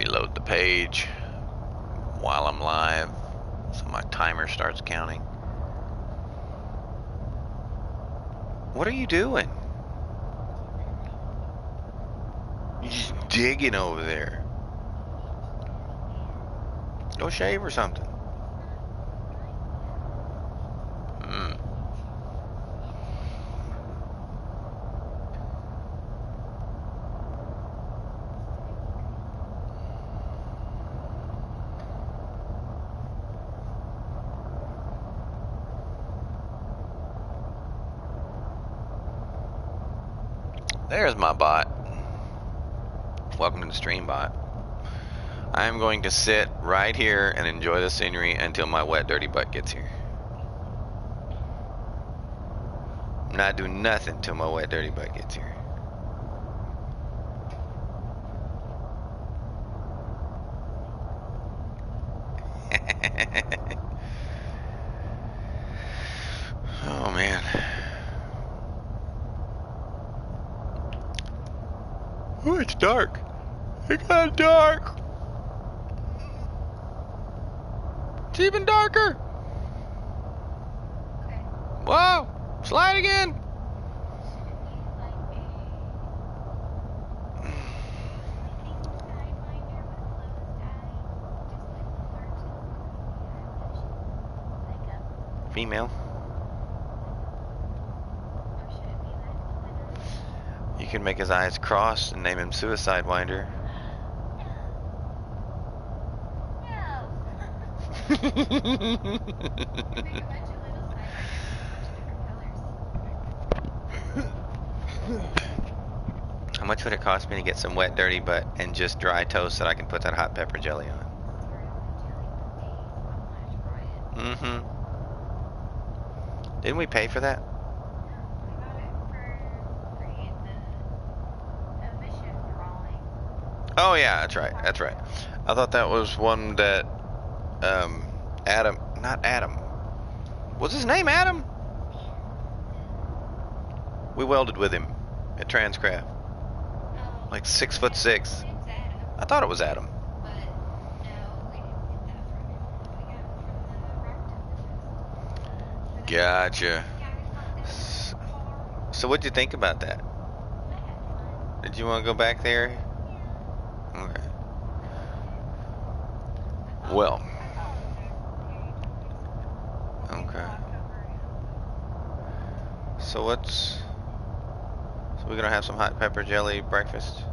reload the page while I'm live so my timer starts counting. What are you doing? You're just digging over there. Go shave or something. There's my bot. Welcome to the stream, bot. I am going to sit right here and enjoy the scenery until my wet, dirty butt gets here. I'm not doing nothing till my wet, dirty butt gets here. Oh, man. Oh, it's dark. It got dark. It's even darker. Okay. Whoa! Slide again. Female. You can make his eyes cross and name him Suicide Winder. How much would it cost me to get some wet, dirty butt and just dry toast that I can put that hot pepper jelly on? Mm-hmm. Didn't we pay for that? Oh yeah, that's right. That's right. I thought that was one that Adam, not Adam. Was his name Adam? We welded with him at Transcraft. Like 6'6". I thought it was Adam. Gotcha. So what'd you think about that? Did you want to go back there? Okay. Well. Okay. So what's... So we're gonna have some hot pepper jelly breakfast?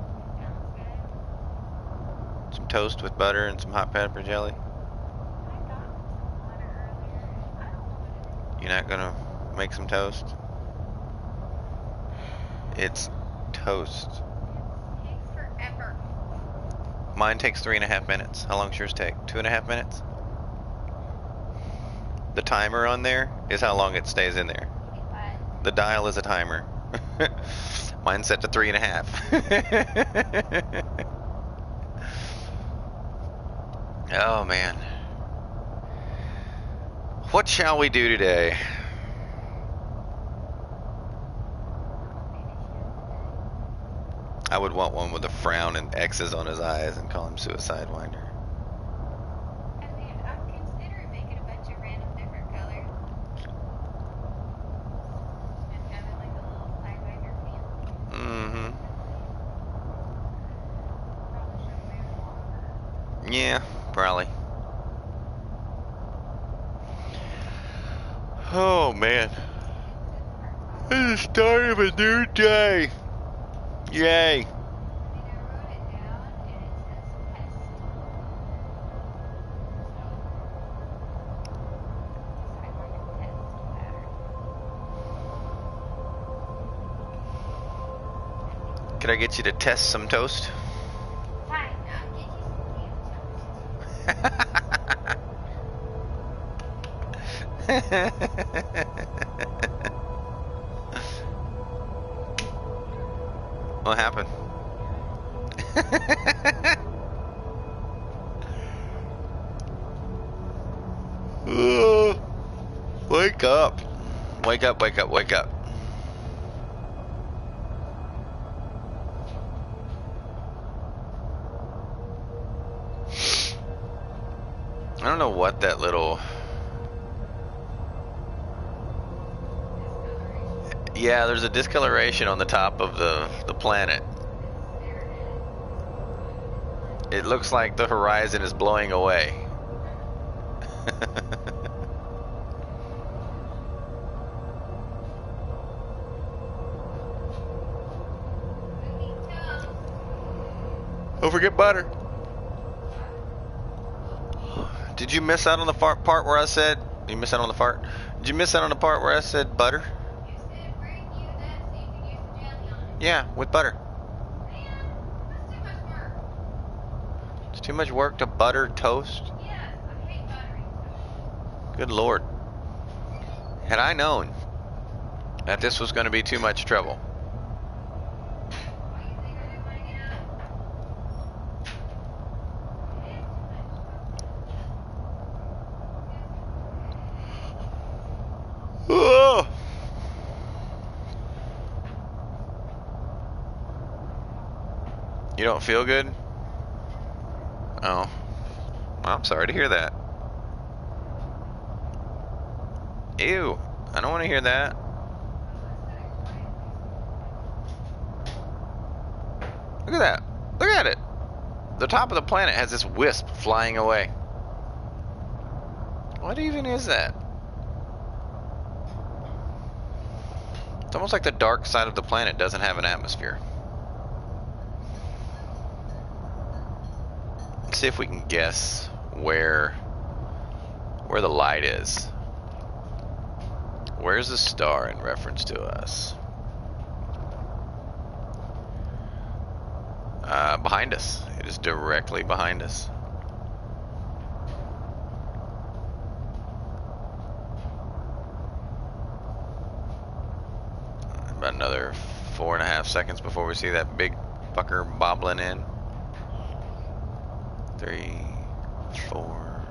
Some toast with butter and some hot pepper jelly? You're not gonna make some toast? It's toast. Takes forever. Mine takes 3.5 minutes. How long does yours take? 2.5 minutes? The timer on there is how long it stays in there. The dial is a timer. Mine's set to 3.5. Oh man. What shall we do today? I would want one with a frown and X's on his eyes and call him Suicide Winder. I mean, I'm considering making a bunch of random different colors. And having like a little sidewinder feel. Mm-hmm. Probably should have made it longer. Yeah, probably. Oh man. It's the start of a new day. Yay. I mean, I wrote it down and it says test. Sidewinder test pattern. Could I get you to test some toast? Fine, I'll get you some damn What happened? Wake up. Wake up, wake up, wake up. don't know what that little... Yeah, there's a discoloration on the top of the planet. It looks like the horizon is blowing away. Don't forget butter. Did you miss out on the part where I said... You miss out on the fart? Did you miss out on the part where I said butter? You said break you that so you can use the jelly on it. Yeah, with butter. Man, that's too much work. It's too much work to butter toast. Yes, I hate buttering toast. Good Lord. Had I known that this was going to be too much trouble. Why do you think I didn't want to get out? Oh! You don't feel good? Oh. I'm sorry to hear that. Ew. I don't want to hear that. Look at that. Look at it. The top of the planet has this wisp flying away. What even is that? It's almost like the dark side of the planet doesn't have an atmosphere. Let's see if we can guess where the light is. Where's the star in reference to us? Behind us. It is directly behind us. About another 4.5 seconds before we see that big fucker bobbling in. 3, 4,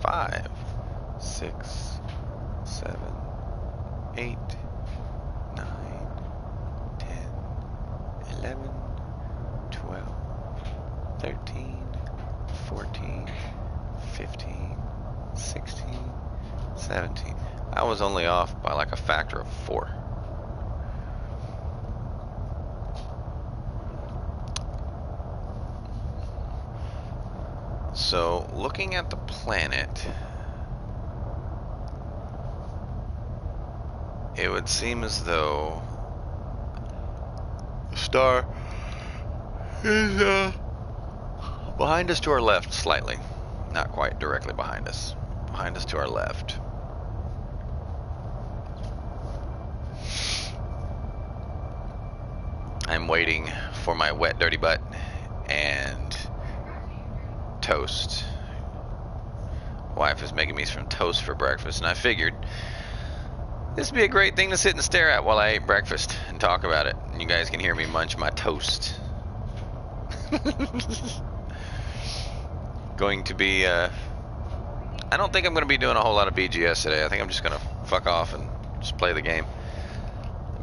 5, 6, 7, 8, 9, 10, 11, 12, 13, 14, 15, 16, 17. I was only off by like a factor of 4. So, looking at the planet, it would seem as though the star is behind us to our left slightly. Not quite directly behind us. Behind us to our left. I'm waiting for my wet, dirty butt and toast. Wife is making me some toast for breakfast, and I figured this would be a great thing to sit and stare at while I ate breakfast and talk about it. And you guys can hear me munch my toast. Going to be, I don't think I'm going to be doing a whole lot of BGS today. I think I'm just going to fuck off and just play the game.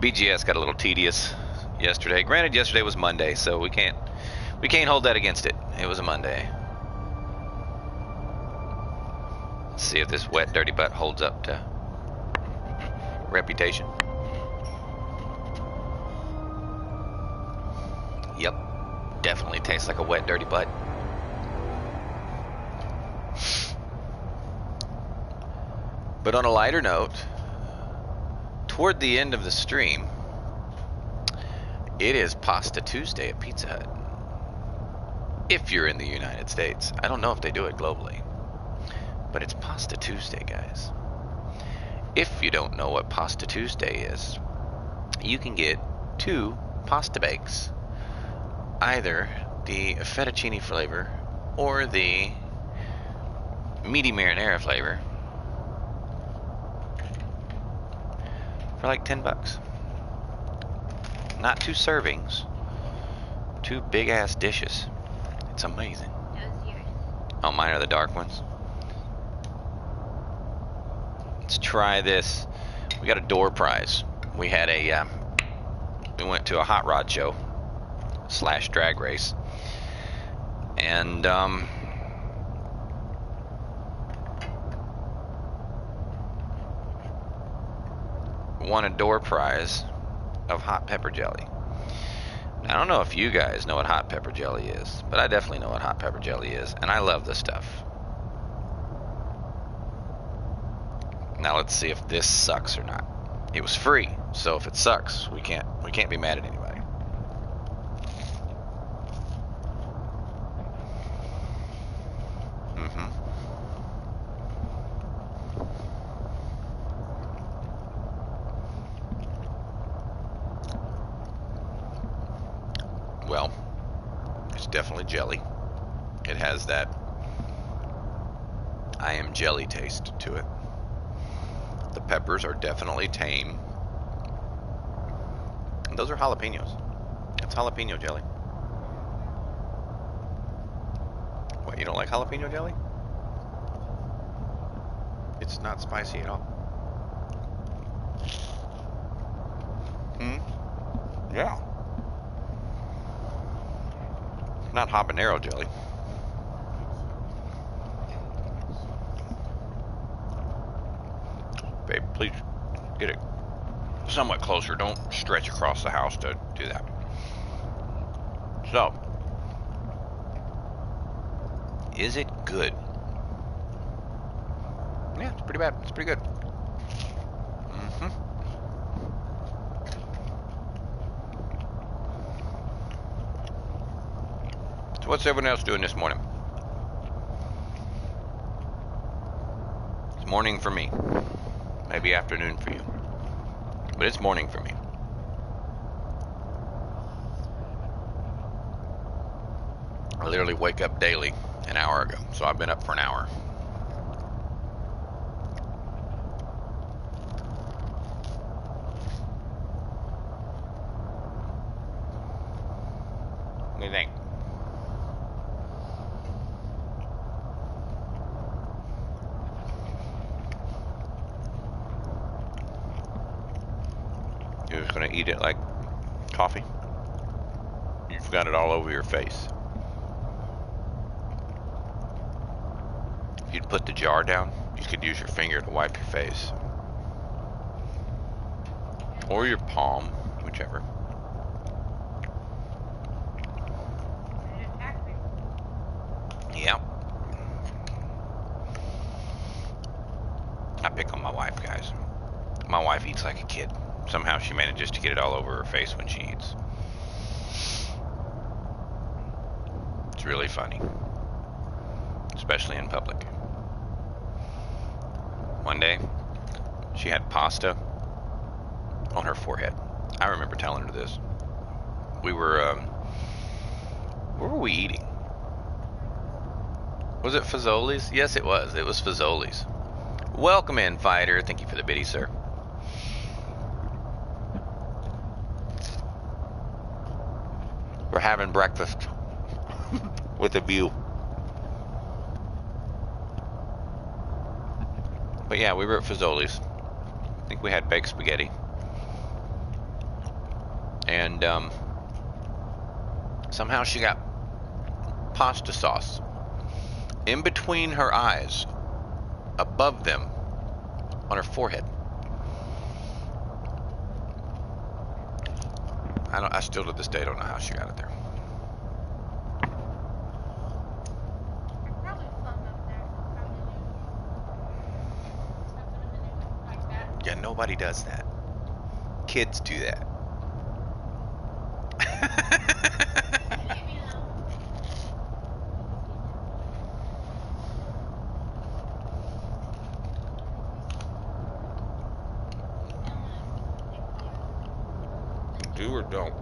BGS got a little tedious yesterday. Granted, yesterday was Monday, so we can't hold that against it. It was a Monday. Let's see if this wet, dirty butt holds up to reputation. Yep, definitely tastes like a wet, dirty butt. But on a lighter note, toward the end of the stream, it is Pasta Tuesday at Pizza Hut. If you're in the United States. I don't know if they do it globally. But it's Pasta Tuesday, guys. If you don't know what Pasta Tuesday is, you can get 2 pasta bakes. Either the fettuccine flavor or the meaty marinara flavor for like $10. Not 2 servings. 2 big ass dishes. It's amazing. Those yours. Oh, mine are the dark ones. Let's try this. We got a door prize. We had a we went to a hot rod show / drag race, and won a door prize of hot pepper jelly. I don't know if you guys know what hot pepper jelly is, but I definitely know what hot pepper jelly is, and I love this stuff. Now let's see if this sucks or not. It was free, so if it sucks, we can't be mad at anybody. Well, it's definitely jelly. It has that I am jelly taste to it. The peppers are definitely tame. And those are jalapenos. It's jalapeno jelly. What, you don't like jalapeno jelly? It's not spicy at all. Yeah. Not habanero jelly. Babe, please get it somewhat closer. Don't stretch across the house to do that. So, is it good? Yeah, it's pretty bad. It's pretty good. So what's everyone else doing this morning? It's morning for me. Maybe afternoon for you. But it's morning for me. I literally wake up daily an hour ago. So I've been up for an hour. What do you think? You're just gonna eat it like coffee? You've got it all over your face. If you'd put the jar down, you could use your finger to wipe your face. Or your palm, whichever. Yep. I pick on my wife, guys. My wife eats like a kid. Somehow she manages to get it all over her face when she eats. It's really funny. Especially in public. One day, she had pasta on her forehead. I remember telling her this. We were, where were we eating? Was it Fazoli's? Yes, it was. It was Fazoli's. Welcome in, fighter. Thank you for the biddy, sir. We're having breakfast with a view. But yeah, we were at Fazoli's. I think we had baked spaghetti. And somehow she got pasta sauce in between her eyes, above them, on her forehead. I still to this day don't know how she got it there. Probably flung up there. Like that. Yeah, nobody does that. Kids do that. Do or don't.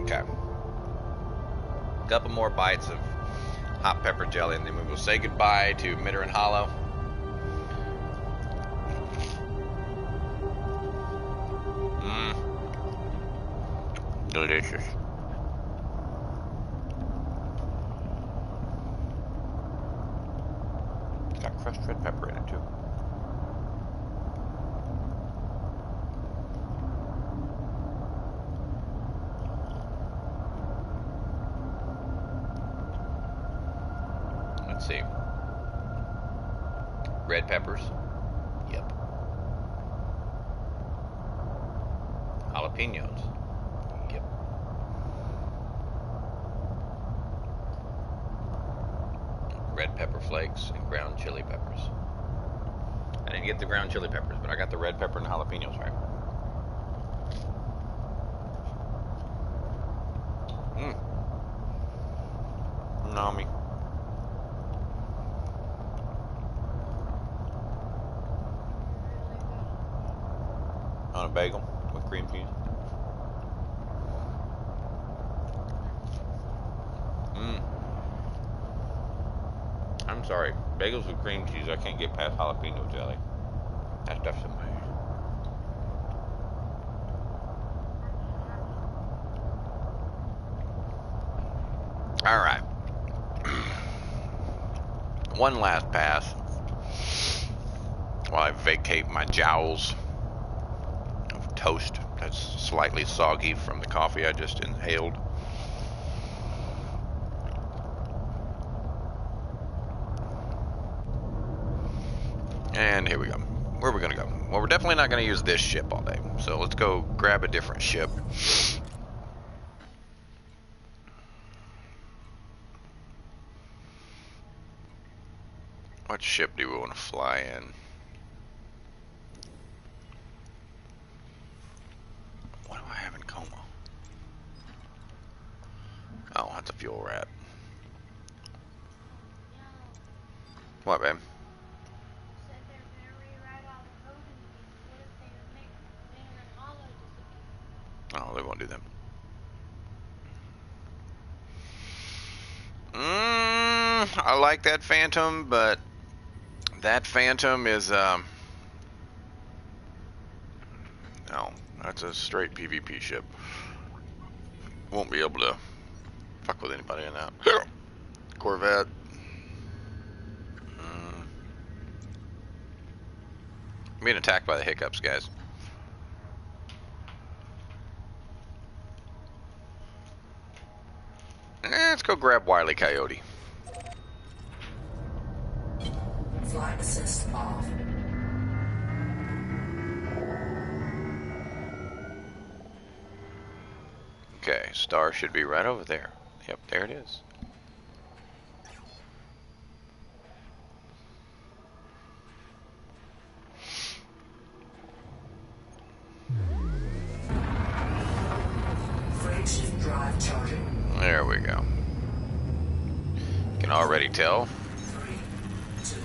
Okay. Couple more bites of hot pepper jelly, and then we will say goodbye to Mitter and Hollow. Delicious. Let's see. Red peppers. Yep. Jalapenos. Yep. Red pepper flakes and ground chili peppers. I didn't get the ground chili peppers, but I got the red pepper and jalapenos right. Nami. On a bagel with cream cheese. I'm sorry. Bagels with cream cheese, I can't get past jalapeno jelly. That stuff's amazing. Alright. One last pass while I vacate my jowls of toast that's slightly soggy from the coffee I just inhaled. And here we go. Where are we gonna go? Well, we're definitely not gonna use this ship all day, so let's go grab a different ship. What ship do we want to fly in? What do I have in Como? Oh, that's a fuel rat. What, babe? Oh, they won't do that. I like that Phantom, but that Phantom is, no, that's a straight PvP ship. Won't be able to fuck with anybody in that. Corvette. I'm being attacked by the hiccups, guys. Let's go grab Wile E. Coyote. Flight assist off. Okay, star should be right over there. Yep, there it is. Freight shift drive charging. There we go. You can already tell. 3, 2,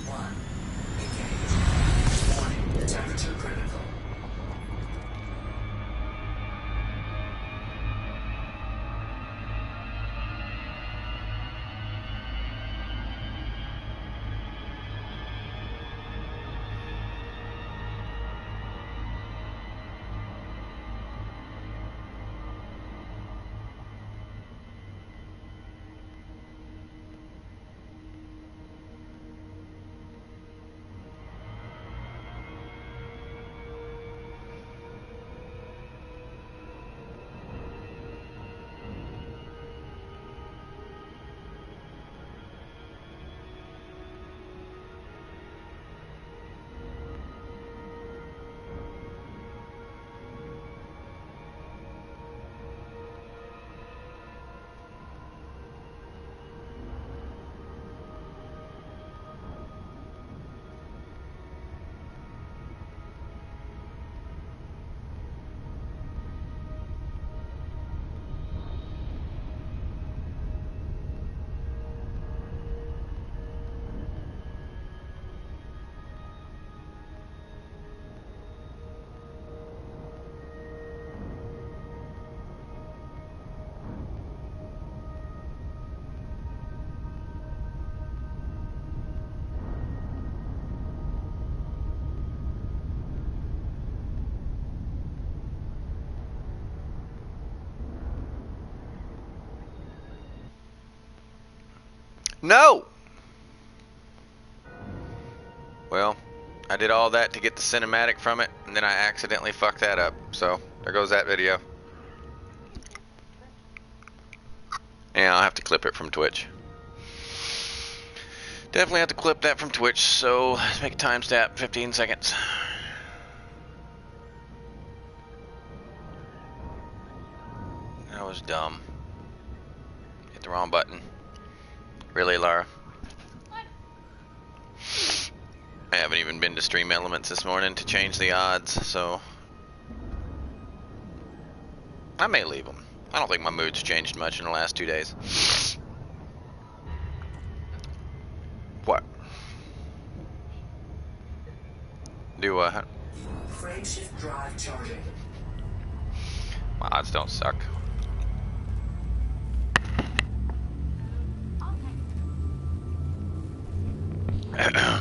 1. Engage. Warning, temperature critical. No! Well, I did all that to get the cinematic from it, and then I accidentally fucked that up. So, there goes that video. Yeah, I'll have to clip it from Twitch. Definitely have to clip that from Twitch, so let's make a timestamp, 15 seconds. That was dumb. Hit the wrong button. Really, Lara? What? I haven't even been to Stream Elements this morning to change the odds, so I may leave them. I don't think my mood's changed much in the last 2 days. What? Do what? Frameshift drive charging. My odds don't suck.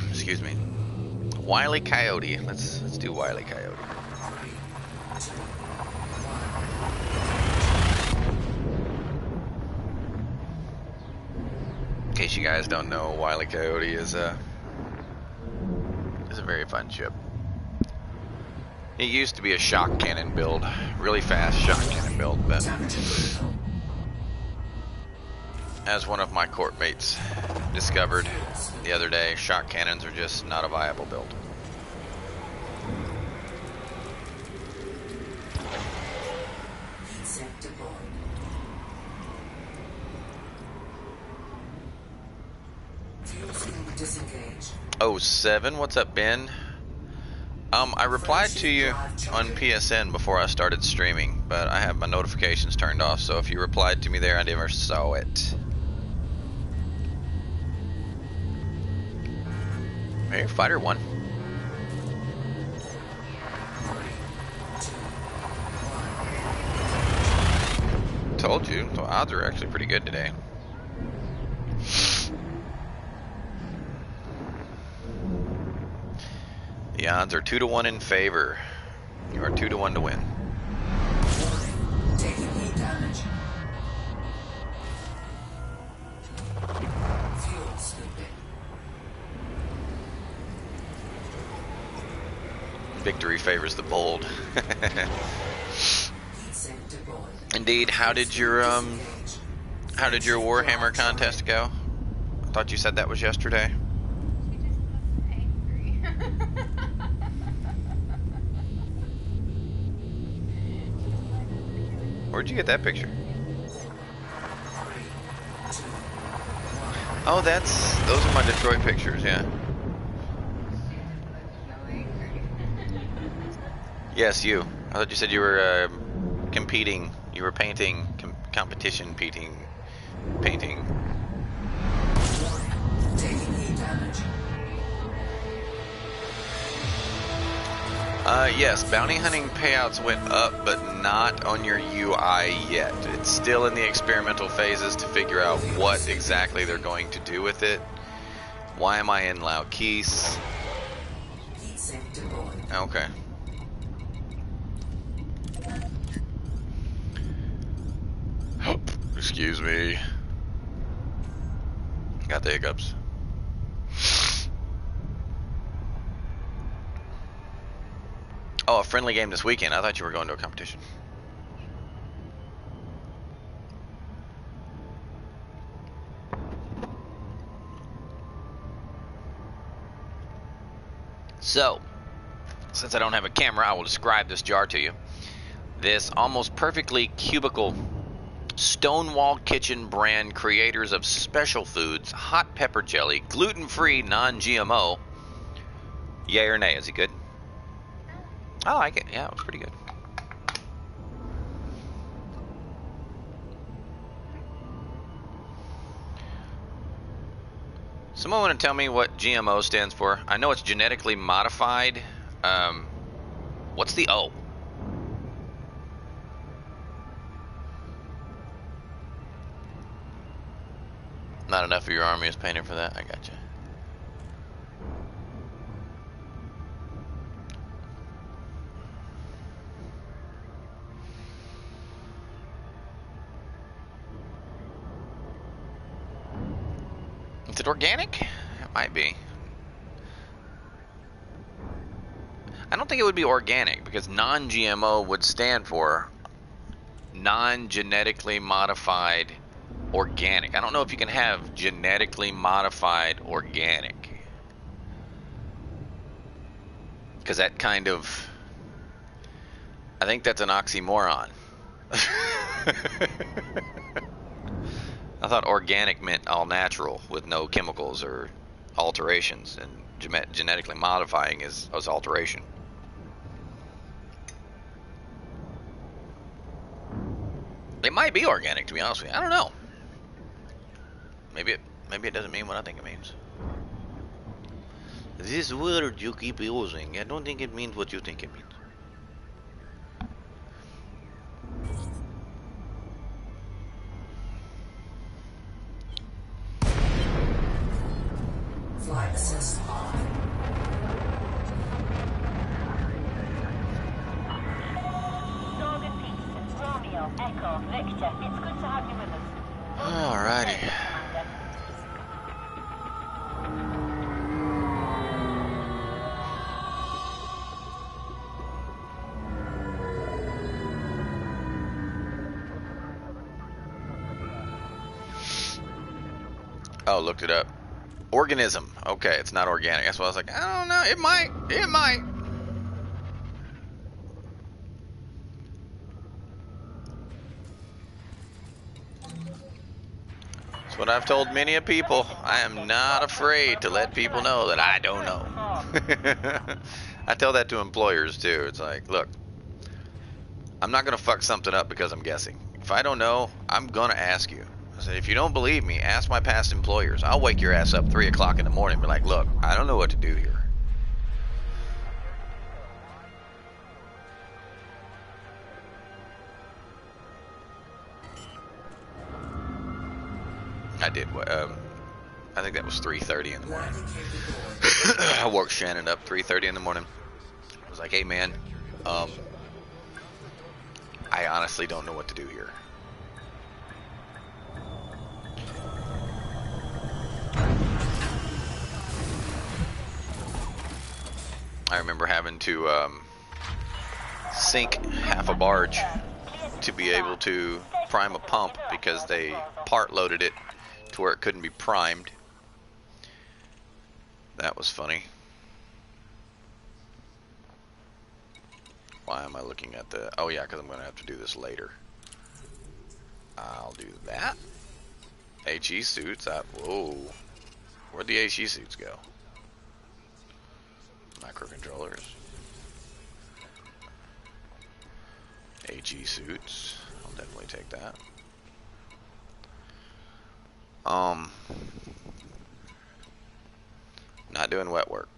Excuse me. Wile E. Coyote. Let's do Wile E. Coyote. 3, 2, 1. In case you guys don't know, Wile E. Coyote is a very fun ship. It used to be a shock cannon build, really fast shock cannon build, but Temperature critical. as one of my court mates discovered the other day, shock cannons are just not a viable build. Heat sink deployed. Fuel stream disengaged. 07, what's up, Ben? I replied to you on PSN before I started streaming, but I have my notifications turned off, so if you replied to me there, I never saw it. Hey, Fighter 1. 3, 2, 1. Told you, the odds are actually pretty good today. The odds are 2-1 in favor. You are 2-1 to win. Warning. Taking heat damage. Fuel scooping. Victory favors the bold. Heat sink deployed. Indeed. How did your Warhammer contest go? I thought you said that was yesterday. She just looks angry. Where'd you get that picture? 3, 2, 1. Oh, those are my Detroit pictures, yeah. So angry. Yes, you. I thought you said you were competing. You were painting, competition painting. Warning. Taking heat damage. Yes, bounty hunting payouts went up, but not on your UI yet. It's still in the experimental phases to figure out what exactly they're going to do with it. Why am I in Laukis? Heat sink deployed. Okay. Excuse me. Got the hiccups. Oh, a friendly game this weekend. I thought you were going to a competition. So, since I don't have a camera, I will describe this jar to you. This almost perfectly cubical Stonewall Kitchen brand creators of special foods, hot pepper jelly, gluten-free, non-GMO. Yay or nay? Is it good? I like it. Yeah, it was pretty good. Someone want to tell me what GMO stands for? I know it's genetically modified. What's the O? Not enough of your army is painted for that. I gotcha. Is it organic? It might be. I don't think it would be organic because non-GMO would stand for non-genetically modified organic. I don't know if you can have genetically modified organic. Because that kind of... I think that's an oxymoron. I thought organic meant all natural with no chemicals or alterations, and genetically modifying is alteration. It might be organic, to be honest with you. I don't know. Maybe it doesn't mean what I think it means. This word you keep using, I don't think it means what you think it means. Flight assist on. Target Peterson, Romeo, Echo, Victor. It's good to have you with us. Alrighty. Commander. Oh, looked it up. Organism. Okay, it's not organic. That's why I was like, I don't know. It might. It might. That's what I've told many a people. I am not afraid to let people know that I don't know. I tell that to employers too. It's like, look, I'm not gonna fuck something up because I'm guessing. If I don't know, I'm gonna ask you. I said, if you don't believe me, ask my past employers. I'll wake your ass up 3 o'clock in the morning and be like, look, I don't know what to do here. I did. I think that was 3:30 in the morning. I woke Shannon up 3:30 in the morning. I was like, hey man, I honestly don't know what to do here. I remember having to sink half a barge to be able to prime a pump because they part loaded it to where it couldn't be primed. That was funny. Why am I looking at the... Oh yeah, because I'm going to have to do this later. I'll do that. HE suits. Whoa. Where'd the HE suits go? Microcontrollers. HE suits. I'll definitely take that. Not doing wet work.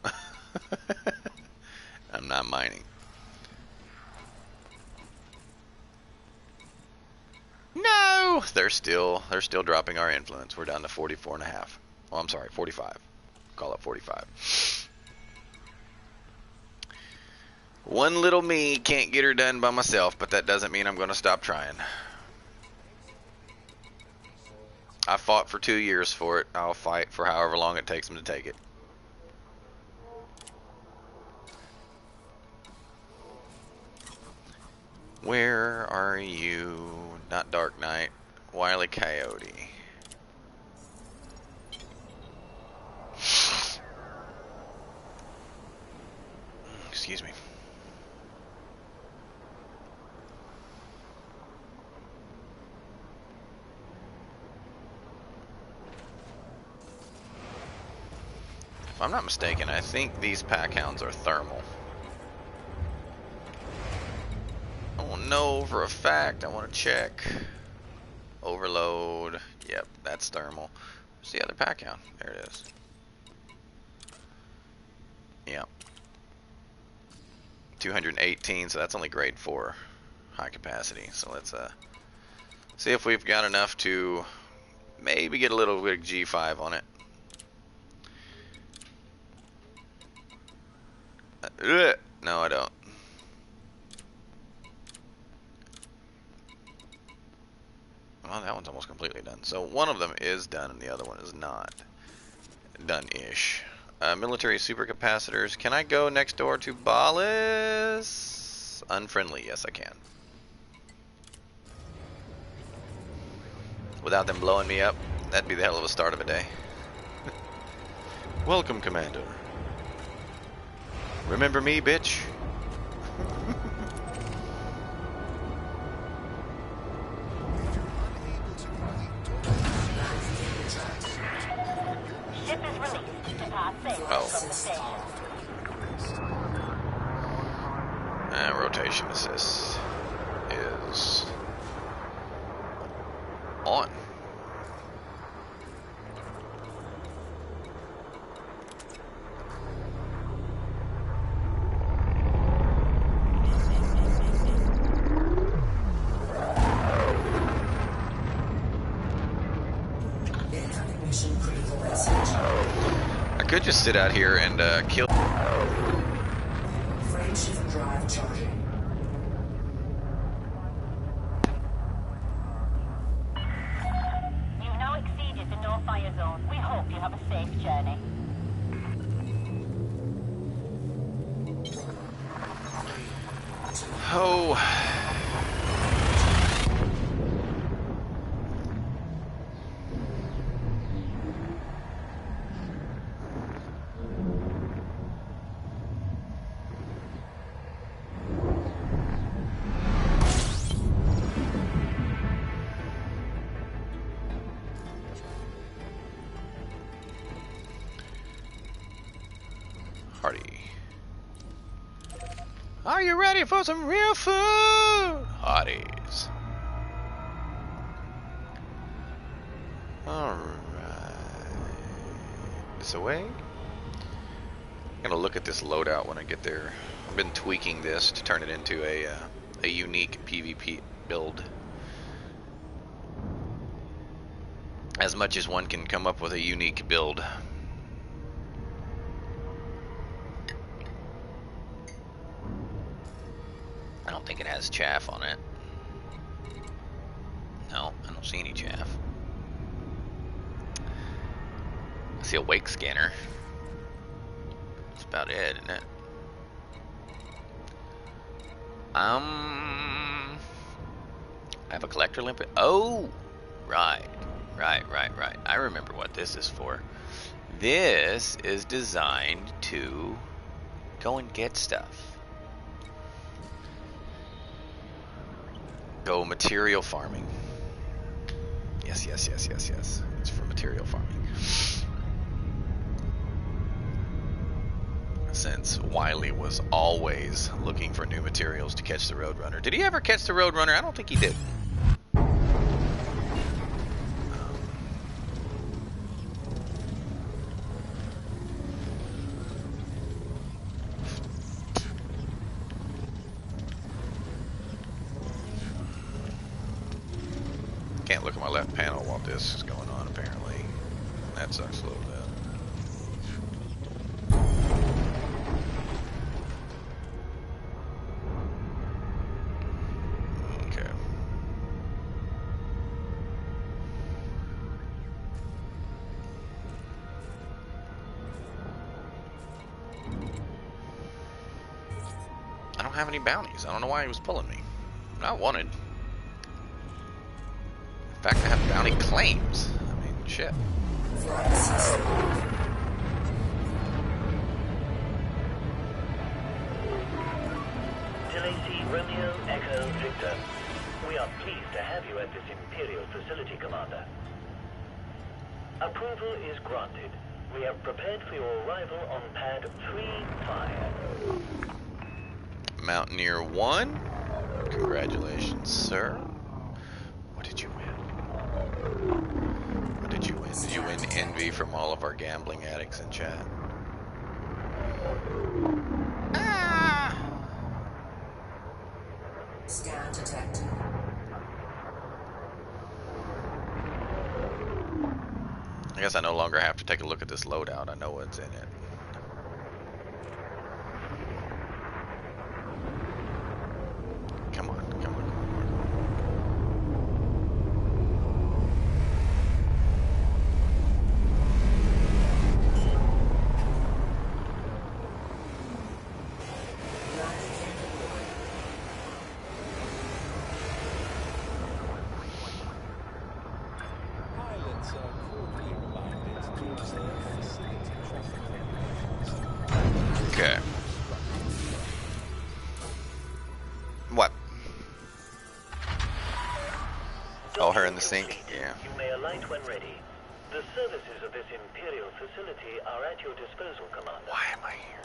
I'm not mining. No, they're still dropping our influence. We're down to 44.5. Oh, I'm sorry, 45. Call it 45. One little me can't get her done by myself, but that doesn't mean I'm going to stop trying. I fought for 2 years for it. I'll fight for however long it takes them to take it. Where are you? Not Dark Knight. Wile E. Coyote. Excuse me. If I'm not mistaken, I think these pack hounds are thermal. I don't know for a fact. I want to check. Overload. Yep, that's thermal. Where's the other pack hound? There it is. Yep. 218, so that's only grade 4 high capacity. So let's see if we've got enough to maybe get a little bit of G5 on it. No, I don't. Well, that one's almost completely done. So one of them is done and the other one is not. Done-ish. Military supercapacitors. Can I go next door to Ballis? Unfriendly. Yes, I can. without them blowing me up, that'd be the hell of a start of a day. Welcome, Commander. Remember me, bitch? Ship is released to pass sail Oh. from the station. Rotation assist is on. Incoming mission critical message. I could just sit out here and kill. Frame shift drive charging. You've now exceeded the no-fire zone. We hope you have a safe journey. Oh. Hardy. Are you ready for some real food? Hardies. Alright. This away? I'm gonna look at this loadout when I get there. I've been tweaking this to turn it into a unique PvP build. As much as one can come up with a unique build. I don't think it has chaff on it. No, I don't see any chaff. I see a wake scanner. That's about it, isn't it? I have a collector limpet. Oh, right. I remember what this is for. This is designed to go and get stuff. Go material farming. Yes. It's for material farming. Since Wiley was always looking for new materials to catch the Roadrunner. Did he ever catch the Roadrunner? I don't think he did. Can't look at my left panel while this is going on, apparently. That sucks a little bit. Okay. I don't have any bounties. I don't know why he was pulling me. Not wanted. In fact, I have bounty claims. I mean, shit. Flight system on. Delacey Romeo Echo Victor. We are pleased to have you at this Imperial facility, Commander. Approval is granted. We have prepared for your arrival on pad 3-5. Mountaineer 1. Congratulations, sir. What did you win? What did you win? Did you win envy from all of our gambling addicts in chat? Ah! Scan detected. I guess I no longer have to take a look at this loadout. I know what's in it. Come on. Oh, her in the Docking sink? complete. Yeah. You may alight when ready. The services of this Imperial facility are at your disposal, Commander. Why am I here?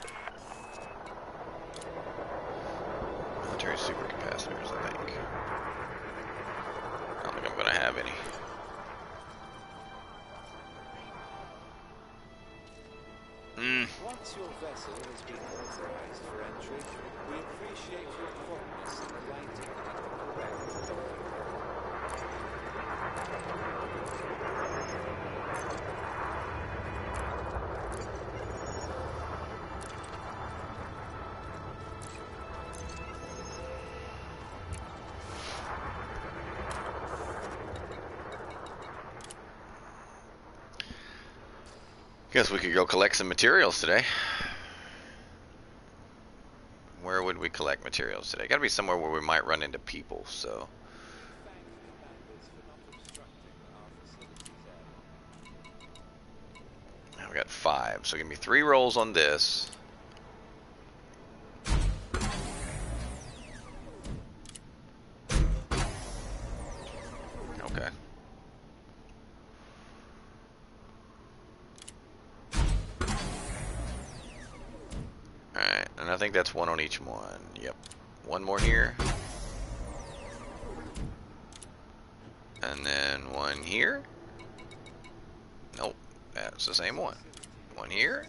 Military supercapacitors, I think. I don't think I'm gonna have any. Once your vessel has been authorized for entry, we appreciate your promptness in alighting at the correct docking. Guess we could go collect some materials today. Where would we collect materials today? Gotta be somewhere where we might run into people, so. Thank commanders for not obstructing our facilities area. Now we got 5, so give me 3 rolls on this. Okay. Alright, and I think that's 1 on each one. Yep. 1 more here. And then 1 here. Nope, that's the same one. 1 here.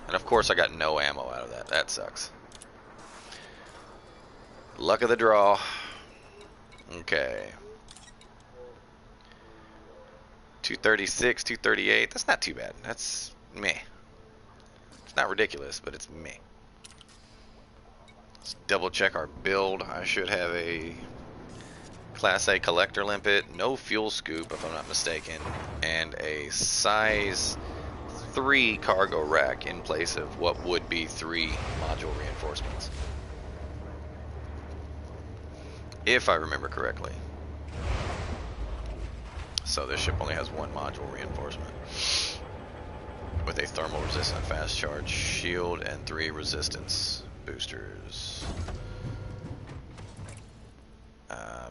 And of course I got no ammo out of that. That sucks. Luck of the draw. Okay. 236, 238. That's not too bad. That's meh. It's not ridiculous, but it's meh. Let's double check our build. I should have a Class A collector limpet, no fuel scoop if I'm not mistaken, and a size 3 cargo rack in place of what would be 3 module reinforcements. If I remember correctly. So this ship only has 1 module reinforcement with a thermal resistant fast charge shield and 3 resistance boosters.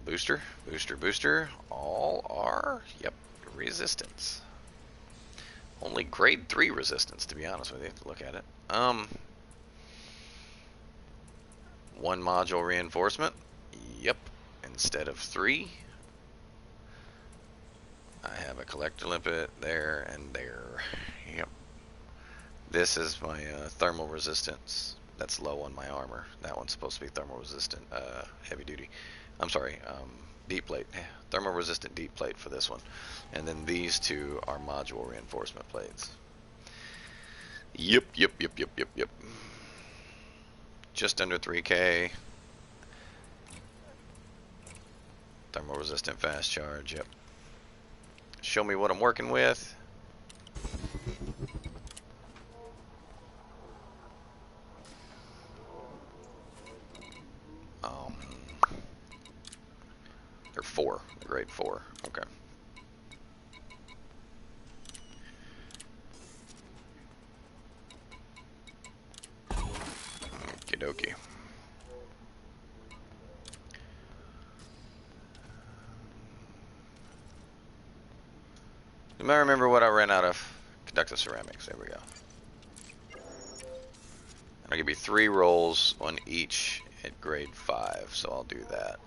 Booster. All are, yep, resistance. Only grade 3 resistance, to be honest with you, to look at it. 1 module reinforcement, yep, instead of 3. I have a collector limpet there and there. Yep. This is my thermal resistance. That's low on my armor. That one's supposed to be thermal resistant, heavy duty. I'm sorry, deep plate. Thermal resistant deep plate for this one. And then these 2 are module reinforcement plates. Yep. Just under 3K. Thermal resistant fast charge, yep. Show me what I'm working with. They're 4, grade 4. Okay. Okie dokie. You might remember what I ran out of. Conductive ceramics. There we go. And I'll give you 3 rolls on each at grade 5, so I'll do that.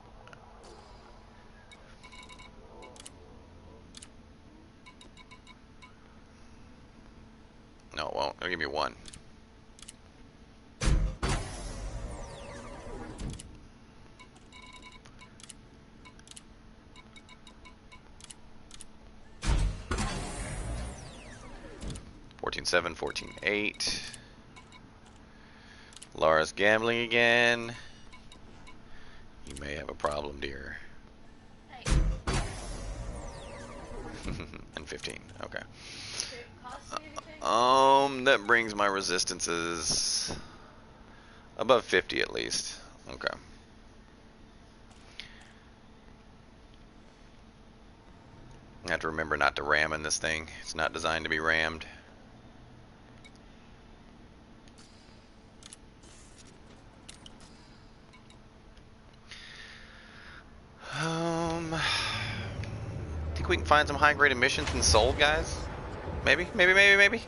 No, it won't. It'll give me 1. $14.7, $14.8. Laura's gambling again. You may have a problem, dear. Hey, And 15. Okay. did it cost you anything? That brings my resistances above 50 at least. Okay. I have to remember not to ram in this thing. It's not designed to be rammed. we can find some high-grade emissions in Seoul, guys? Maybe? Maybe?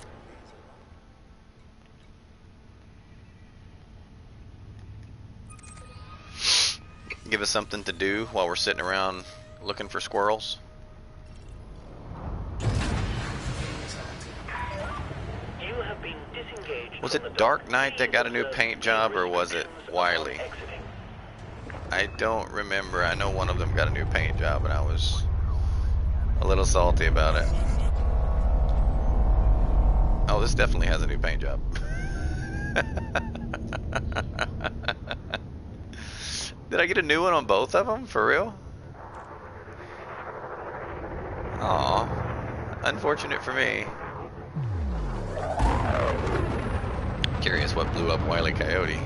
Give us something to do while we're sitting around looking for squirrels. You have been disengaged. Was from it the Dark dock. Knight that got a new Please paint observe job, or security was it restrictions Wiley? upon exiting. I don't remember. I know one of them got a new paint job, and I was a little salty about it. Oh, this definitely has a new paint job. Did I get a new one on both of them? For real? Aw. Unfortunate for me. Curious what blew up Wile E. Coyote.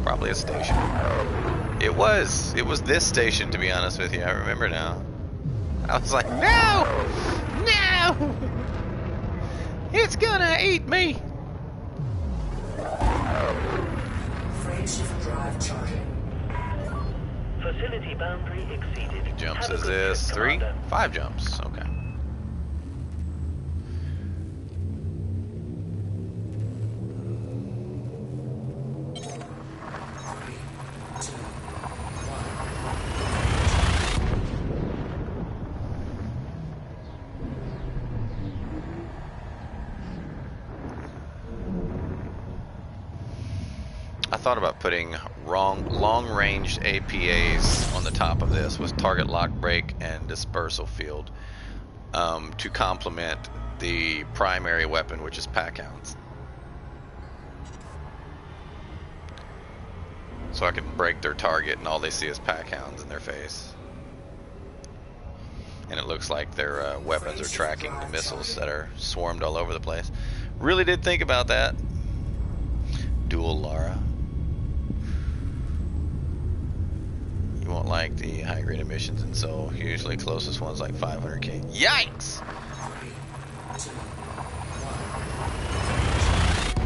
Probably a station. It was. It was this station, to be honest with you. I remember now. I was like, no! No! It's gonna eat me! Frameshift drive charging. Facility boundary exceeded. Jumps Have a is good this? trip, 3? Commander. 5 jumps. Okay. I thought about putting long-range APAs on the top of this with target lock break and dispersal field to complement the primary weapon, which is pack hounds. So I can break their target and all they see is pack hounds in their face. And it looks like their weapons are tracking the missiles that are swarmed all over the place. Really did think about that. Dual Lara. You won't like the high grade emissions, and so usually closest one's like 500k. Yikes!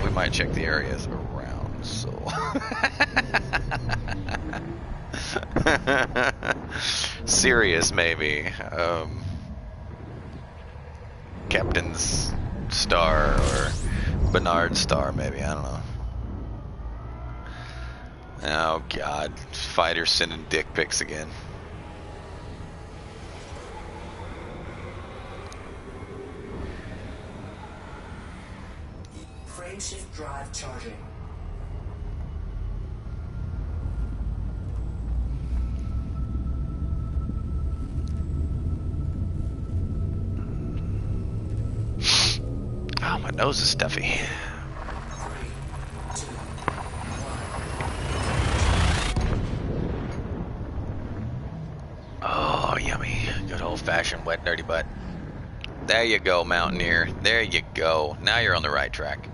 We might check the areas around, so. Sirius, maybe. Captain's Star or Bernard's Star, maybe. I don't know. Oh God, fighters sending dick pics again. Frameshift drive charging. Oh, my nose is stuffy. Oh, yummy. Good old-fashioned wet, dirty butt. There you go, Mountaineer. There you go. Now you're on the right track.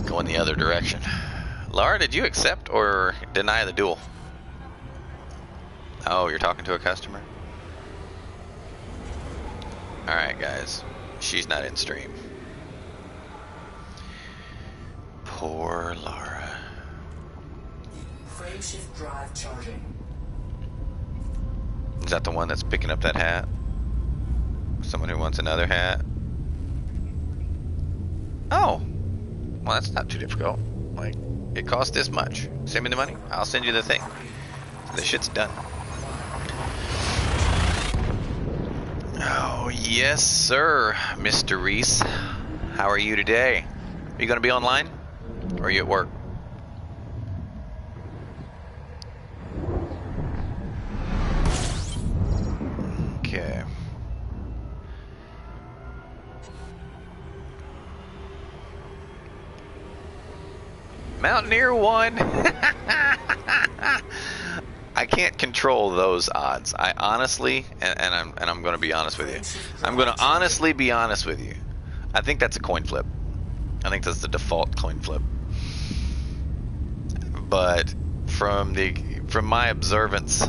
Going the other direction. Laura, did you accept or deny the duel? Oh, you're talking to a customer? Alright, guys. She's not in stream. Poor Laura. Frameshift drive charging. Is that the one that's picking up that hat? Someone who wants another hat? Oh! Well, that's not too difficult. Like, it costs this much. Send me the money, I'll send you the thing. The shit's done. Oh, yes, sir, Mr. Reese. How are you today? Are you going to be online? Or are you at work? Okay. Mountaineer won. I can't control those odds. I honestly, and I'm going to be honest with you. I'm going to honestly be honest with you. I think that's a coin flip. I think that's the default coin flip. But from my observance,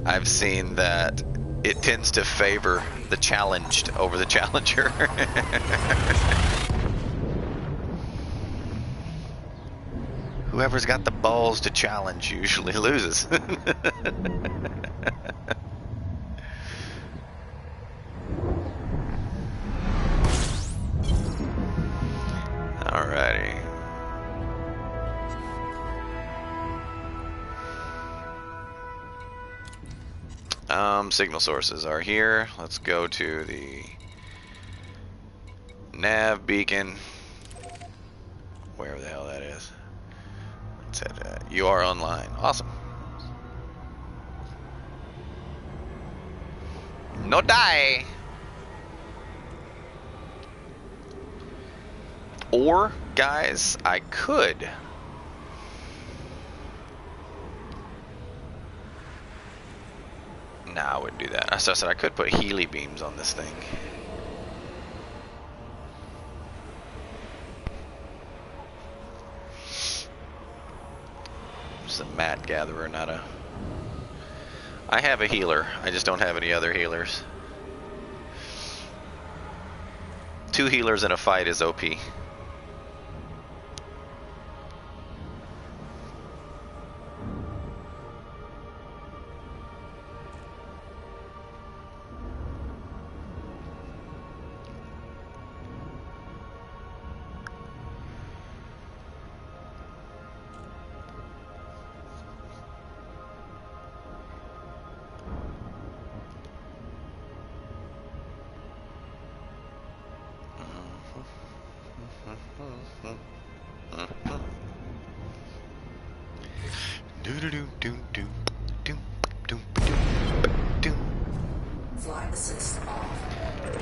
I've seen that it tends to favor the challenged over the challenger. Whoever's got the balls to challenge usually loses. Alrighty. Signal sources are here. Let's go to the nav beacon. Wherever the hell that is. It said, you are online. Awesome. No die! Or, guys, I could. Nah, I wouldn't do that. So I said I could put Healy beams on this thing. It's a mat gatherer, not a... I have a healer. I just don't have any other healers. 2 healers in a fight is OP. Flight assist off. I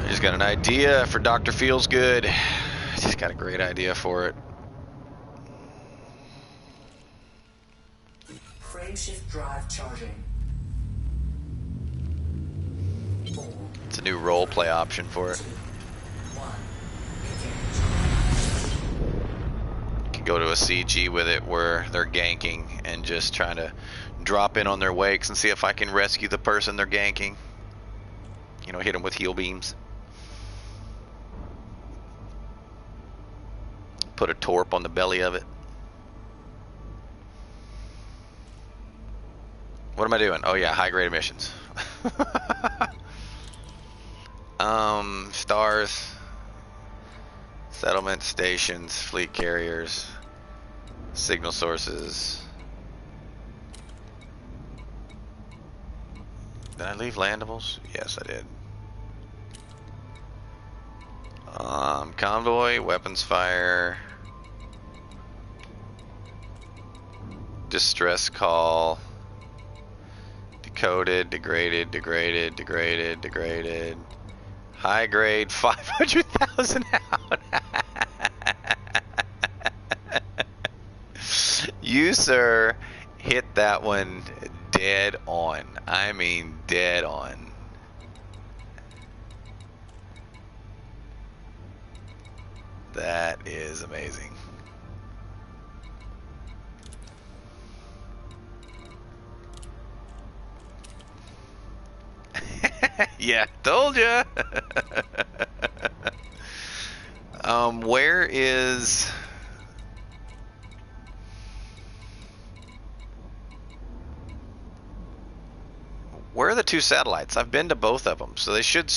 just got an idea for Dr. Feels Good. I just got a great idea for it. Frameshift drive charging. It's a new role play option for it. 1. You can go to a CG with it where they're ganking and just trying to drop in on their wakes and see if I can rescue the person they're ganking. You know, hit them with heal beams. Put a torp on the belly of it. What am I doing? Oh yeah, high grade emissions. Stars, settlement stations, fleet carriers, signal sources. Did I leave landables? Yes, I did. Convoy, weapons fire, distress call, decoded, degraded, high grade, 500,000 out. You, sir, hit that one dead on. I mean, dead on. That is amazing. Yeah, told ya. Where is... Where are the 2 satellites? I've been to both of them, so they should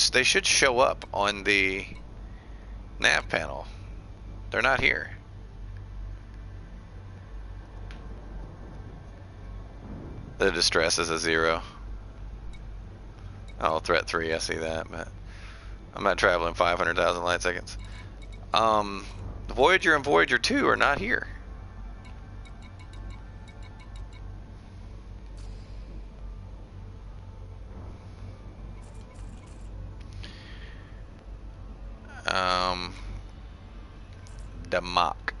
show up on the nav panel. They're not here. The distress is a 0. Oh, threat 3, I see that, but I'm not traveling 500,000 light seconds. Voyager and Voyager 2 are not here. Damak.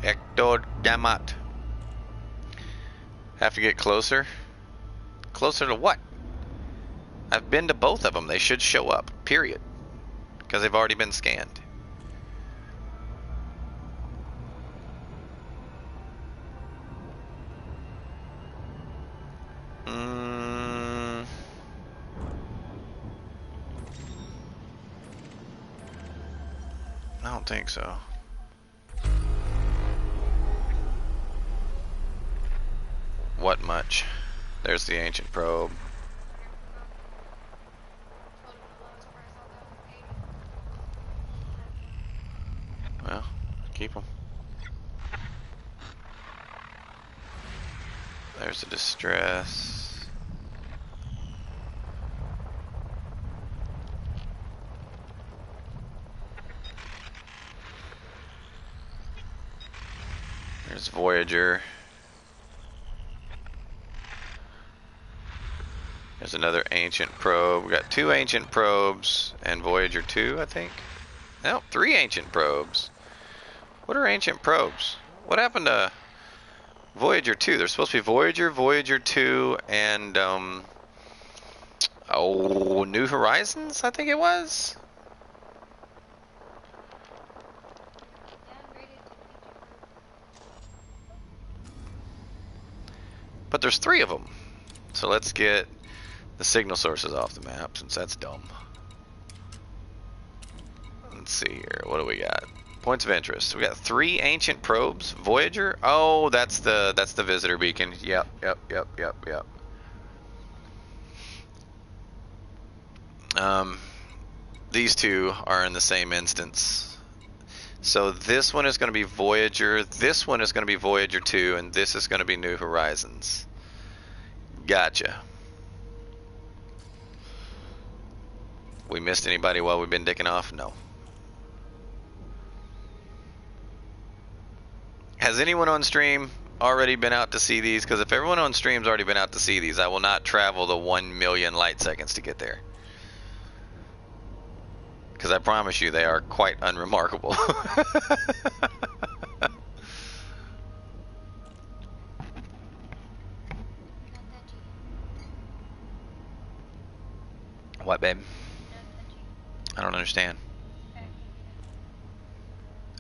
Hector Damat. Have to get closer? Closer to what? I've been to both of them. They should show up, period. Because they've already been scanned. I don't think so. What much? There's the ancient probe. Well, keep them. There's the distress. There's Voyager. There's another ancient probe. We got 2 ancient probes and Voyager 2, I think. No, 3 ancient probes. What are ancient probes? What happened to Voyager 2? There's supposed to be Voyager, Voyager 2, and oh, New Horizons, I think it was. But there's 3 of them. So let's get the signal sources off the map, since that's dumb. Let's see here. What do we got? Points of interest. We got 3 ancient probes. Voyager. Oh, that's the visitor beacon. Yep. These 2 are in the same instance. So this one is going to be Voyager. This one is going to be Voyager 2, and this is going to be New Horizons. Gotcha. We missed anybody while we've been dicking off? No. Has anyone on stream already been out to see these? Because if everyone on stream's already been out to see these, I will not travel the 1,000,000 light seconds to get there. Because I promise you, they are quite unremarkable. What, babe? I don't understand.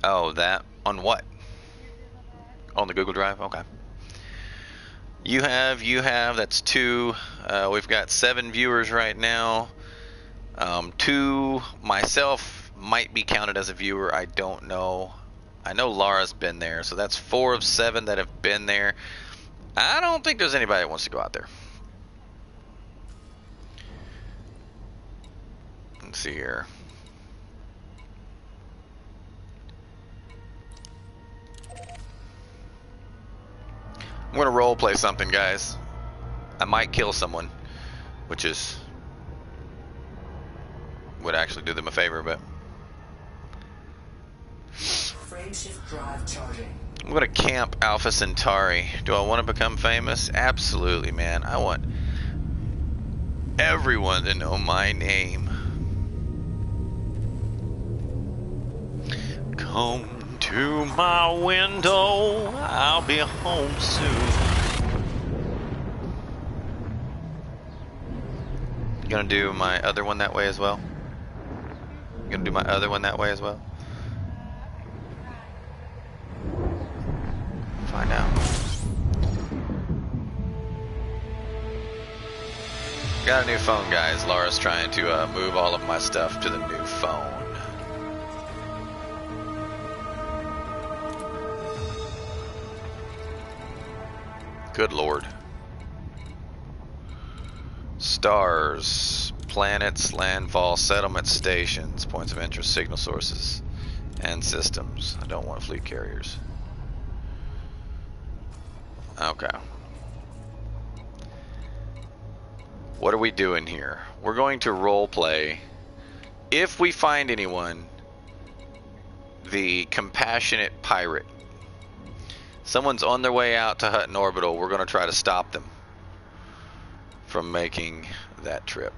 Oh, that on what? On the Google Drive? Okay. You have, that's 2. We've got 7 viewers right now. 2, myself might be counted as a viewer, I don't know. I know Laura's been there, so that's 4 of 7 that have been there. I don't think there's anybody that wants to go out there. Let's see here. I'm gonna role play something, guys. I might kill someone, which would actually do them a favor, but Frameshift drive charging. I'm gonna camp Alpha Centauri. Do I want to become famous? Absolutely, man. I want everyone to know my name. Come to my window, I'll be home soon. Gonna do my other one that way as well? Gonna do my other one that way as well? Find out. Got a new phone, guys. Laura's trying to move all of my stuff to the new phone. Good lord. Stars, planets, landfall, settlement stations, points of interest, signal sources, and systems. I don't want fleet carriers. Okay. What are we doing here? We're going to role play, if we find anyone, the compassionate pirate. Someone's on their way out to Hutton Orbital. We're going to try to stop them from making that trip.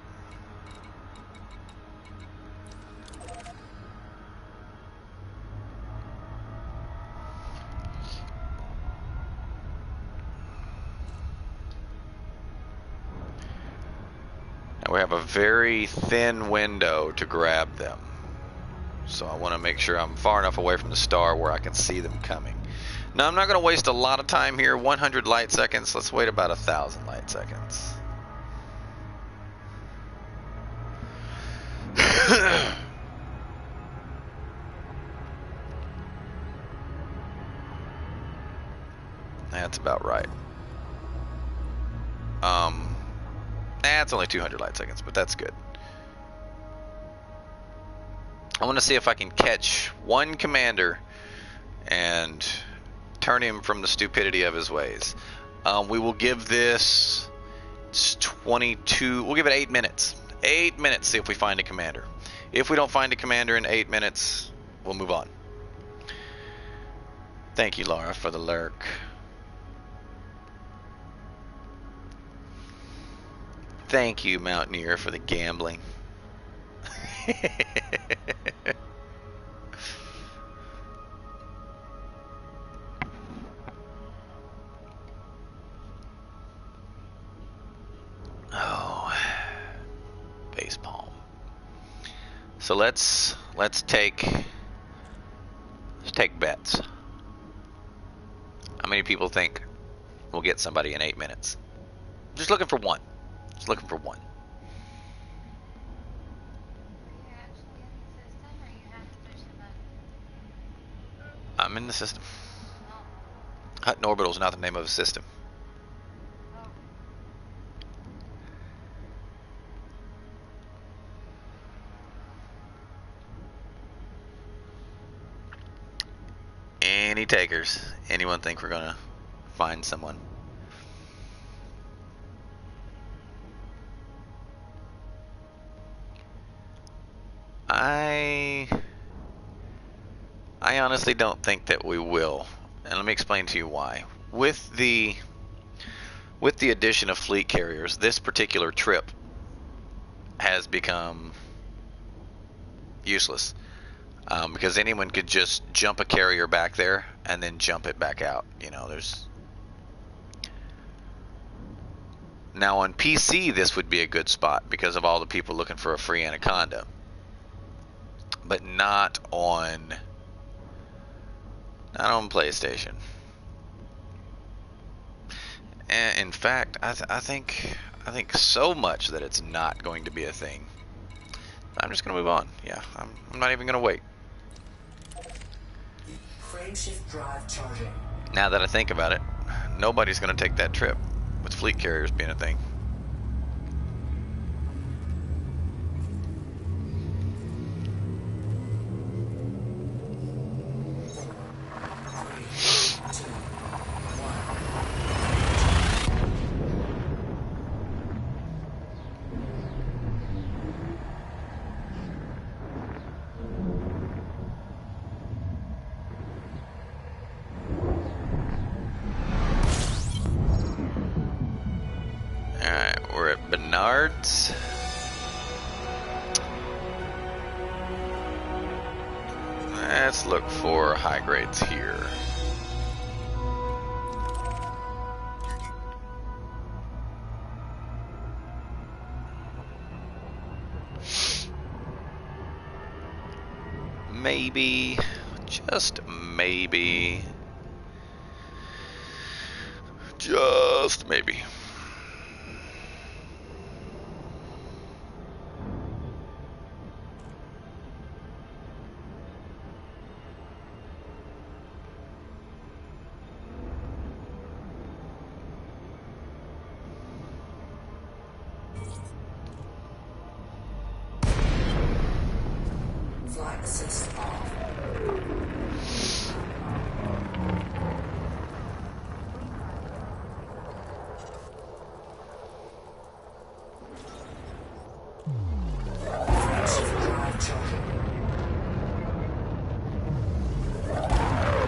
And we have a very thin window to grab them. So I want to make sure I'm far enough away from the star where I can see them coming. Now, I'm not going to waste a lot of time here. 100 light seconds. Let's wait about 1,000 light seconds. That's about right. It's only 200 light seconds, but that's good. I want to see if I can catch one commander and turn him from the stupidity of his ways. We will give this 22. We'll give it 8 minutes. 8 minutes. See if we find a commander. If we don't find a commander in 8 minutes, we'll move on. Thank you, Laura, for the lurk. Thank you, Mountaineer, for the gambling. Oh, base palm. So let's take bets. How many people think we'll get somebody in 8 minutes? Just looking for one. Just looking for one. Are you actually in the system, or you have to push the button? I'm in the system. Oh. Hutton Orbital is not the name of a system. Oh. Any takers? Anyone think we're gonna find someone? I honestly don't think that we will, and let me explain to you why. With the addition of fleet carriers, this particular trip has become useless, because anyone could just jump a carrier back there and then jump it back out. You know, there's now on PC this would be a good spot because of all the people looking for a free Anaconda, but not on PlayStation. And in fact, I think so much that it's not going to be a thing. I'm just gonna move on. Yeah, I'm not even gonna wait. Frameshift drive charging. Now that I think about it, nobody's gonna take that trip with fleet carriers being a thing. Alright, we're at Bernard's. Let's look for high grades here. Maybe, just maybe, just maybe. Flight assist off. Frameshift drive charging.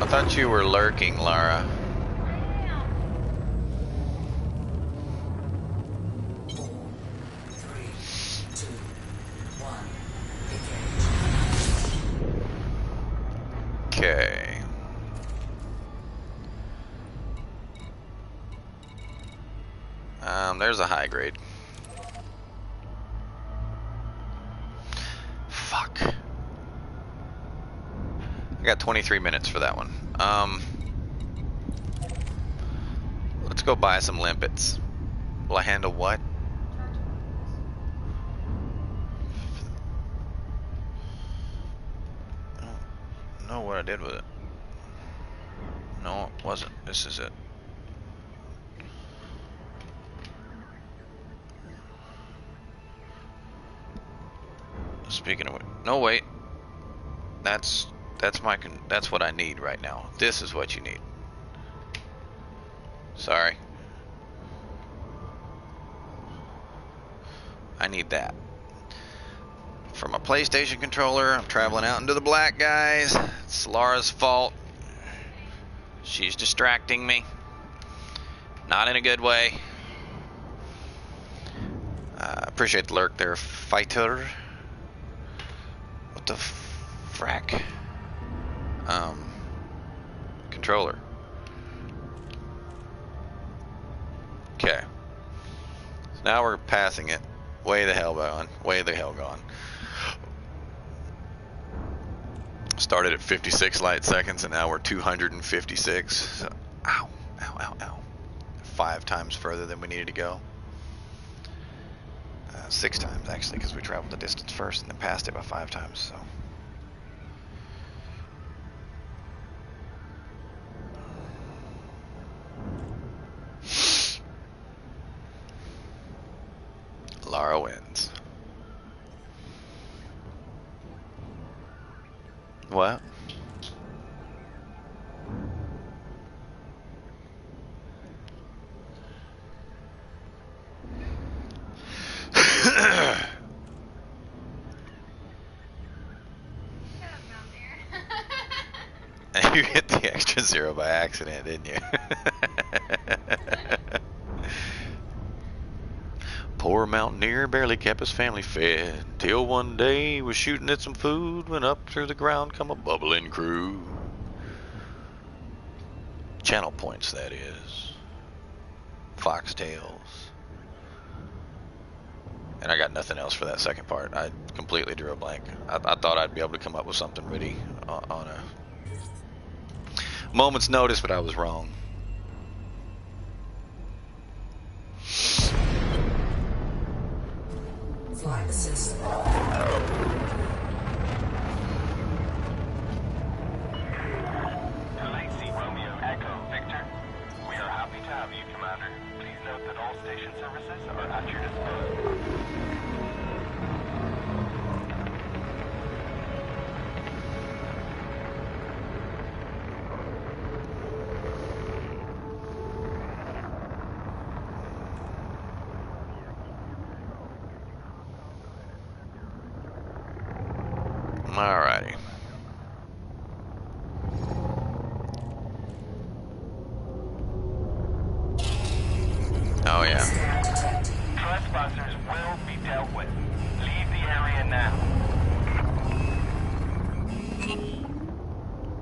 I thought you were lurking, Lara. Three, two, one. Engage. Okay. There's a high grade. Fuck. I got 23 minutes for that one. Let's go buy some limpets. Will I handle what? I don't know what I did with it. No, it wasn't. This is it. Speaking of, no wait, that's that's what I need right now. This is what you need. Sorry, I need that for my PlayStation controller. I'm traveling out into the black, guys. It's Laura's fault. She's distracting me, not in a good way. Appreciate the lurk there, fighter. What the frack? Controller. Okay. So now we're passing it. Way the hell gone. Way the hell gone. Started at 56 light seconds and now we're 256. So, ow, ow, ow, ow. 5 times further than we needed to go. 6 times actually, because we traveled the distance first and then passed it by 5 times. So. Lara wins. What? You hit the extra 0 by accident, didn't you? Poor mountaineer barely kept his family fed, till one day he was shooting at some food when up through the ground come a bubbling crew. Channel points, that is. Foxtails. And I got nothing else for that second part. I completely drew a blank. I thought I'd be able to come up with something witty on a moment's notice, but I was wrong. Flight assist. Lacey Romeo Echo Victor. We are happy to have you, Commander. Please note that all station services are at your disposal. Alrighty. Oh yeah. Trespassers will be dealt with. Leave the area now.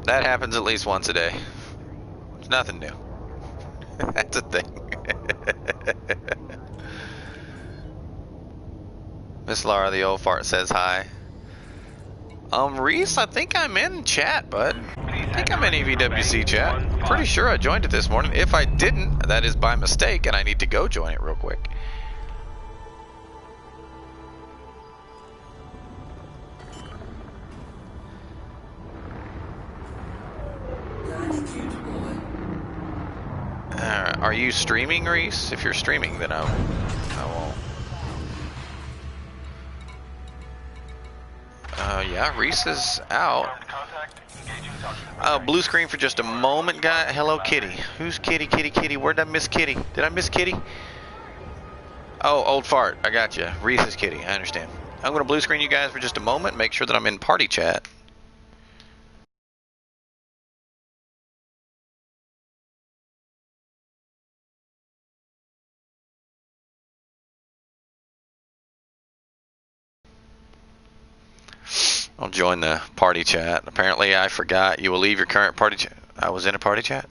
That happens at least once a day. It's nothing new. That's a thing. Miss Laura, the old fart, says hi. Reese, I think I'm in chat, bud. I think I'm in EVWC chat. Pretty sure I joined it this morning. If I didn't, that is by mistake, and I need to go join it real quick. Are you streaming, Reese? If you're streaming, then I won't. Yeah, Reese is out. Blue screen for just a moment, guy. Hello, Kitty. Who's Kitty? Kitty, Kitty. Where did I miss Kitty? Did I miss Kitty? Oh, old fart. I got you. Reese is Kitty. I understand. I'm going to blue screen you guys for just a moment. Make sure that I'm in party chat. I'll join the party chat. Apparently, I forgot. You will leave your current party chat. I was in a party chat.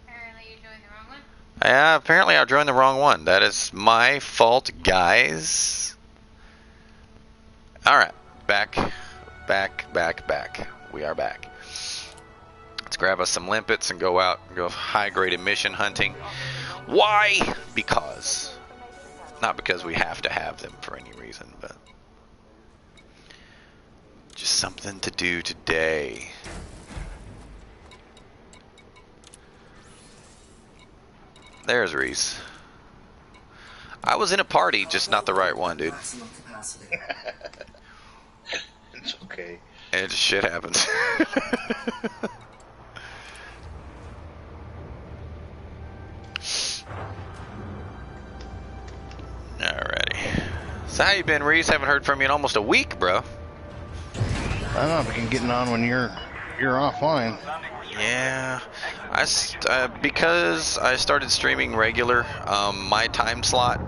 Apparently you joined the wrong one. Yeah, apparently I joined the wrong one. That is my fault, guys. Alright. Back. We are back. Let's grab us some limpets and go out and go high-grade emission hunting. Why? Because. Not because we have to have them for any reason, but just something to do today. There's Reese. I was in a party, just not the right one, dude. Maximum capacity. It's okay. And shit happens. Alrighty. So how you been, Reese? Haven't heard from you in almost a week, bro. I don't know if I can getting on when you're offline. Yeah, because I started streaming regular. My time slot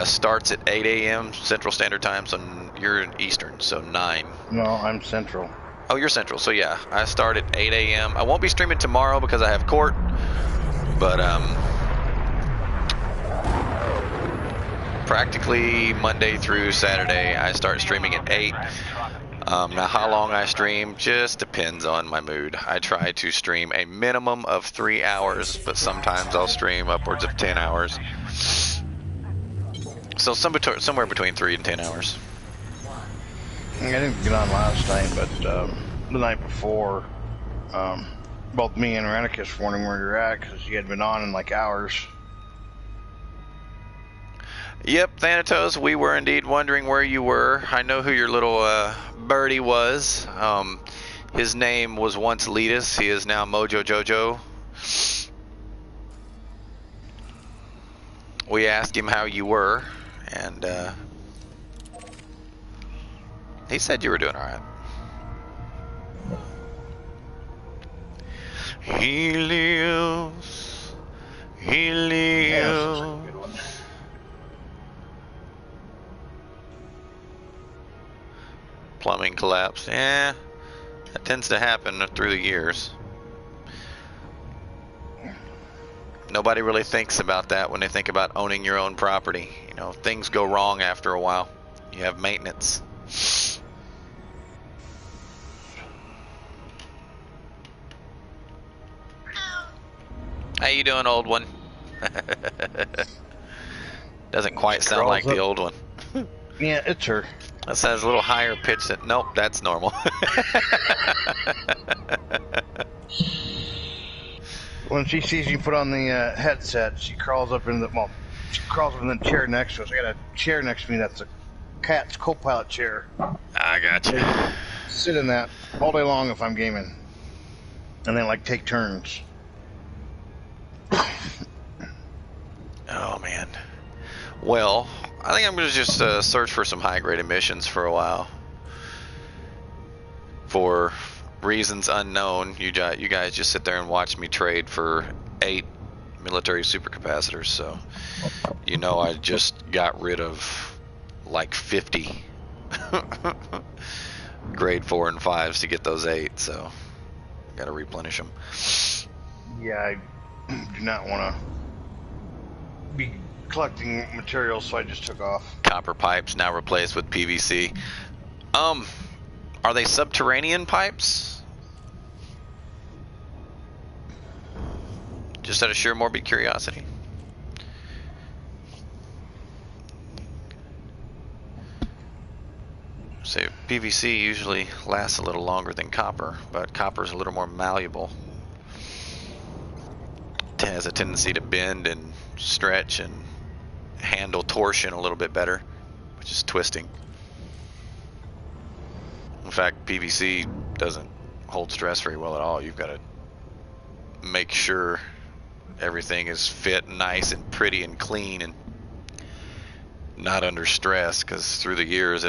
starts at 8 a.m. Central Standard Time, so you're in Eastern, so 9. No, I'm Central. Oh, you're Central, so yeah, I start at 8 a.m. I won't be streaming tomorrow because I have court, but practically Monday through Saturday I start streaming at 8. Now how long I stream just depends on my mood. I try to stream a minimum of 3 hours, but sometimes I'll stream upwards of 10 hours. So somewhere between 3 and 10 hours. I didn't get on last night, but the night before, both me and Ranicus were wondering where you're at because you had been on in like hours. Yep, Thanatos, we were indeed wondering where you were. I know who your little birdie was. His name was once Letus. He is now Mojo Jojo. We asked him how you were, and he said you were doing alright. He lives. He lives. Plumbing collapse. Yeah, that tends to happen through the years. Nobody really thinks about that when they think about owning your own property. You know, things go wrong after a while. You have maintenance. How you doing, old one? Doesn't quite sound like the old one. Yeah, it's her. That sounds a little higher pitched than... Nope, that's normal. When she sees you put on the headset, she crawls up in the... Well, she crawls up in the chair next to us. I got a chair next to me that's a cat's co-pilot chair. I gotcha. Sit in that all day long if I'm gaming. And then, like, take turns. Oh, man. Well, I think I'm going to just search for some high-grade missions for a while. For reasons unknown, you guys just sit there and watch me trade for 8 military supercapacitors, so you know I just got rid of like 50 grade 4 and 5s to get those 8, so got to replenish them. Yeah, I do not want to be collecting materials, so I just took off. Copper pipes now replaced with PVC. Are they subterranean pipes? Just out of sheer morbid curiosity. So PVC usually lasts a little longer than copper, but copper is a little more malleable. It has a tendency to bend and stretch and handle torsion a little bit better, which is twisting. In fact, PVC doesn't hold stress very well at all. You've got to make sure everything is fit nice and pretty and clean and not under stress, because through the years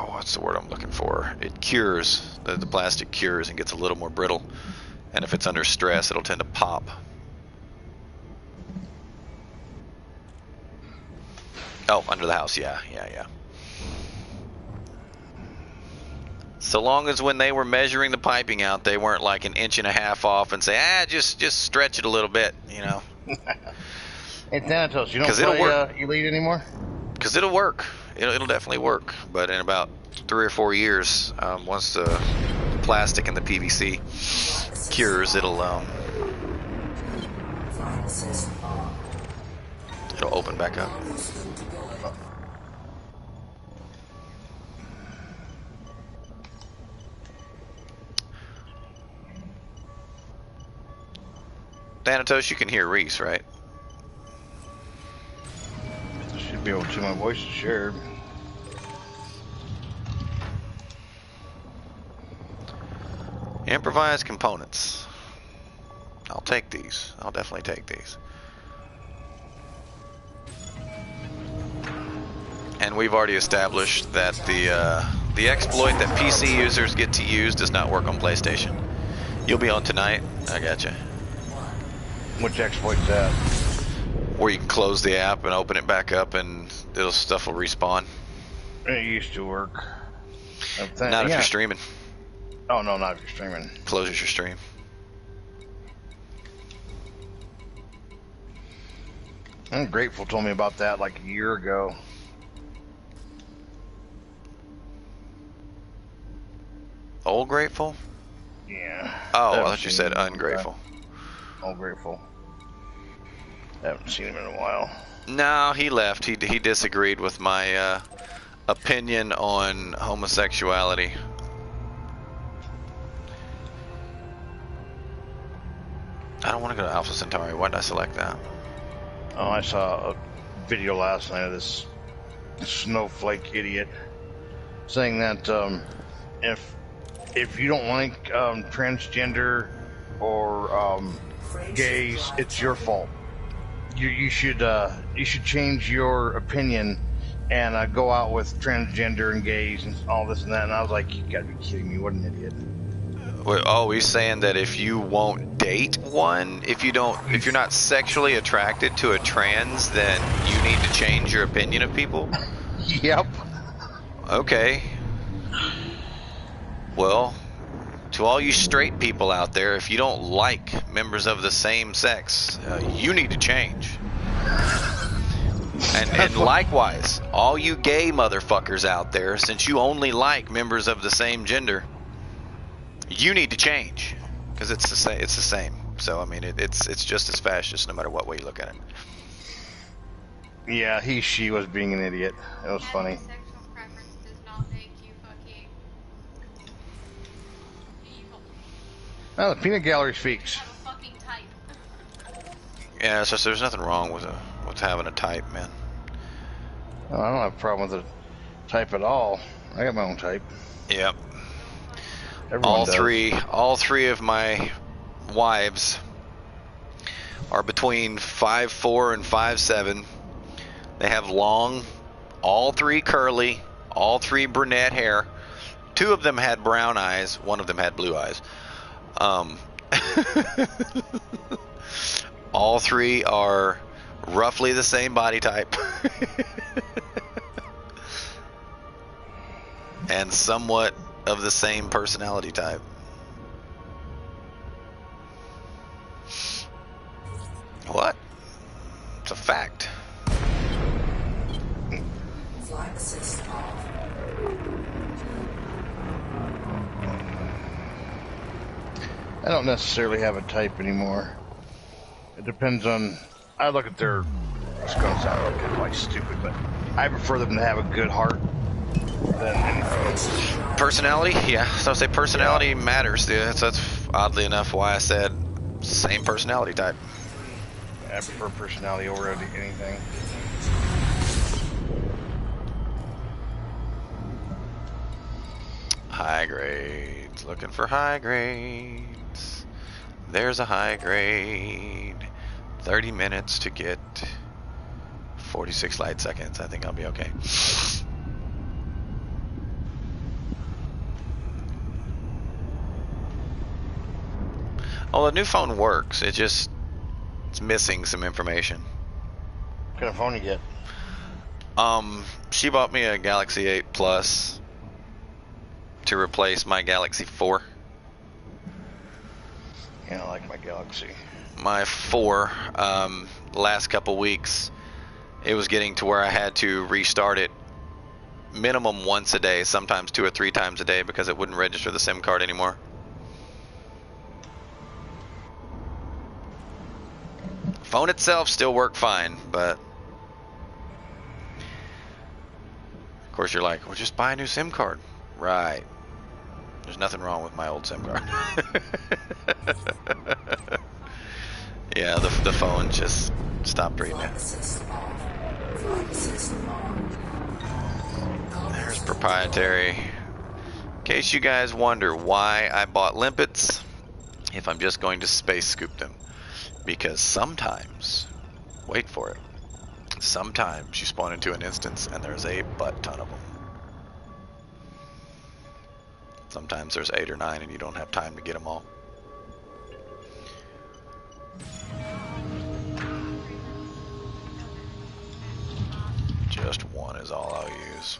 what's the word I'm looking for? It cures, the plastic cures and gets a little more brittle, and if it's under stress it'll tend to pop. Oh, under the house, yeah. So long as when they were measuring the piping out, they weren't like 1.5 inches off and say, just stretch it a little bit, you know. Hey, Thanatos, you don't play Elite anymore? Because it'll work. It'll definitely work. But in about 3 or 4 years, once the plastic and the PVC cures, it'll open back up. Thanatos, you can hear Reese, right? Should be able to. My voice is shared. Improvised components. I'll take these. I'll definitely take these. And we've already established that the exploit that PC users get to use does not work on PlayStation. You'll be on tonight. I gotcha. Which exploit's that? Where you can close the app and open it back up, and stuff will respawn. It used to work. Not if you're streaming. Oh no, not if you're streaming. Closes your stream. I'm Grateful told me about that like a year ago. Old Grateful? Yeah. Oh, I thought you said ungrateful. Old Grateful. Haven't seen him in a while. No, he left. He disagreed with my opinion on homosexuality. I don't want to go to Alpha Centauri. Why did I select that? Oh, I saw a video last night of this snowflake idiot saying that if you don't like transgender or gays, it's your fault. You should change your opinion and go out with transgender and gays and all this and that. And I was like, you gotta be kidding me! What an idiot! Oh, he's saying that if you won't date one, if you're not sexually attracted to a trans, then you need to change your opinion of people? Yep. Okay. Well, to all you straight people out there, if you don't like members of the same sex, you need to change. And likewise, all you gay motherfuckers out there, since you only like members of the same gender, you need to change, because it's the same. It's the same. So I mean, it's just as fascist no matter what way you look at it. Yeah, she was being an idiot. It was funny. Having sexual preference does not make you fucking evil. Oh, the peanut gallery speaks. Have a fucking type. Yeah, so there's nothing wrong with having a type, man. Oh, I don't have a problem with the type at all. I got my own type. Yep. Everyone does. All three of my wives are between 5'4" and 5'7". They have long, all three curly, all three brunette hair. Two of them had brown eyes. One of them had blue eyes. All three are roughly the same body type. And somewhat of the same personality type. What? It's a fact. Flight system off. I don't necessarily have a type anymore. It depends on. I look at their. It's going to sound like quite stupid, but I prefer them to have a good heart than anything. Personality? Yeah. So I say personality matters. Yeah, that's oddly enough why I said same personality type. I prefer personality over anything. High grades. Looking for high grades. There's a high grade. 30 minutes to get 46 light seconds. I think I'll be okay. Oh, the new phone works. It's missing some information. What kind of phone you get? She bought me a Galaxy 8 Plus to replace my Galaxy 4. Yeah, I like my Galaxy. My 4, last couple weeks, it was getting to where I had to restart it minimum once a day, sometimes 2 or 3 times a day, because it wouldn't register the SIM card anymore. Phone itself still worked fine, but of course you're like, well, just buy a new SIM card. Right. There's nothing wrong with my old SIM card. Yeah, the phone just stopped reading it. There's proprietary. case you guys wonder why I bought limpets, if I'm just going to space scoop them. Because sometimes, wait for it, sometimes you spawn into an instance and there's a butt ton of them. Sometimes there's 8 or 9 and you don't have time to get them all. Just one is all I'll use.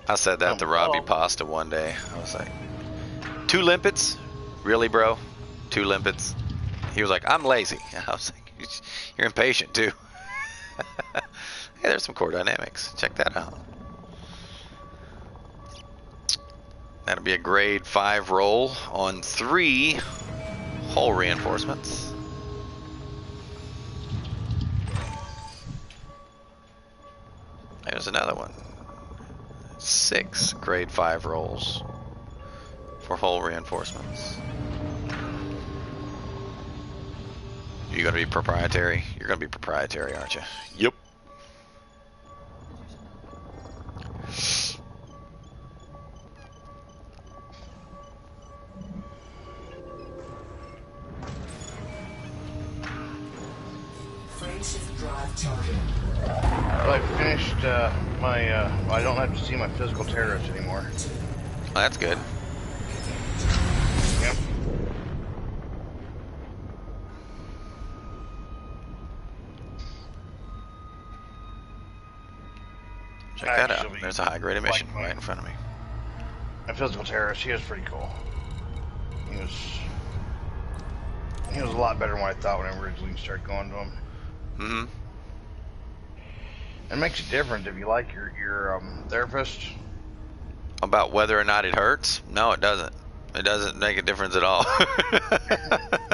I said that to Robbie Pasta one day. I was like, 2 limpets? Really, bro? 2 limpets? He was like, I'm lazy. I was like, you're impatient too. Hey, there's some core dynamics. Check that out. That'll be a grade 5 roll on 3 hull reinforcements. There's another one. 6 grade 5 rolls for hull reinforcements. You gonna be proprietary? You're gonna be proprietary, aren't you? Yep. Frameshift drive charging. Well, I finished I don't have to see my physical terrorist anymore. Well, that's good. Yep. Check that out. There's a high grade emission right in front of me. My physical terrorist, he was pretty cool. He was a lot better than what I thought when I originally started going to him. Mm-hmm. It makes a difference if you like your therapist. About whether or not it hurts? No, it doesn't. It doesn't make a difference at all.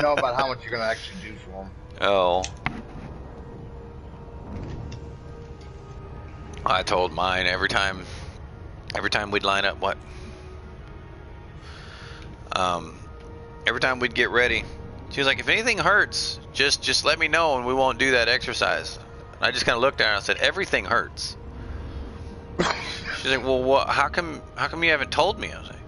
No, about how much you're gonna actually do for them. Oh. I told mine every time we'd line up every time we'd get ready, she was like, if anything hurts, just let me know and we won't do that exercise. And I just kind of looked at her and I said, everything hurts. She's like, well, how come you haven't told me? I was like,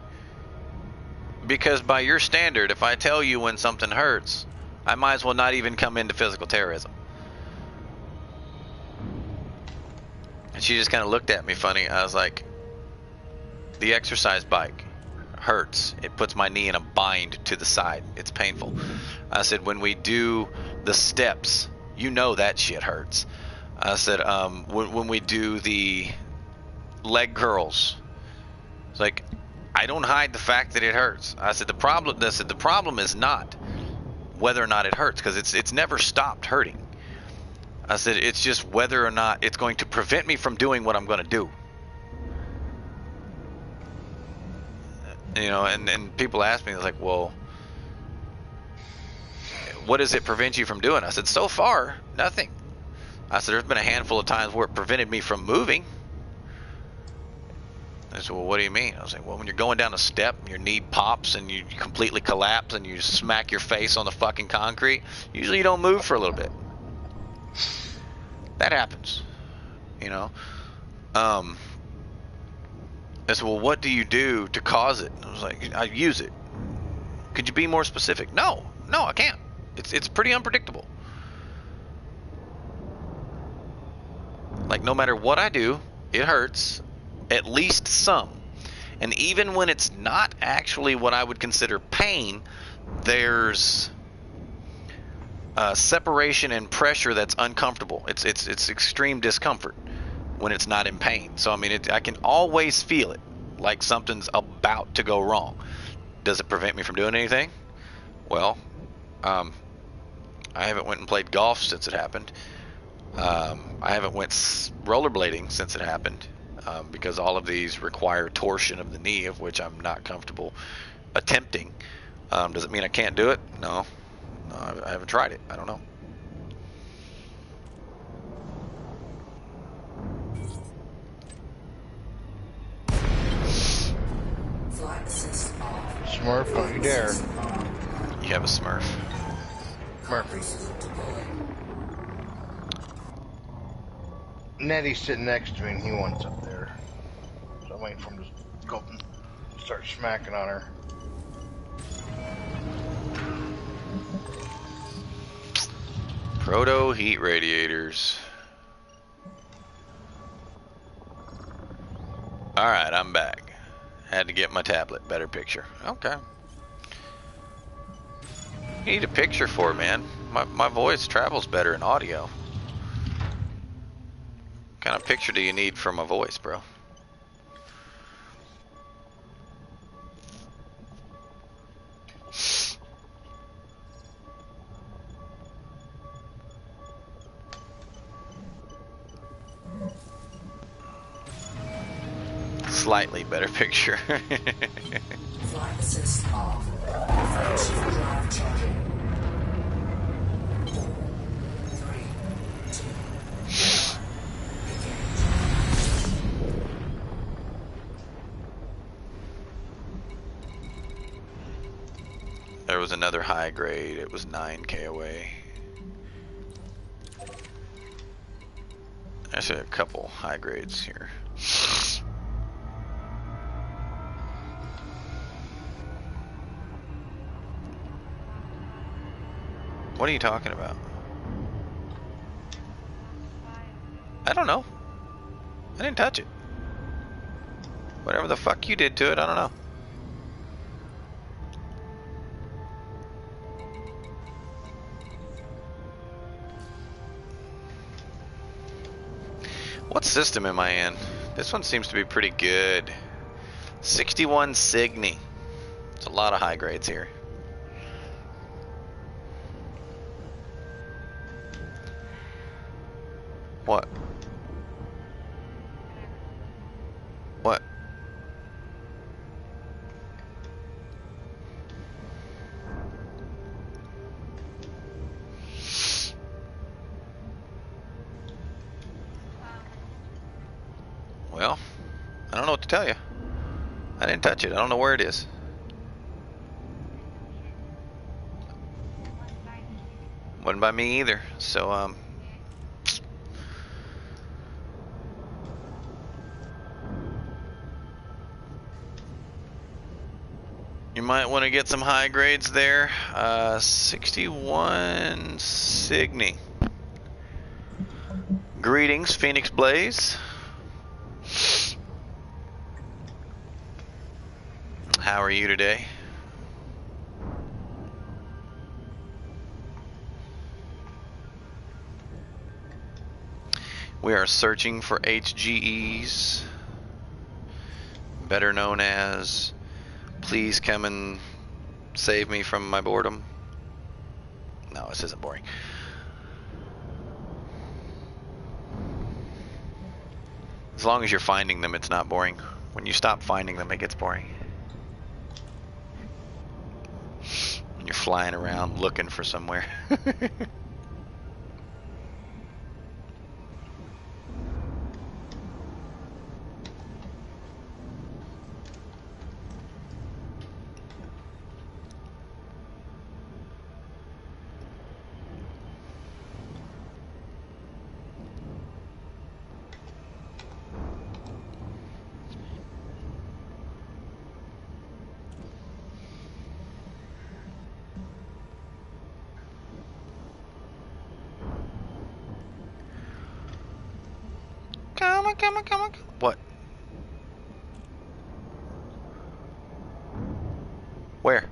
because by your standard, if I tell you when something hurts, I might as well not even come into physical terrorism. And she just kind of looked at me funny. I was like, the exercise bike hurts. It puts my knee in a bind to the side. It's painful. I said, when we do the steps, you know that shit hurts. I said, when we do the leg curls, it's like, I don't hide the fact that it hurts. I said, the problem is not whether or not it hurts, because it's never stopped hurting. I said, it's just whether or not it's going to prevent me from doing what I'm going to do. You know, and people ask me, they're like, well, what does it prevent you from doing? I said, so far, nothing. I said, there's been a handful of times where it prevented me from moving. They said, well, what do you mean? I was like, well, when you're going down a step, your knee pops and you completely collapse and you smack your face on the fucking concrete, usually you don't move for a little bit. That happens, you know. I said, well, what do you do to cause it? I was like, I use it. Could you be more specific? No, I can't. It's pretty unpredictable. Like, no matter what I do, it hurts. At least some. And even when it's not actually what I would consider pain, there's separation and pressure that's uncomfortable. It's extreme discomfort when it's not in pain. So I mean, I can always feel it, like something's about to go wrong. Does it prevent me from doing anything? Well, I haven't went and played golf since it happened. I haven't went rollerblading since it happened. Because all of these require torsion of the knee, of which I'm not comfortable attempting. Does it mean I can't do it? No, I haven't tried it. I don't know. Smurf, don't you dare. You have a Smurf. Murphy. Nettie's sitting next to me and he wants up there. So I'm waiting for him to go up and start smacking on her. Proto heat radiators. Alright, I'm back. Had to get my tablet. Better picture. Okay. You need a picture for it, man. My voice travels better in audio. What kind of picture do you need for my voice, bro? Slightly better picture. Flight assist off. Frameshift drive charging. 4, 3, 2, 1. There was another high grade. It was 9K away. Actually, a couple high grades here. What are you talking about? I don't know. I didn't touch it. Whatever the fuck you did to it, I don't know. What system am I in? This one seems to be pretty good. 61 Cygni. It's a lot of high grades here. What? What? Well, I don't know what to tell you. I didn't touch it. I don't know where it is. Wasn't by me either. So, you might want to get some high grades there. 61 Cygni. Greetings, Phoenix Blaze. How are you today? We are searching for HGEs, better known as please come and save me from my boredom. No, this isn't boring. As long as you're finding them, it's not boring. When you stop finding them, it gets boring. When you're flying around looking for somewhere. Come on. What? Where?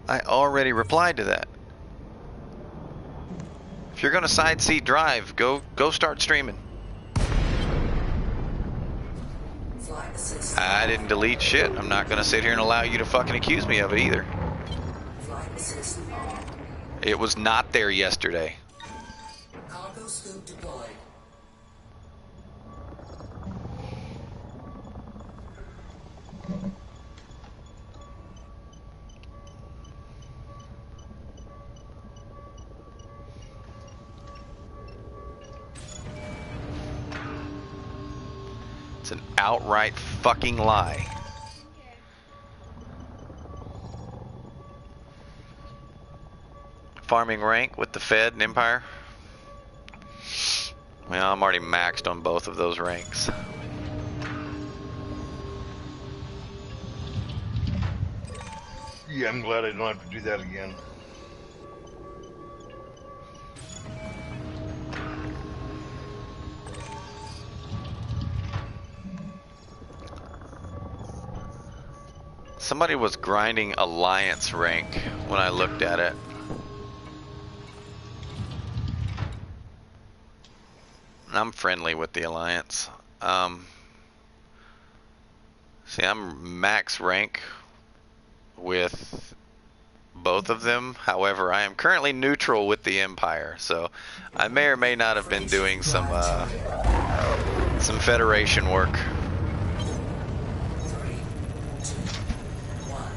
I already replied to that. If you're gonna side seat drive, go start streaming. I didn't delete shit. I'm not gonna sit here and allow you to fucking accuse me of it either. It was not there yesterday. Cargo scoop deployed. It's an outright fucking lie. Farming rank with the Fed and Empire. Well, I'm already maxed on both of those ranks. Yeah, I'm glad I don't have to do that again. Somebody was grinding Alliance rank when I looked at it. I'm friendly with the Alliance. See, I'm max rank with both of them. However, I am currently neutral with the Empire, so I may or may not have been doing some Federation work. 3, 2, 1.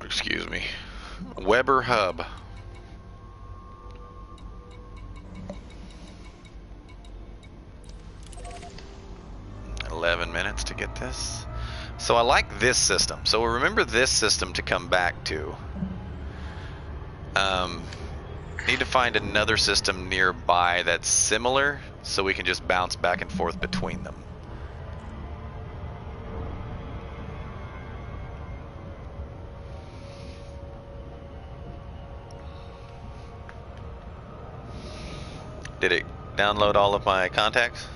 Excuse me. Weber Hub. Minutes to get this. So I like this system. So remember this system to come back to. Need to find another system nearby that's similar so we can just bounce back and forth between them. Did it download all of my contacts?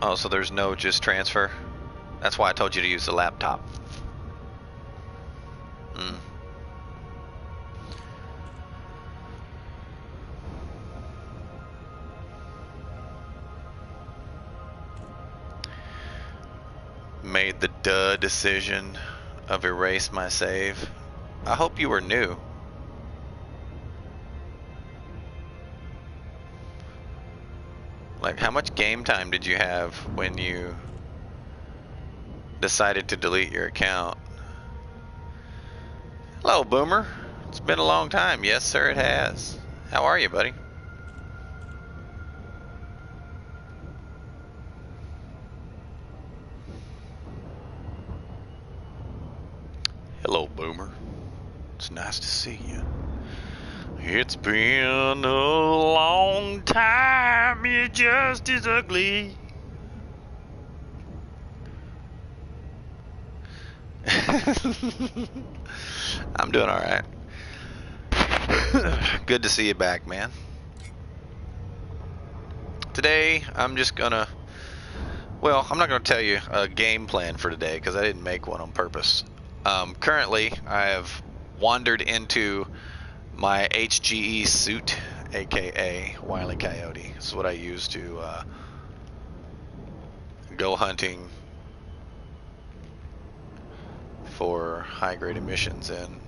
Oh, so there's no just transfer? That's why I told you to use the laptop. Made the duh decision of erase my save. I hope you were new. Like, how much game time did you have when you decided to delete your account? Hello, Boomer. It's been a long time. Yes, sir, it has. How are you, buddy? Hello, Boomer. It's nice to see you. It's been a long time. You're just as ugly. I'm doing all right. Good to see you back, man. Today, I'm just gonna... Well, I'm not gonna tell you a game plan for today because I didn't make one on purpose. Currently, I have wandered into my HGE suit, aka Wile E. Coyote. This is what I use to go hunting for high-grade emissions in.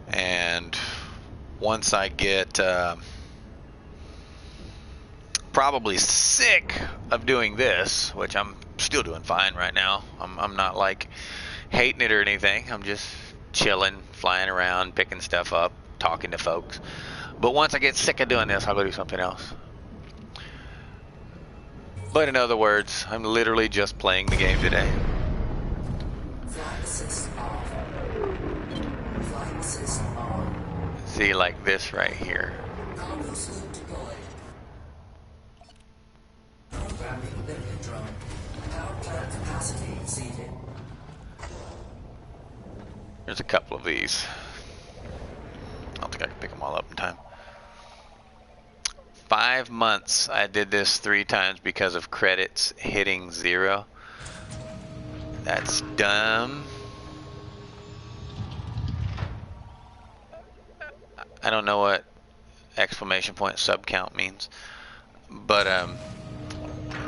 And once I get probably sick of doing this, which I'm still doing fine right now. I'm not like hating it or anything. I'm just chilling, flying around, picking stuff up, talking to folks. But once I get sick of doing this, I'll go do something else. But in other words, I'm literally just playing the game today. Flight assist off. Flight assist on. See, like this right here. Cargo scoop deployed. Programming limpet drone. Power plant capacity exceeded. There's a couple of these. I don't think I can pick them all up in time. 5 months. I did this 3 times because of credits hitting 0. That's dumb. I don't know what exclamation point sub count means, but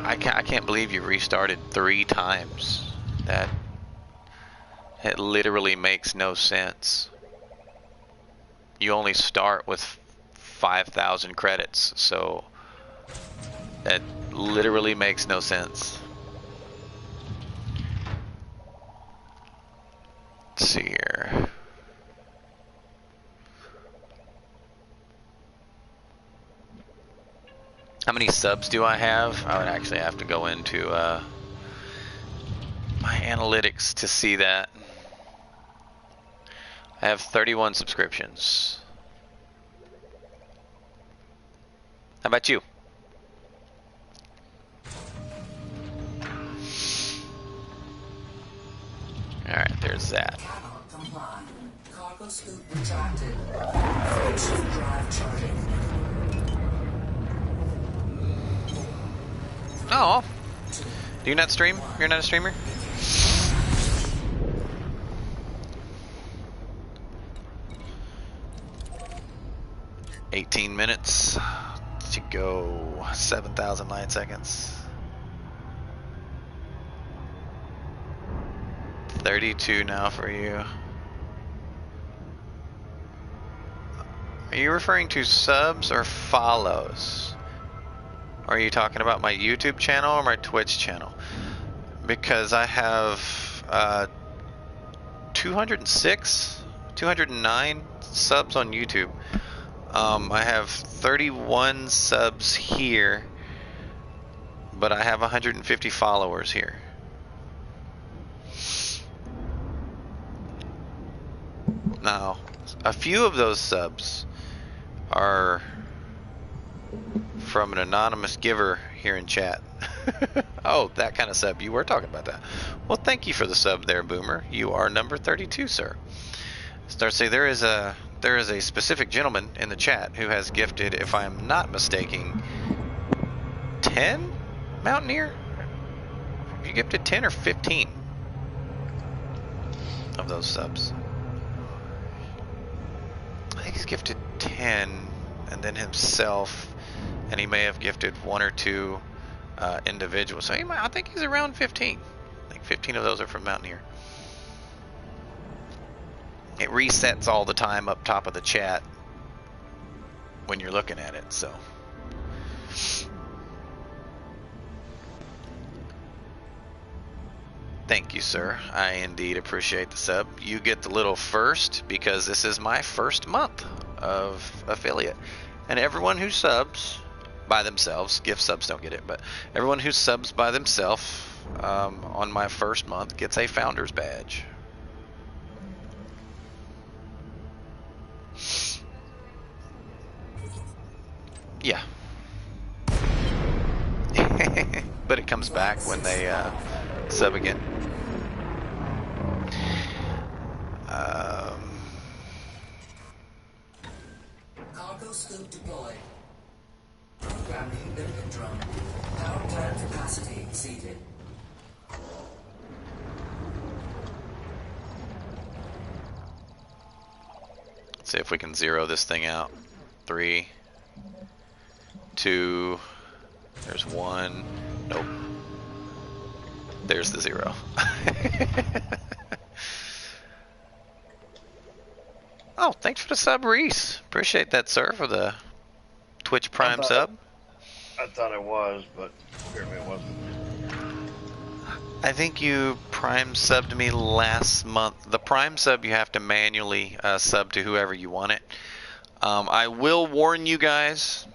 I can't believe you restarted 3 times. That it literally makes no sense. You only start with 5,000 credits, so That literally makes no sense. Let's see here. How many subs do I have? I would actually have to go into my analytics to see that. I have 31 subscriptions. How about you? Alright, there's that. Cannot comply. Cargo scoop retracted. Friction drive charging. Oh. Do you not stream? You're not a streamer? $18 minutes to go, 7,000 light seconds. 32 now for you. Are you referring to subs or follows? Are you talking about my YouTube channel or my Twitch channel? Because I have 206, 209 subs on YouTube. I have 31 subs here, but I have 150 followers here. Now, a few of those subs are from an anonymous giver here in chat. Oh, that kind of sub. You were talking about that. Well, thank you for the sub there, Boomer. You are number 32, sir. Start say there is a specific gentleman in the chat who has gifted, if I am not mistaken, 10 Mountaineer? You gifted 10 or 15 of those subs. I think he's gifted 10, and then himself, and he may have gifted 1 or 2 individuals. So I think he's around 15. I think 15 of those are from Mountaineer. It resets all the time up top of the chat when you're looking at it, so. Thank you, sir. I indeed appreciate the sub. You get the little first because this is my first month of affiliate. And everyone who subs by themselves, gift subs don't get it, but everyone who subs by themselves on my first month gets a founder's badge. Yeah. But it comes back when they sub again. Cargo scoop deployed. Programming limpet drum. Power plant capacity exceeded. See if we can zero this thing out. 3, 2, there's 1, nope. There's the 0. Oh, thanks for the sub, Reese. Appreciate that, sir, for the Twitch Prime sub. I thought it was, but apparently it wasn't. I think you Prime subbed me last month. The Prime sub, you have to manually sub to whoever you want it. I will warn you guys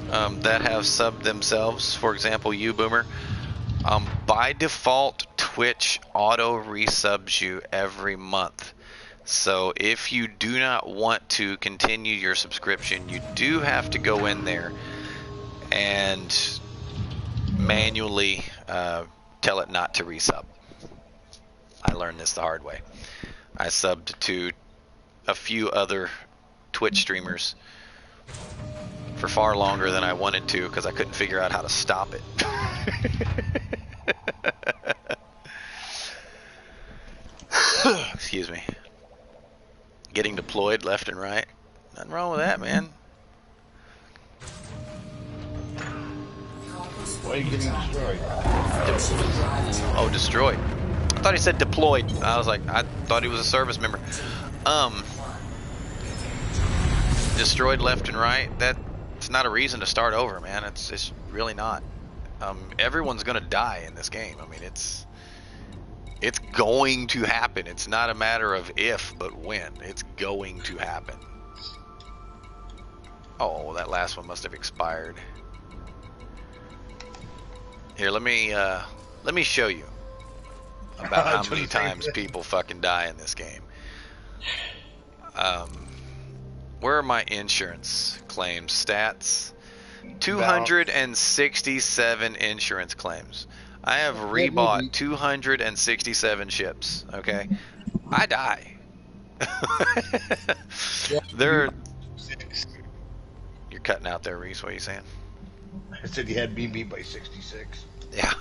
that have subbed themselves. For example, you, Boomer. By default, Twitch auto resubs you every month. So if you do not want to continue your subscription, you do have to go in there and manually tell it not to resub. I learned this the hard way. I subbed to a few other Twitch streamers for far longer than I wanted to because I couldn't figure out how to stop it. Excuse me. Getting deployed left and right. Nothing wrong with that, man. Why are you getting destroyed? Oh, destroyed. I thought he said deployed. I was like, I thought he was a service member. Destroyed left and right. That it's not a reason to start over, man. It's really not. Everyone's gonna die in this game. I mean, it's going to happen. It's not a matter of if, but when. It's going to happen. Oh, well, that last one must have expired. Here, let me show you about how many times people fucking die in this game. Where are my insurance claims stats? 267 insurance claims. I have rebought 267 ships. Okay, I die. You're cutting out there, Reese. What are you saying? I said you had me beat by 66. Yeah.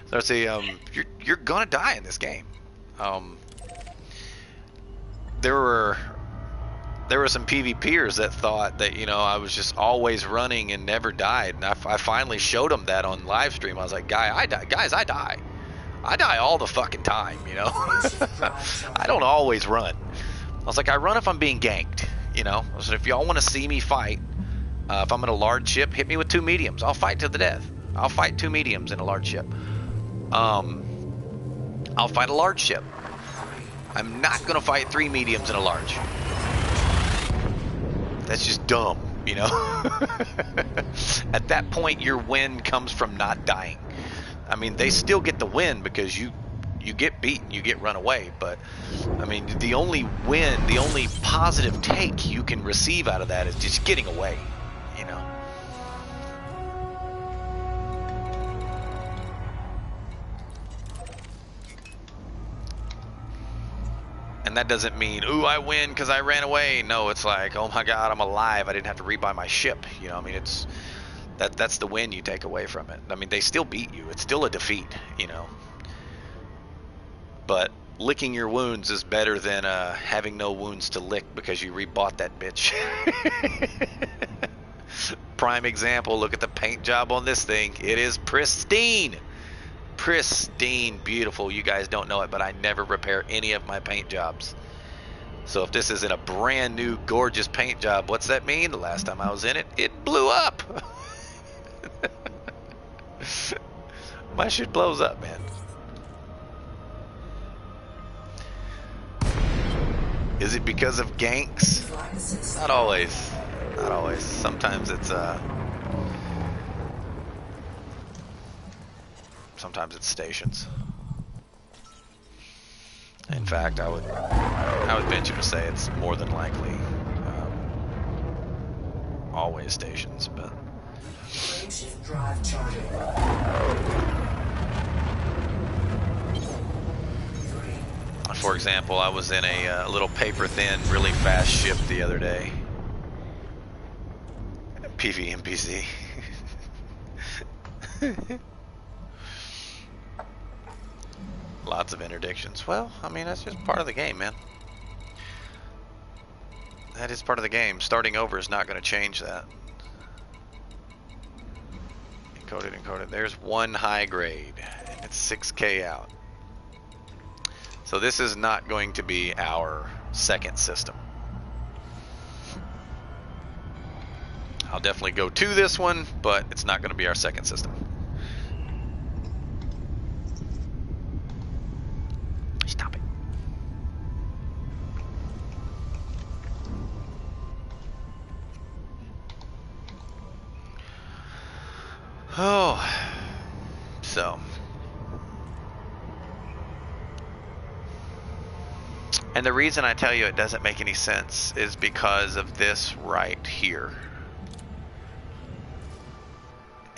So see, you're gonna die in this game. There were some PvPers that thought that, you know, I was just always running and never died, and I finally showed them that on live stream. I was like, guys, I die all the fucking time, you know. I don't always run. I was like, I run if I'm being ganked, you know. I said, if y'all want to see me fight, if I'm in a large ship, hit me with 2 mediums. I'll fight to the death. I'll fight 2 mediums in a large ship. I'll fight a large ship. I'm not gonna fight 3 mediums in a large. That's just dumb, you know. At that point, your win comes from not dying. I mean, they still get the win because you get beaten, you get run away. But I mean, the only win, the only positive take you can receive out of that is just getting away, you know. And that doesn't mean, ooh, I win because I ran away. No, it's like, oh my God, I'm alive. I didn't have to rebuy my ship. You know, I mean, that's the win you take away from it. I mean, they still beat you. It's still a defeat, you know. But licking your wounds is better than having no wounds to lick because you rebought that bitch. Prime example, look at the paint job on this thing. It is pristine. Pristine, beautiful. You guys don't know it, but I never repair any of my paint jobs. So if this isn't a brand new gorgeous paint job, what's that mean? The last time I was in it, it blew up. My shit blows up, man. Is it because of ganks? Not always. Not always. Sometimes it's stations. In fact, I would venture to say it's more than likely always stations, but drive charging. For example, I was in a little paper-thin, really fast ship the other day. PvMPC. Lots of interdictions. Well, I mean, that's just part of the game, man. That is part of the game. Starting over is not going to change that. Encoded, encoded. There's one high grade, and it's 6K out. So this is not going to be our second system. I'll definitely go to this one, but it's not going to be our second system. Stop it. Oh, so. And the reason I tell you it doesn't make any sense is because of this right here.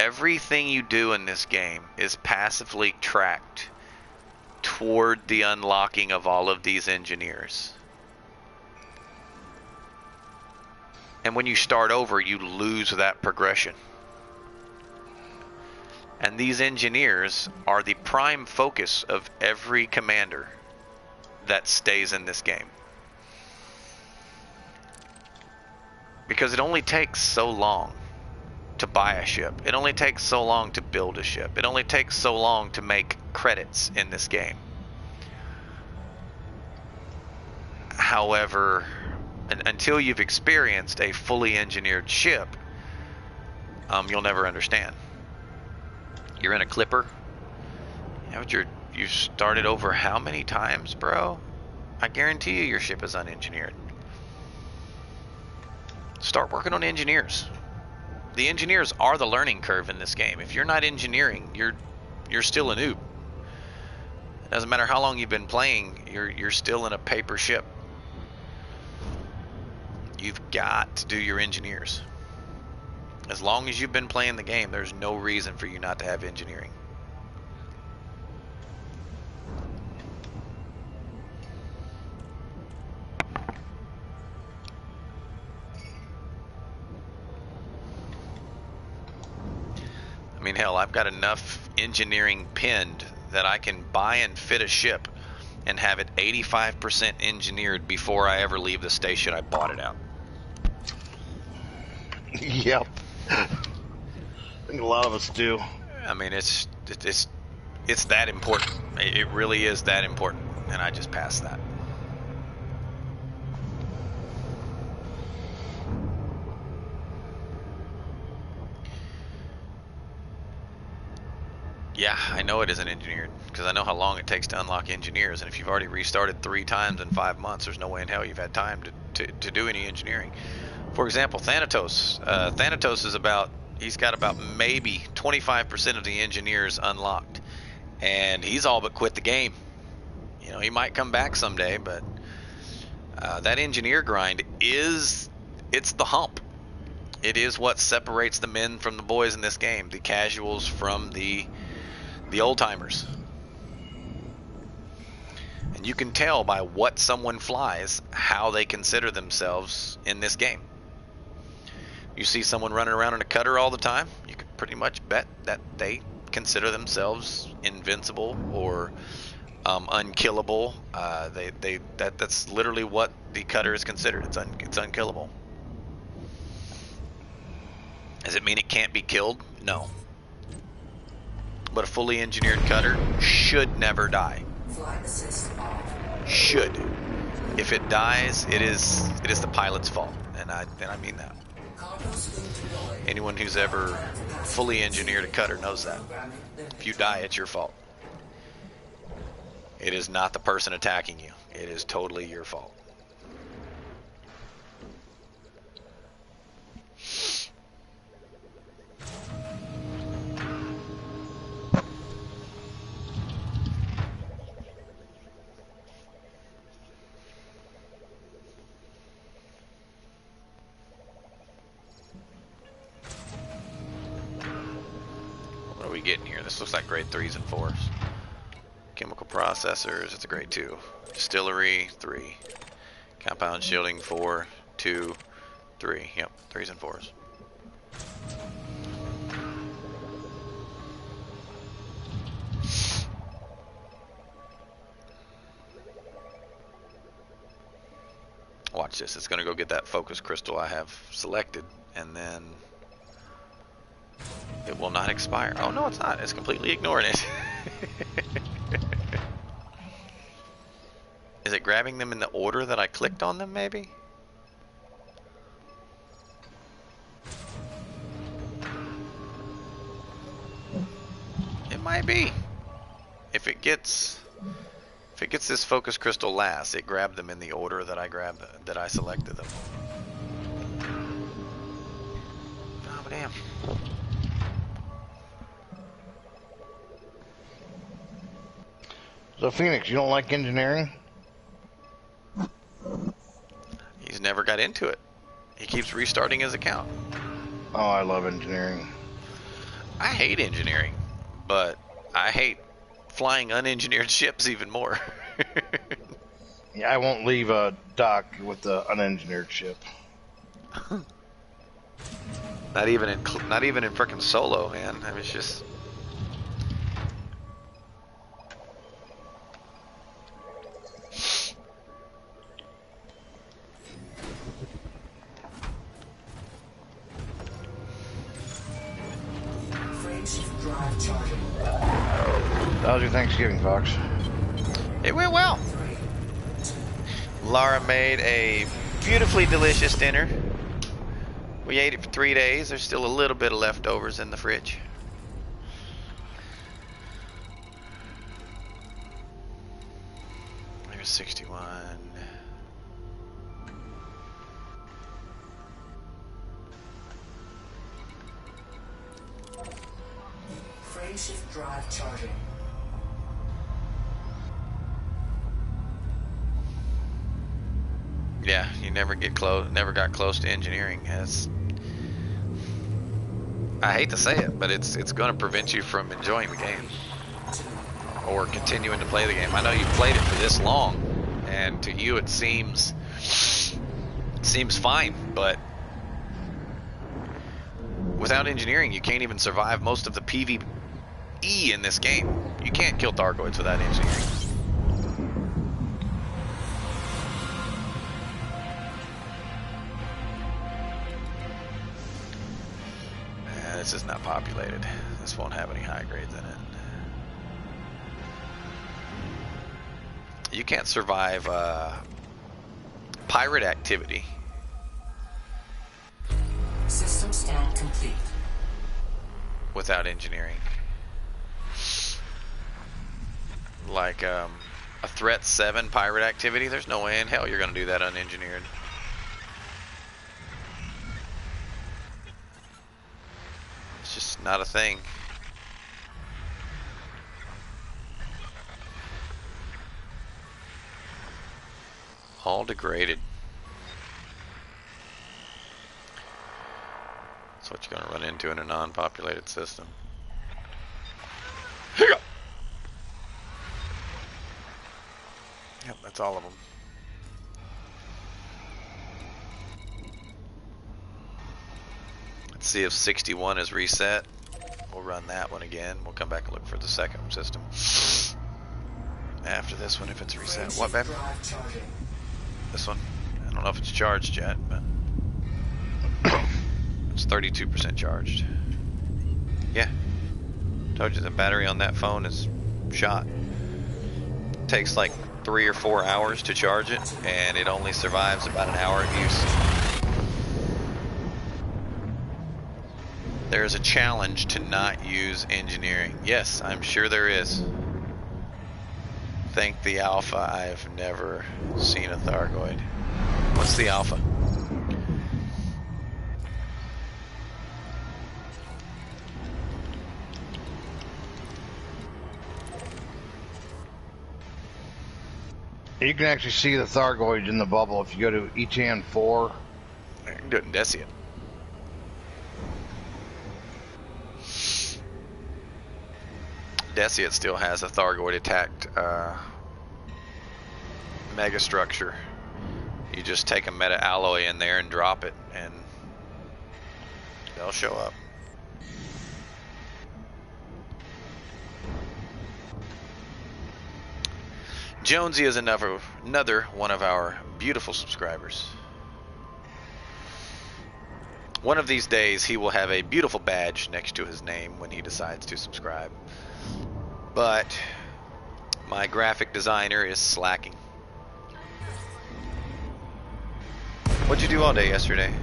Everything you do in this game is passively tracked toward the unlocking of all of these engineers. And when you start over, you lose that progression. And these engineers are the prime focus of every commander that stays in this game. Because it only takes so long to buy a ship. It only takes so long to build a ship. It only takes so long to make credits in this game. However, until you've experienced a fully engineered ship, you'll never understand. You're in a clipper. Yeah, but you started over how many times, bro? I guarantee you your ship is unengineered. Start working on engineers. The engineers are the learning curve in this game. If you're not engineering, you're still a noob. It doesn't matter how long you've been playing, you're still in a paper ship. You've got to do your engineers. As long as you've been playing the game, there's no reason for you not to have engineering. I mean, hell, I've got enough engineering pinned that I can buy and fit a ship and have it 85% engineered before I ever leave the station I bought it out. Yep. I think a lot of us do. I mean, it's that important. It really is that important, and I just passed that. Yeah, I know it isn't engineered because I know how long it takes to unlock engineers, and if you've already restarted 3 times in 5 months, there's no way in hell you've had time to do any engineering. For example, Thanatos. Thanatos is he's got about maybe 25% of the engineers unlocked, and he's all but quit the game. You know, he might come back someday, but that engineer grind it's the hump. It is what separates the men from the boys in this game, the casuals from the old timers. And you can tell by what someone flies how they consider themselves in this game. You see someone running around in a cutter all the time, you can pretty much bet that they consider themselves invincible or unkillable. That's literally what the cutter is considered. It's unkillable. Does it mean it can't be killed? No. But a fully engineered cutter should never die. Flight assist off. Should. If it dies, it is the pilot's fault, and I mean that. Cargo sloop deployed. Anyone who's ever fully engineered a cutter knows that. If you die, it's your fault. It is not the person attacking you. It is totally your fault. What are we getting here? This looks like grade 3s and 4s. Chemical processors, it's a grade 2. Distillery, 3. Compound shielding, 4, 2, 3. Yep, 3s and 4s. Watch this, it's gonna go get that focus crystal I have selected, and then it will not expire. Oh no, it's not, it's completely ignoring it. Is it grabbing them in the order that I clicked on them, maybe? It might be. If it gets this focus crystal last, it grabbed them in the order that I selected them. Oh damn. So Phoenix, you don't like engineering? He's never got into it. He keeps restarting his account. Oh, I love engineering. I hate engineering, but I hate flying unengineered ships even more. Yeah, I won't leave a dock with the unengineered ship. Not even in frickin' solo, man. I mean, it's just. Drive charging. How was your Thanksgiving, Fox? It went well. Lara made a beautifully delicious dinner. We ate it for 3 days. There's still a little bit of leftovers in the fridge. There's 61. Frameshift drive charging. Yeah, you never get close. Never got close to engineering. I hate to say it, but it's going to prevent you from enjoying the game or continuing to play the game. I know you've played it for this long, and to you it seems fine, but without engineering, you can't even survive most of the PvE in this game. You can't kill Thargoids without engineering. This is not populated. This won't have any high grades in it. You can't survive pirate activity. System scan complete. Without engineering. Like a Threat 7 pirate activity, there's no way in hell you're going to do that unengineered. It's just not a thing. All degraded. That's what you're going to run into in a non-populated system. Here you go. Yep, that's all of them. Let's see if 61 is reset. We'll run that one again. We'll come back and look for the second system. After this one, if it's reset. What, babe? This one? I don't know if it's charged yet, but it's 32% charged. Yeah. Told you the battery on that phone is shot. It takes like 3 or 4 hours to charge it, and it only survives about an hour of use. There is a challenge to not use engineering. Yes, I'm sure there is. Thank the alpha, I've never seen a Thargoid. What's the alpha? You can actually see the Thargoids in the bubble if you go to ETN 4. I can do it in Deciat. Deciat still has a Thargoid attacked mega structure. You just take a meta alloy in there and drop it, and they'll show up. Jonesy is another one of our beautiful subscribers. One of these days he will have a beautiful badge next to his name when he decides to subscribe. But my graphic designer is slacking. What'd you do all day yesterday?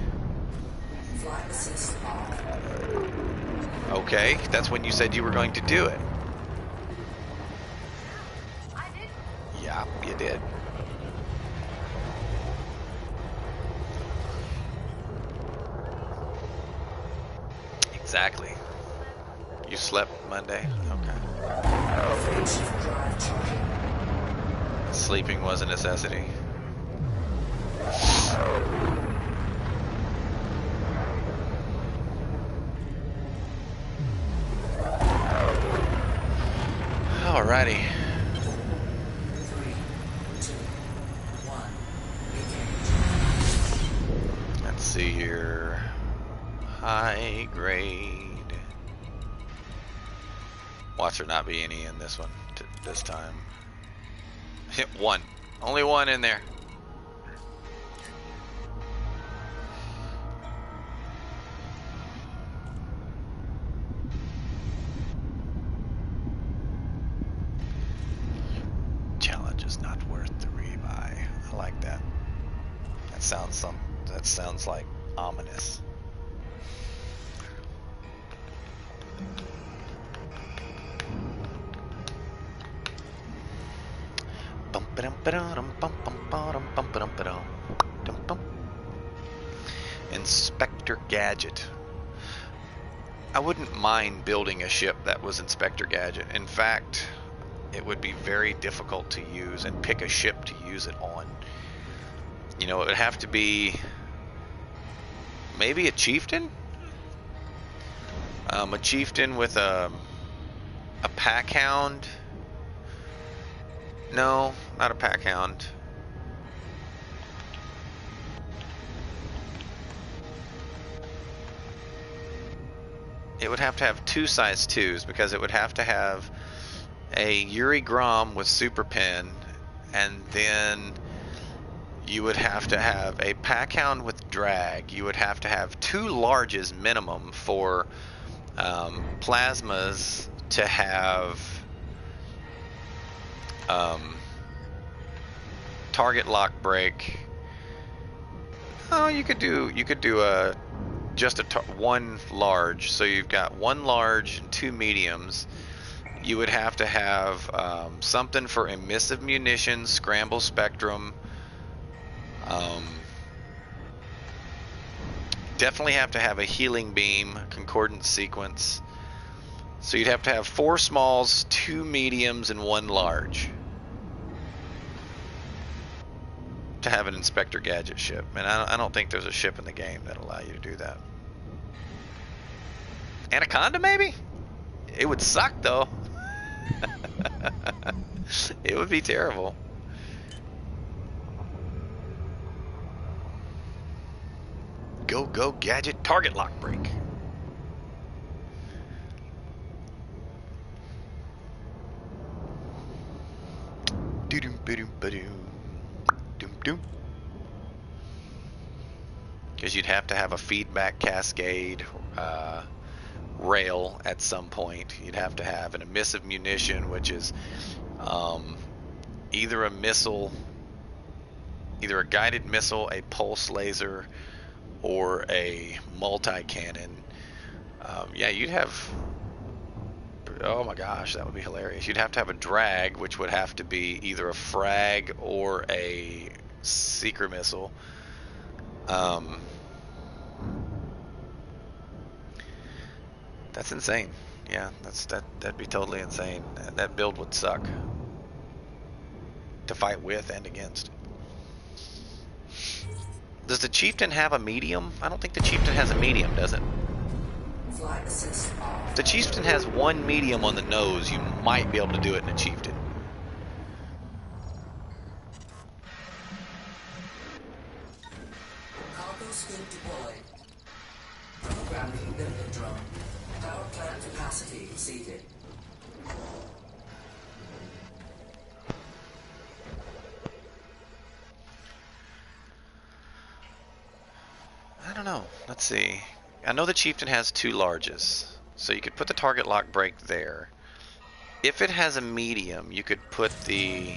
Flight assist off. Okay, that's when you said you were going to do it. I did. Yeah, you did. Exactly. You slept Monday? Okay. Frameshift drive charging. Sleeping was a necessity. Alrighty. 3, 2, 1. Engage. Let's see here. High grade. Watch there not be any in this one this time. Hit one. Only one in there. Challenge is not worth the rebuy. I like that. That sounds That sounds like ominous. Inspector Gadget. I wouldn't mind building a ship that was Inspector Gadget. In fact, it would be very difficult to use and pick a ship to use it on. You know, it would have to be maybe a chieftain? A chieftain with a pack hound. No, not a pack hound. It would have to have two size 2s because it would have to have a Yuri Grom with super pen, and then you would have to have a pack hound with drag. You would have to have 2 larges minimum for plasmas to have target lock break. Oh, you could do a just one large. So you've got 1 large and 2 mediums. You would have to have something for emissive munitions, scramble spectrum. Definitely have to have a healing beam, concordant sequence. So you'd have to have 4 smalls, 2 mediums, and 1 large to have an Inspector Gadget ship. And I don't think there's a ship in the game that'll allow you to do that. Anaconda, maybe? It would suck, though. It would be terrible. Go, Gadget, target lock break. Because you'd have to have a feedback cascade rail at some point. You'd have to have an emissive munition, which is either a missile, either a guided missile, a pulse laser, or a multi-cannon. Yeah, you'd have... Oh my gosh, that would be hilarious. You'd have to have a drag, which would have to be either a frag or a seeker missile. That's insane. Yeah, that'd be totally insane. That build would suck to fight with and against. Does the chieftain have a medium? I don't think the chieftain has a medium, does it? Flight assist off. If the chieftain has 1 medium on the nose, you might be able to do it in a chieftain. Cargo scoop deployed. Programming building drone. Power plant capacity exceeded. I don't know. Let's see. I know the chieftain has 2 larges, so you could put the target lock break there. If it has a medium, you could put the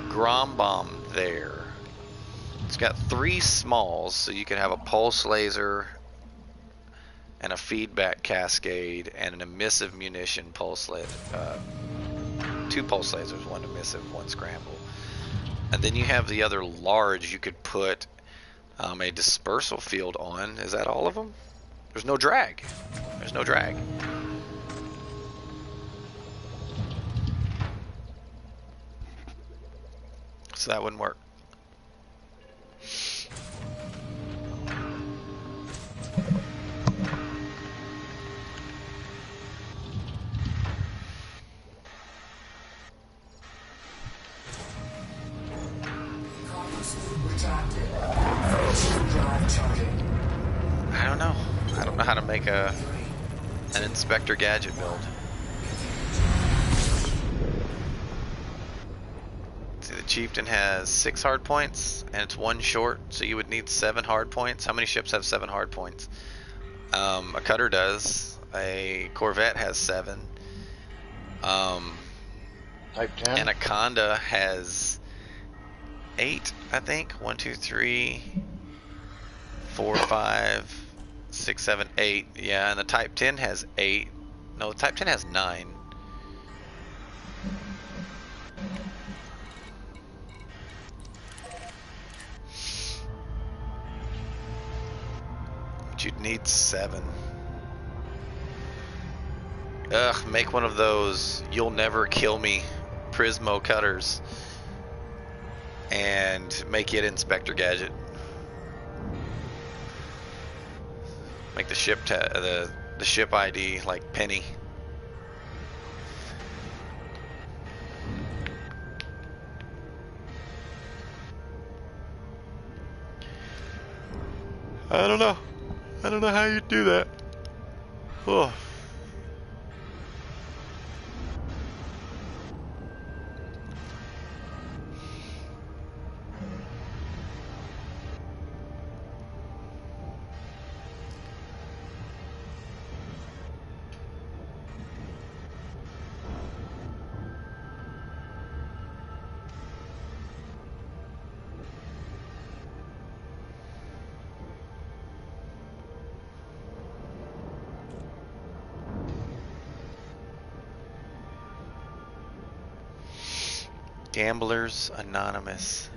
Grom bomb there. It's got 3 smalls, so you could have a pulse laser and a feedback cascade and an emissive munition pulse laser. 2 pulse lasers, 1 emissive, 1 scramble. And then you have the other large you could put a dispersal field on. Is that all of them? There's no drag. There's no drag. So that wouldn't work. Cargo scoop retracted. Drive charging. I don't know. I don't know how to make an Inspector Gadget build. See, the Chieftain has 6 hard points, and it's 1 short, so you would need 7 hard points. How many ships have 7 hard points? A cutter does. A Corvette has 7. Type 10. Anaconda has 8, I think. 1, 2, 3, 4, 5, 6, 7, 8. Yeah, and the Type 10 has 8. No, the Type 10 has 9. But you'd need 7. Ugh, make one of those "You'll Never Kill Me" Prismo cutters and make it Inspector Gadget. Make the ship the ship ID like Penny. I don't know. I don't know how you do that. Oh. Gamblers Anonymous.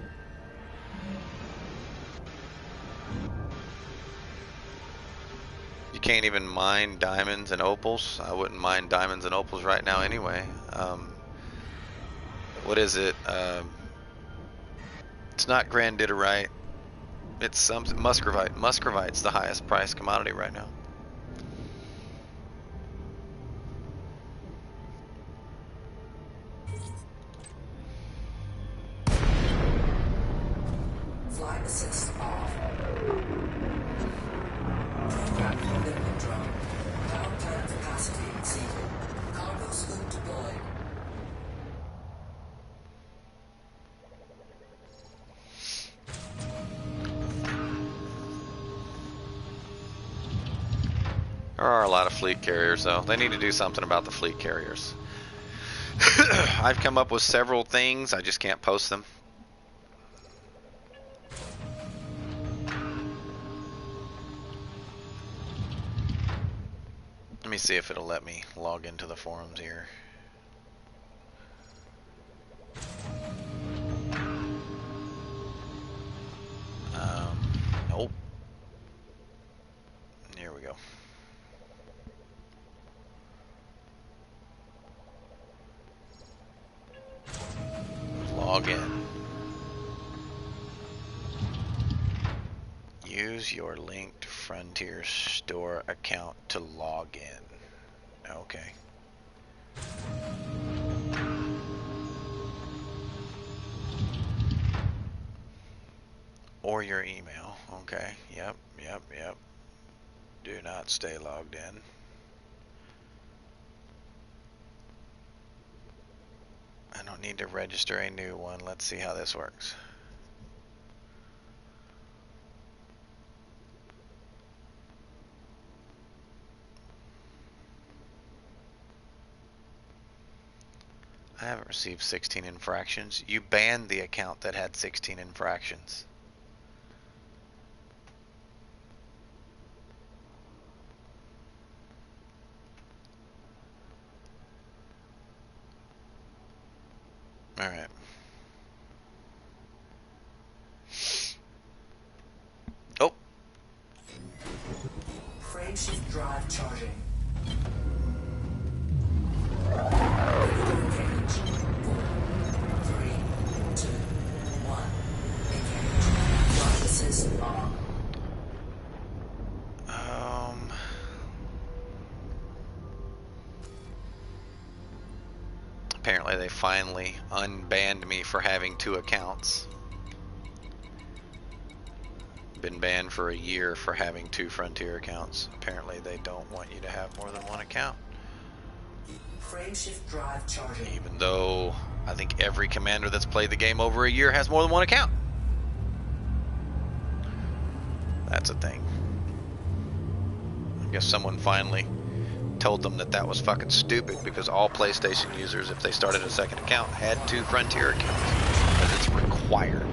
You can't even mine diamonds and opals. I wouldn't mine diamonds and opals right now anyway. What is it? It's not granditerite. It's something muscovite. Muscovite's the highest priced commodity right now. Flight assist off. Program limit drone. Power plant capacity exceeded. Cargo scoop deployed. There are a lot of fleet carriers though. They need to do something about the fleet carriers. I've come up with several things, I just can't post them. Let me see if it'll let me log into the forums here. Nope. Here we go. Log in. Use your linked Frontier Store account to log in. Okay. Or your email. Okay. Yep. Do not stay logged in. I don't need to register a new one. Let's see how this works. I haven't received 16 infractions. You banned the account that had 16 infractions. All right. Oh. Frame shift drive charging. Engage. 4, 3, 2, 1. Engage. Flight assist on. Apparently they finally unbanned me for having 2 accounts. Been banned for a year for having 2 Frontier accounts. Apparently they don't want you to have more than 1 account. Frame shift drive charging. Even though I think every commander that's played the game over a year has more than 1 account. That's a thing. I guess someone finally told them that that was fucking stupid, because all PlayStation users, if they started a second account, had 2 Frontier accounts, because it's required.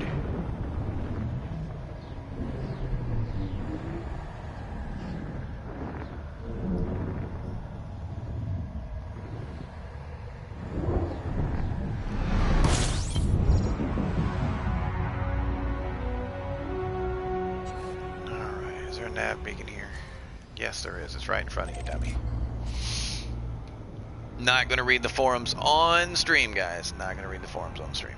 nav beacon here? Yes, there is. It's right in front of you, dummy. Not going to read the forums on stream, guys. Not going to read the forums on stream.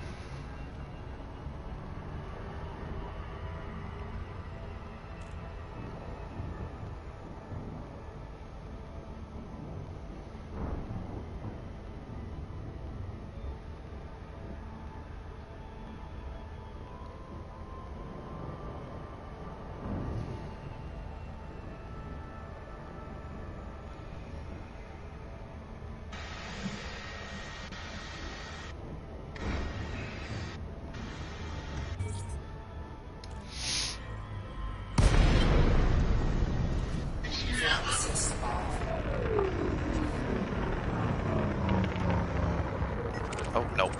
Oh, nope.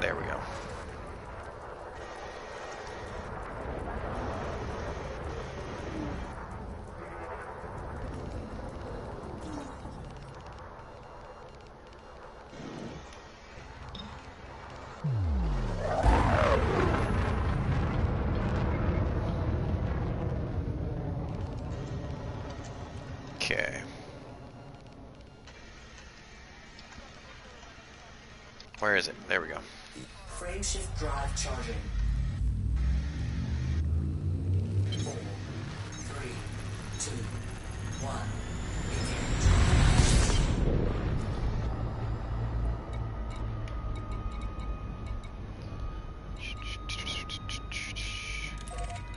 There we go. Okay. Where is it? There we go. Frameshift drive charging. 4, 3, 2, 1.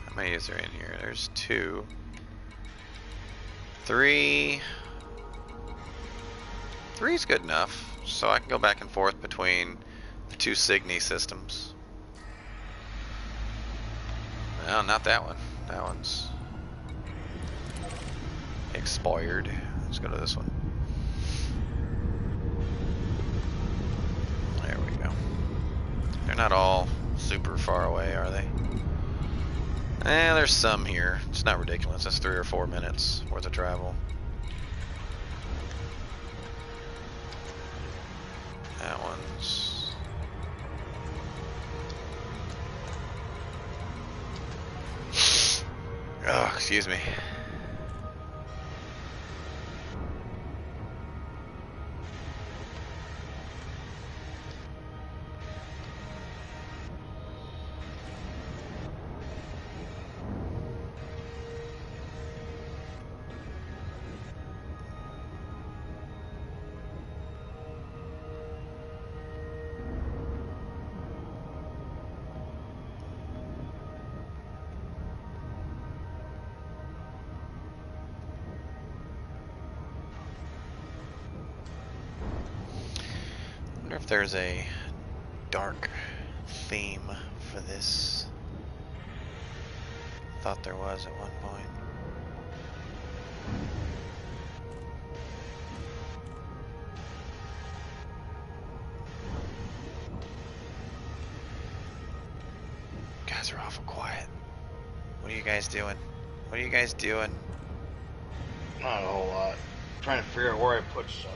How many is there in here? There's 2, 3. 3's good enough, so I can go back and forth between the 2 Signy systems. No, not that one. That one's expired. Let's go to this one. There we go. They're not all super far away, are they? There's some here. It's not ridiculous. That's 3 or 4 minutes worth of travel. That one's... Oh, excuse me. I wonder if there's a dark theme for this. Thought there was at one point. Guys are awful quiet. What are you guys doing? What are you guys doing? Not a whole lot. Trying to figure out where I put stuff.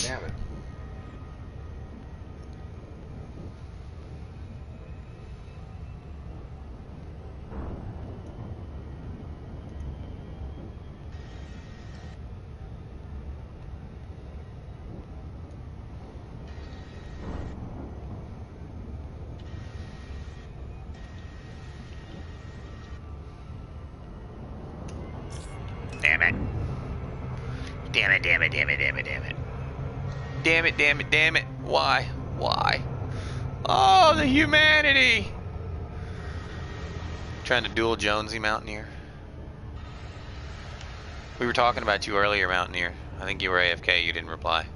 Damn it. Damn it. Damn it, damn it, damn it, damn it, damn it. Damn it, damn it, damn it. Why? Why? Oh, the humanity! Trying to duel Jonesy, Mountaineer. We were talking about you earlier, Mountaineer. I think you were AFK, you didn't reply.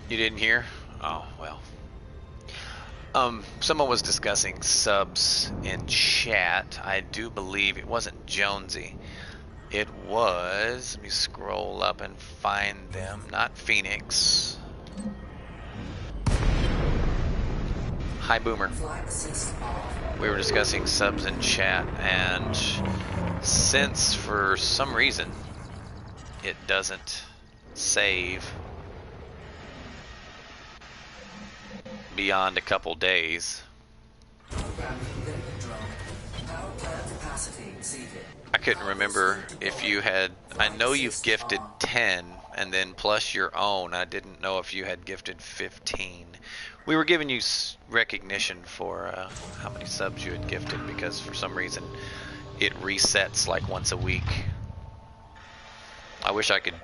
You didn't hear? Oh, well. Someone was discussing subs in chat. I do believe it wasn't Jonesy. It was, let me scroll up and find them. Not Phoenix. Hi, Boomer. We were discussing subs in chat, and since for some reason it doesn't save beyond a couple days, I couldn't remember if you had, I know you've gifted 10 and then plus your own. I didn't know if you had gifted 15. We were giving you recognition for how many subs you had gifted because for some reason it resets like once a week. I wish I could,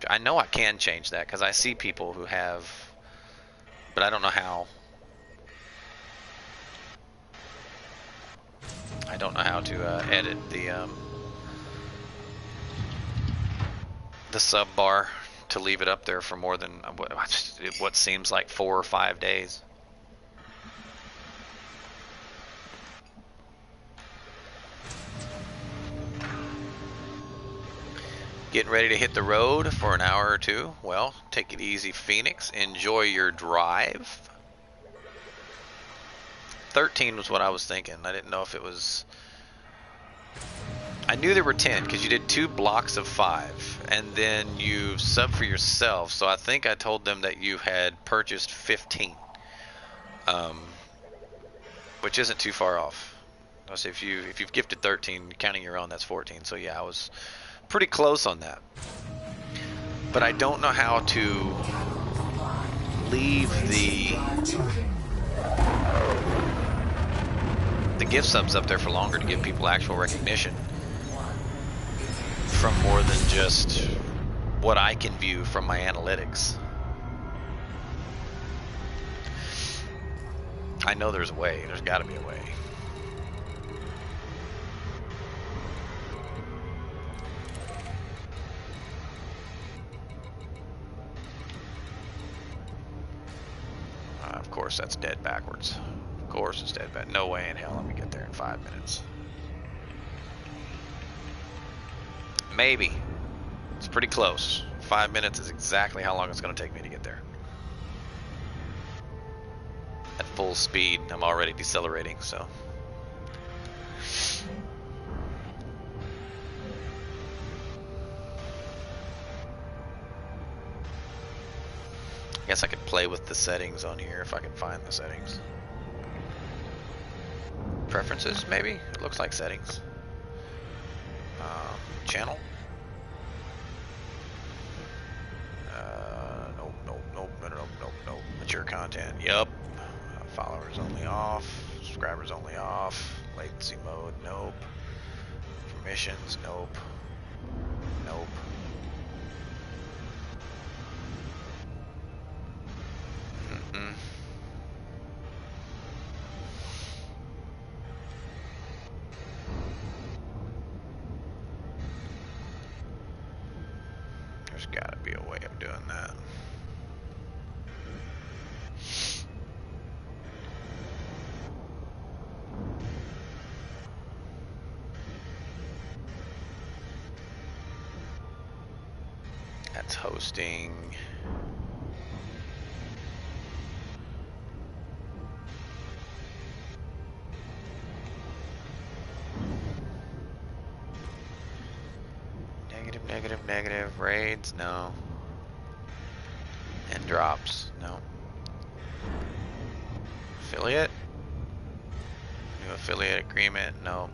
I know I can change that because I see people who have, but I don't know how. I don't know how to edit the sub bar to leave it up there for more than what seems like 4 or 5 days. Getting ready to hit the road for an hour or two. Well, take it easy, Phoenix. Enjoy your drive. 13 was what I was thinking. I didn't know if it was... I knew there were 10 because you did 2 blocks of 5 and then you sub for yourself. So I think I told them that you had purchased 15, which isn't too far off. So if you've gifted 13, counting your own, that's 14. So yeah, I was pretty close on that. But I don't know how to leave the gift subs up there for longer to give people actual recognition from more than just what I can view from my analytics. I know there's a way. There's got to be a way. Of course, that's dead backwards. Of course, it's dead back. No way in hell let me get there in 5 minutes. Maybe. It's pretty close. 5 minutes is exactly how long it's going to take me to get there. At full speed, I'm already decelerating, so. I guess I could play with the settings on here if I can find the settings. Preferences, maybe? It looks like settings. Channel? Nope. Mature content, yep. Followers only off. Subscribers only off. Latency mode, nope. Permissions, nope. Nope. There's gotta be a way of doing that. That's hosting. Negative. Raids, no. And drops, no. Affiliate? New affiliate agreement, nope.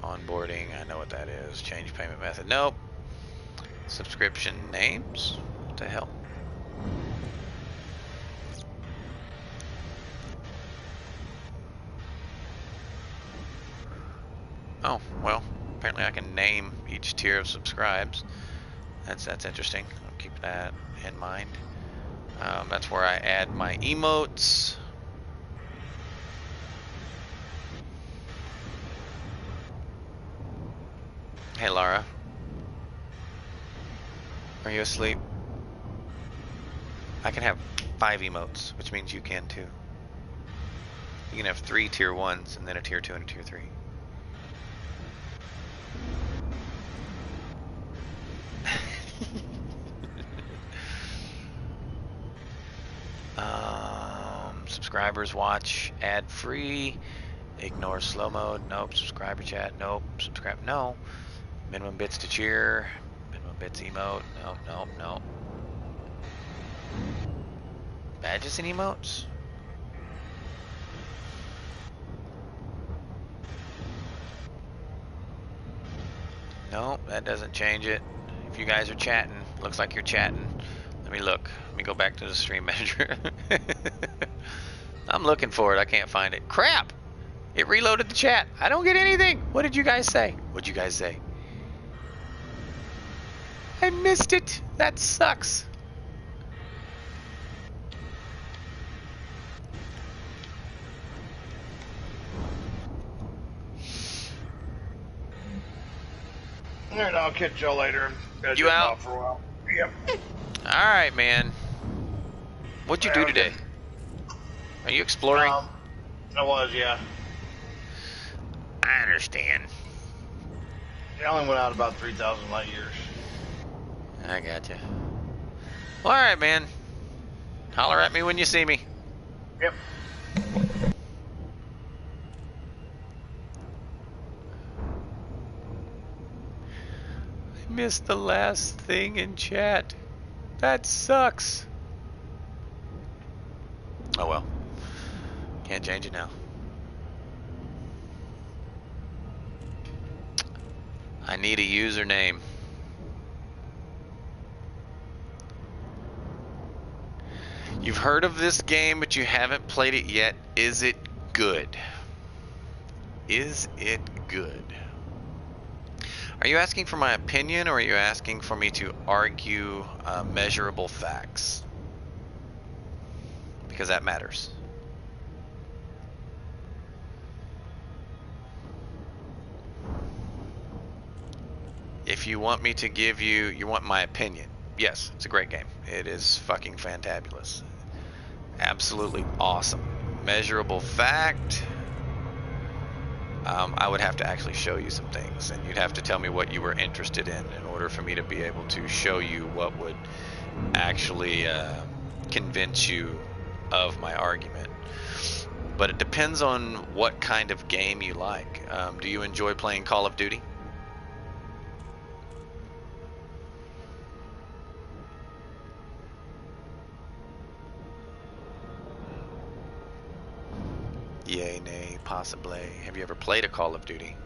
Onboarding, I know what that is. Change payment method, nope. Subscription names? What the hell? Oh, well, apparently I can name each tier of subscribes. That's interesting. I'll keep that in mind. That's where I add my emotes. Hey, Lara. Are you asleep? I can have 5 emotes, which means you can too. You can have 3 tier 1s and then a tier 2 and a tier 3. Subscribers watch ad free. Ignore slow mode. Nope. Subscriber chat. Nope. Subscribe. No. Minimum bits to cheer. Minimum bits emote. Nope. Nope. Nope. Badges and emotes. Nope. That doesn't change it. If you guys are chatting, looks like you're chatting. Let me look. Let me go back to the stream manager. I'm looking for it. I can't find it. Crap! It reloaded the chat. I don't get anything. What did you guys say? What'd you guys say? I missed it. That sucks. Alright, I'll catch y'all later. You out? For a while. Yep. Alright, man. What'd you do today? Are you exploring? I was, yeah. I understand. I only went out about 3,000 light years. I gotcha. Well, alright, man. Holler at me when you see me. Yep. I missed the last thing in chat. That sucks. Oh well. Can't change it now. I need a username. You've heard of this game, but you haven't played it yet. Is it good? Is it good? Are you asking for my opinion, or are you asking for me to argue measurable facts? Because that matters. If you want me to give you, you want my opinion. Yes, it's a great game. It is fucking fantabulous. Absolutely awesome. Measurable fact. I would have to actually show you some things, and you'd have to tell me what you were interested in order for me to be able to show you what would actually convince you of my argument. But it depends on what kind of game you like. Do you enjoy playing Call of Duty? Yay, nay, possibly. Have you ever played a Call of Duty?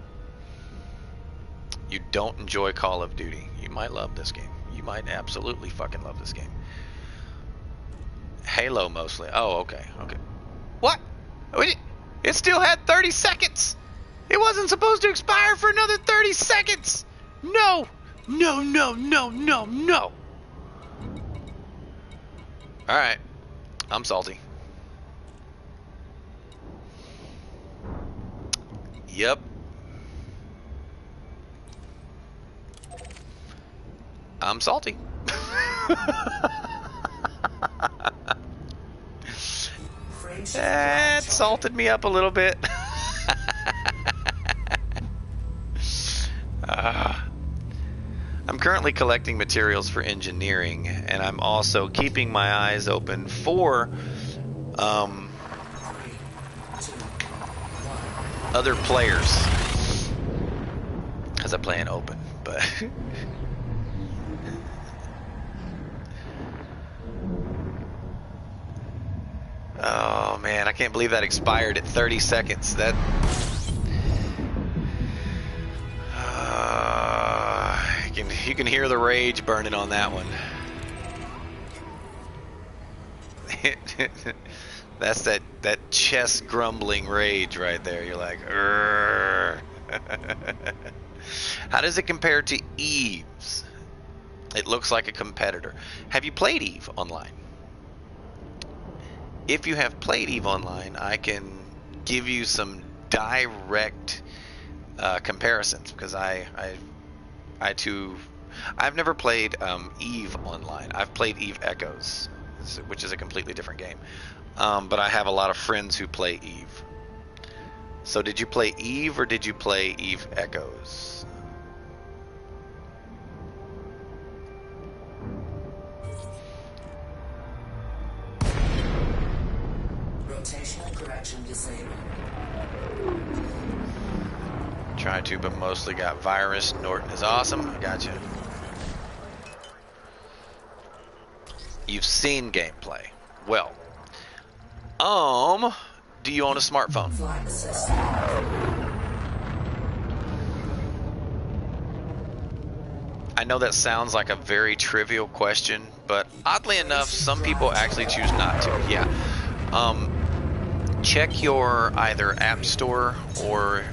You don't enjoy Call of Duty. You might love this game. You might absolutely fucking love this game. Halo mostly. Oh, okay, okay. What? It still had 30 seconds! It wasn't supposed to expire for another 30 seconds! No! No, no, no, no, no! Alright. I'm salty. Yep. I'm salty. That salted me up a little bit. I'm currently collecting materials for engineering, and I'm also keeping my eyes open for other players, because I play an open, but oh man, I can't believe that expired at 30 seconds. That you can hear the rage burning on that one. That's that chest grumbling rage right there. You're like, Urgh. How does it compare to Eve's? It looks like a competitor. Have you played Eve Online? If you have played Eve Online, I can give you some direct comparisons, because I've never played Eve Online. I've played Eve Echoes. which is a completely different game. But I have a lot of friends who play Eve. So did you play Eve or did you play Eve Echoes? Rotational correction disabled. Try to, but mostly got virus. Norton is awesome. Gotcha. You've seen gameplay. Well, do you own a smartphone? Flight assistant. I know that sounds like a very trivial question, but oddly enough, some people actually choose not to. Yeah. Check your either App Store or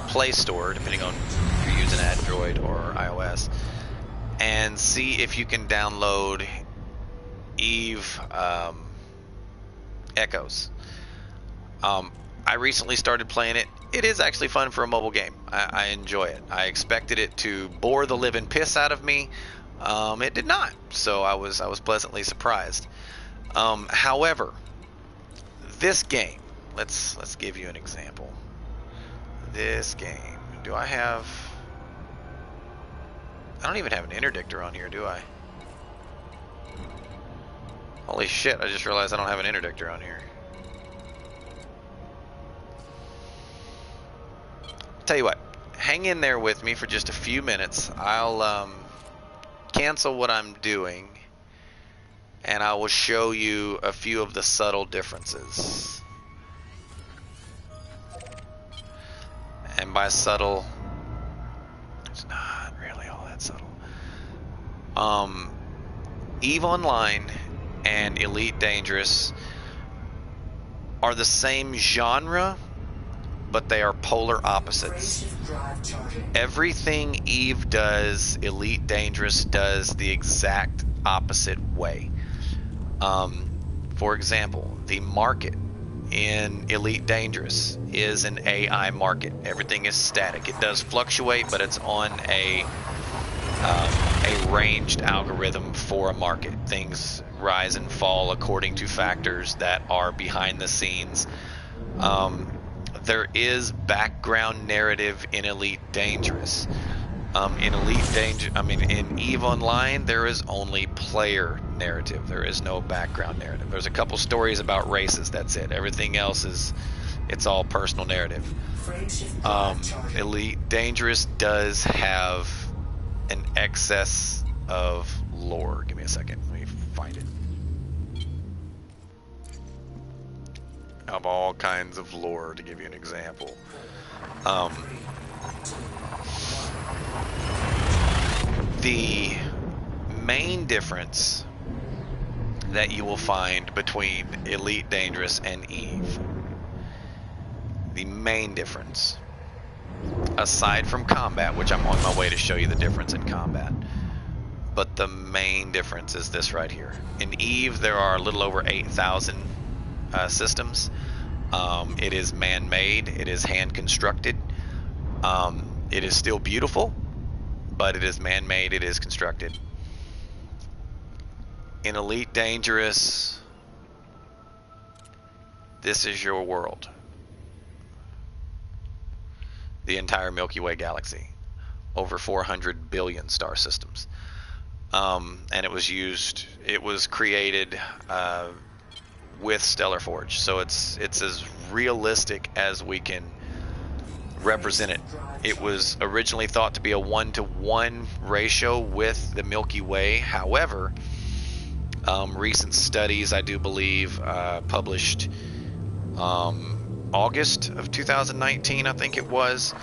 Play Store, depending on if you're using Android or iOS, and see if you can download Eve Echoes. I recently started playing it. It is actually fun for a mobile game. I enjoy it. I expected it to bore the living piss out of me. It did not, so I was pleasantly surprised. However, this game, let's give you an example. This game, I don't even have an interdictor on here, do I? Holy shit, I just realized I don't have an interdictor on here. Tell you what, hang in there with me for just a few minutes. I'll cancel what I'm doing and I will show you a few of the subtle differences. And by subtle, it's not really all that subtle. EVE Online and Elite Dangerous are the same genre, but they are polar opposites. Everything Eve does, Elite Dangerous does the exact opposite way. For example, the market in Elite Dangerous is an AI market. Everything is static. It does fluctuate, but it's on a ranged algorithm for a market. Things rise and fall according to factors that are behind the scenes. There is background narrative in Elite Dangerous. In EVE Online, there is only player narrative. There is no background narrative. There's a couple stories about races. That's it. Everything else it's all personal narrative. Elite Dangerous does have an excess of lore. Give me a second. Let me find it. Of all kinds of lore, to give you an example. The main difference that you will find between Elite Dangerous and Eve, the main difference, aside from combat, which I'm on my way to show you the difference in combat, but the main difference is this right here. In Eve, there are a little over 8,000 systems. It is man-made. It is hand-constructed. It is still beautiful, but it is man-made. It is constructed. In Elite Dangerous, this is your world. The entire Milky Way galaxy. Over 400 billion star systems. And it was created with Stellar Forge, so it's as realistic as we can represent it. It was originally thought to be a 1-to-1 ratio with the Milky Way. However, recent studies, I do believe, published August of 2019, I think it was,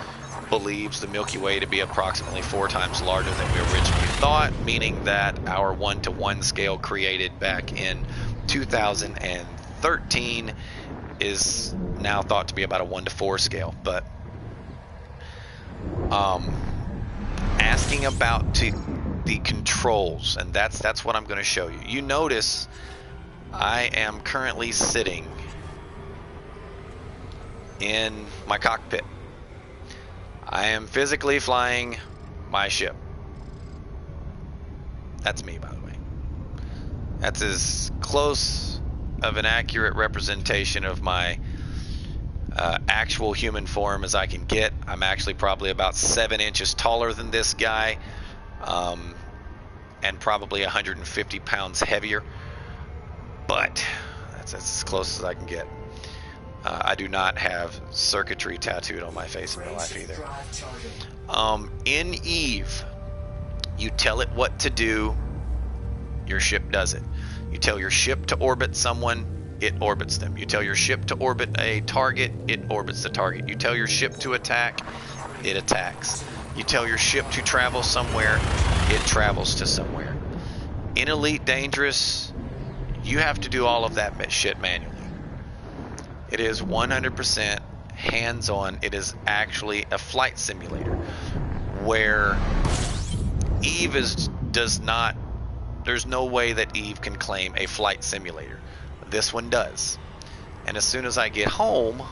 believes the Milky Way to be approximately 4 times larger than we originally thought, meaning that our 1-to-1 scale created back in 2013 is now thought to be about a 1-to-4 scale. But asking about the controls, and that's what I'm going to show you. You notice I am currently sitting in my cockpit. I am physically flying my ship. That's me, by the way. That's as close of an accurate representation of my actual human form as I can get. I'm actually probably about 7 inches taller than this guy, and probably 150 pounds heavier, but that's as close as I can get. I do not have circuitry tattooed on my face in real life either. In Eve, you tell it what to do, your ship does it. You tell your ship to orbit someone, it orbits them. You tell your ship to orbit a target, it orbits the target. You tell your ship to attack, it attacks. You tell your ship to travel somewhere, it travels to somewhere. In Elite Dangerous, you have to do all of that shit manually. It is 100% hands-on. It is actually a flight simulator, where Eve does not. There's no way that Eve can claim a flight simulator. This one does. And as soon as I get home,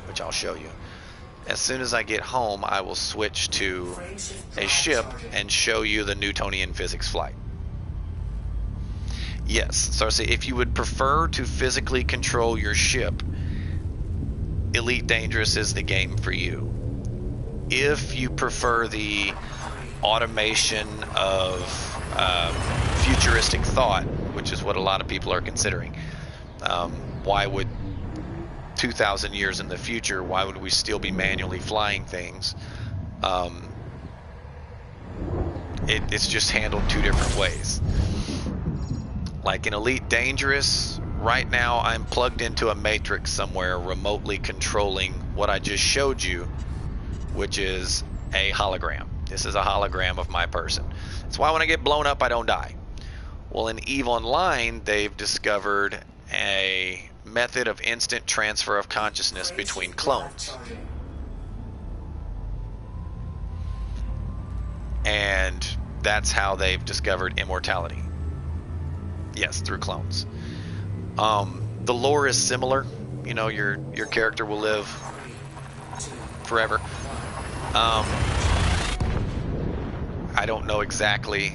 which I'll show you, as soon as I get home, I will switch to a ship and show you the Newtonian physics flight. Yes, so see, if you would prefer to physically control your ship, Elite Dangerous is the game for you. If you prefer the automation of futuristic thought, which is what a lot of people are considering, why would 2,000 years in the future, why would we still be manually flying things? It's just handled two different ways. Like in Elite Dangerous, right now I'm plugged into a matrix somewhere remotely controlling what I just showed you, which is a hologram. This is a hologram of my person. That's why when I get blown up, I don't die. Well, in EVE Online, they've discovered a method of instant transfer of consciousness between clones. And that's how they've discovered immortality. Yes, through clones. The lore is similar. You know, your character will live forever. I don't know exactly.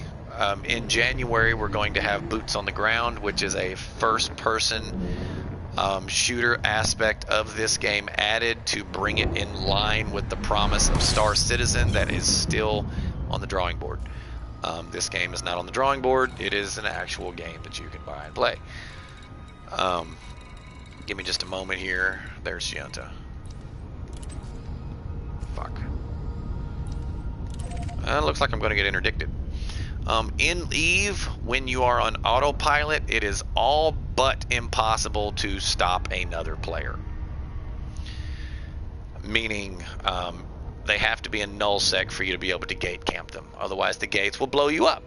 In January, we're going to have Boots on the Ground, which is a first-person shooter aspect of this game added to bring it in line with the promise of Star Citizen that is still on the drawing board. This game is not on the drawing board. It is an actual game that you can buy and play. Give me just a moment here. There's Giunta. Fuck. It looks like I'm going to get interdicted. In Eve, when you are on autopilot, it is all but impossible to stop another player. Meaning, they have to be in nullsec for you to be able to gate camp them. Otherwise, the gates will blow you up.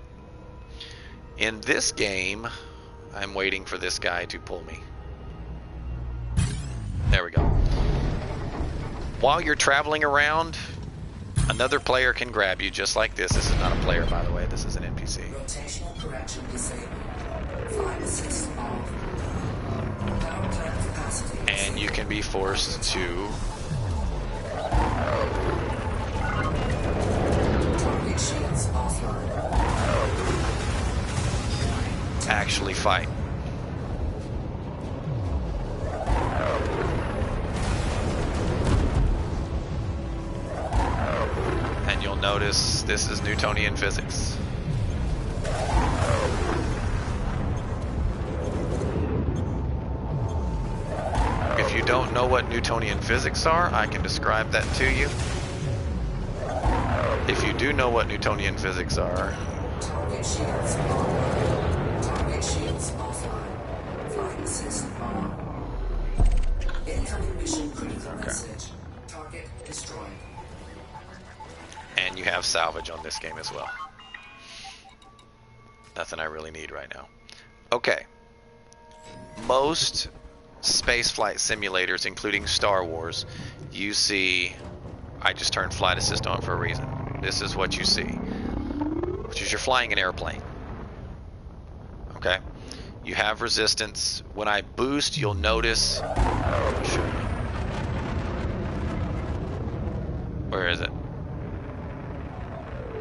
In this game, I'm waiting for this guy to pull me. There we go. While you're traveling around, another player can grab you just like this. This is not a player, by the way. This is an NPC. Rotational correction disabled. Flight assist off. Power plant capacity. And you can be forced to Target shields offline. actually fight. And you'll notice this is Newtonian physics. If you don't know what Newtonian physics are, I can describe that to you. If you do know what Newtonian physics are, Target shields online. Target shields offline. Flight assist on. Incoming mission critical message. Target destroyed. and you have salvage on this game as well. Nothing I really need right now. Okay. Most spaceflight simulators, including Star Wars, you see, I just turned flight assist on for a reason. This is what you see, which is you're flying an airplane. Okay. You have resistance. When I boost, you'll notice. Where is it?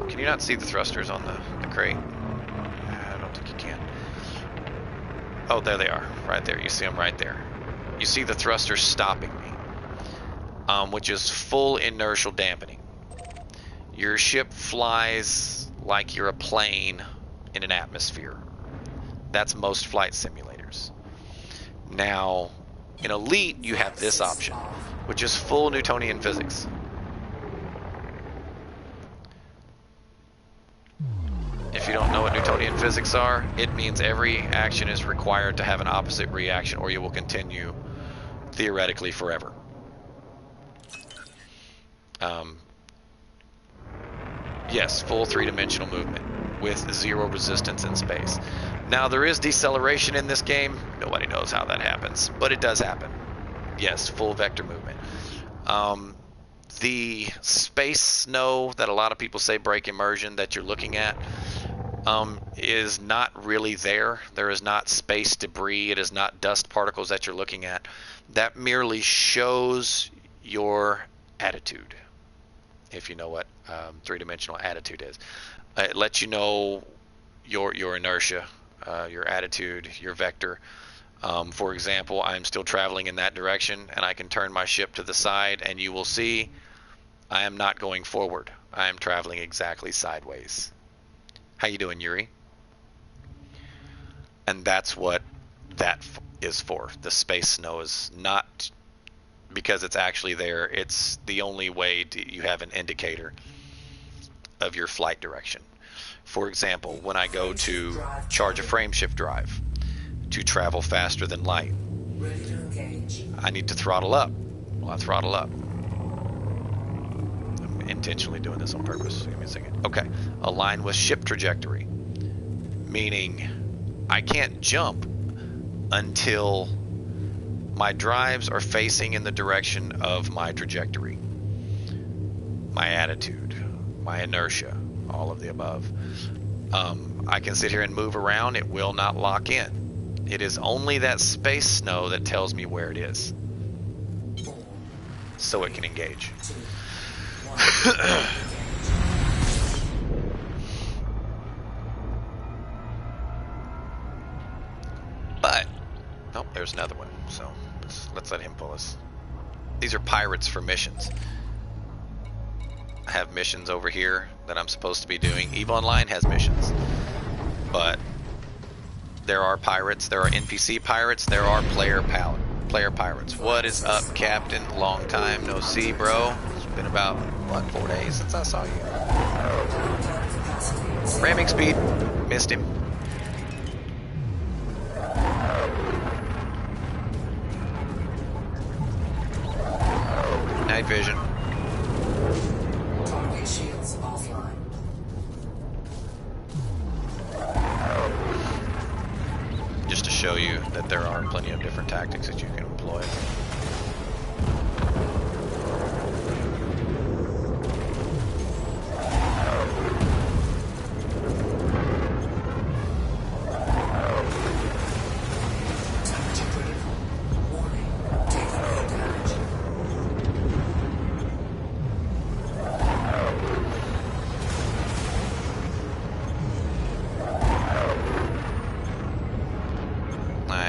Can you not see the thrusters on the crate? I don't think you can. Oh, there they are, right there. You see them right there. You see the thruster stopping me, which is full inertial dampening. Your ship flies like you're a plane in an atmosphere. That's most flight simulators. Now, in Elite, you have this option, which is full Newtonian physics. If you don't know what Newtonian physics are, it means every action is required to have an opposite reaction, or you will continue theoretically forever. Yes, full three-dimensional movement with zero resistance in space. Now, there is deceleration in this game. Nobody knows how that happens, but it does happen. Yes, full vector movement. The space snow that a lot of people say break immersion that you're looking at is not really there. There is not space debris. It is not dust particles that you're looking at. That merely shows your attitude, if you know what three-dimensional attitude is. It lets you know your inertia, your attitude, your vector. For example, I'm still traveling in that direction, and I can turn my ship to the side, and you will see I am not going forward. I am traveling exactly sideways. How you doing, Yuri? And that's what that is for. The space snow is not because it's actually there. It's the only way you have an indicator of your flight direction. For example, when I go to charge a frameshift drive to travel faster than light, I need to throttle up. Well, I throttle up. I'm intentionally doing this on purpose. Give me a second. Okay. Align with ship trajectory, meaning I can't jump until my drives are facing in the direction of my trajectory, my attitude, my inertia, all of the above. I can sit here and move around. It will not lock in. It is only that space snow that tells me where it is, so it can engage. But, oh, there's another one. So let's let him pull us. These are pirates for missions. I have missions over here that I'm supposed to be doing. EVE Online has missions, but there are pirates, there are NPC pirates, there are player pirates. What is up, Captain? Long time no see, bro. It's been about, what, 4 days since I saw you. Ramming speed. Missed him. Night vision. Target shields offline. Just to show you that there are plenty of different tactics that you can employ.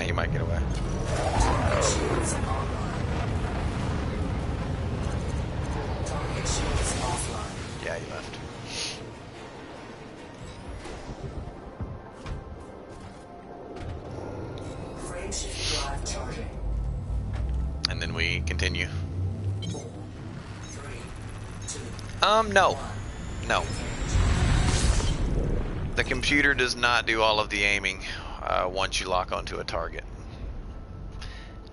You might get away. Yeah, he left. Frameshift drive charging. And then we continue. 4, 3, 2. No. No. The computer does not do all of the aiming once you lock onto a target.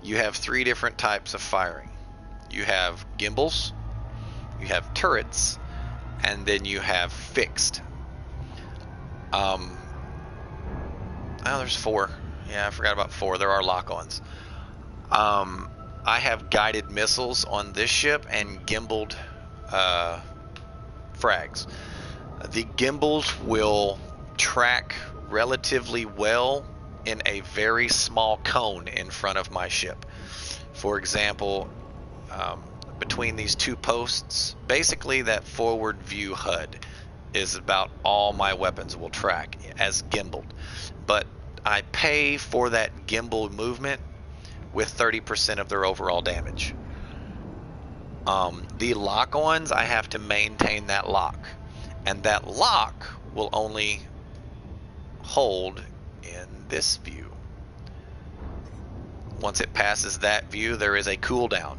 You have 3 different types of firing. You have gimbals, you have turrets, and then you have fixed. Oh, there's 4. Yeah, I forgot about 4. There are lock-ons. I have guided missiles on this ship and gimbaled frags. The gimbals will track relatively well in a very small cone in front of my ship. For example, between these 2 posts, basically that forward view HUD is about all my weapons will track as gimbaled. But I pay for that gimbal movement with 30% of their overall damage. The lock-ons, I have to maintain that lock, and that lock will only hold in this view. Once it passes that view, there is a cooldown.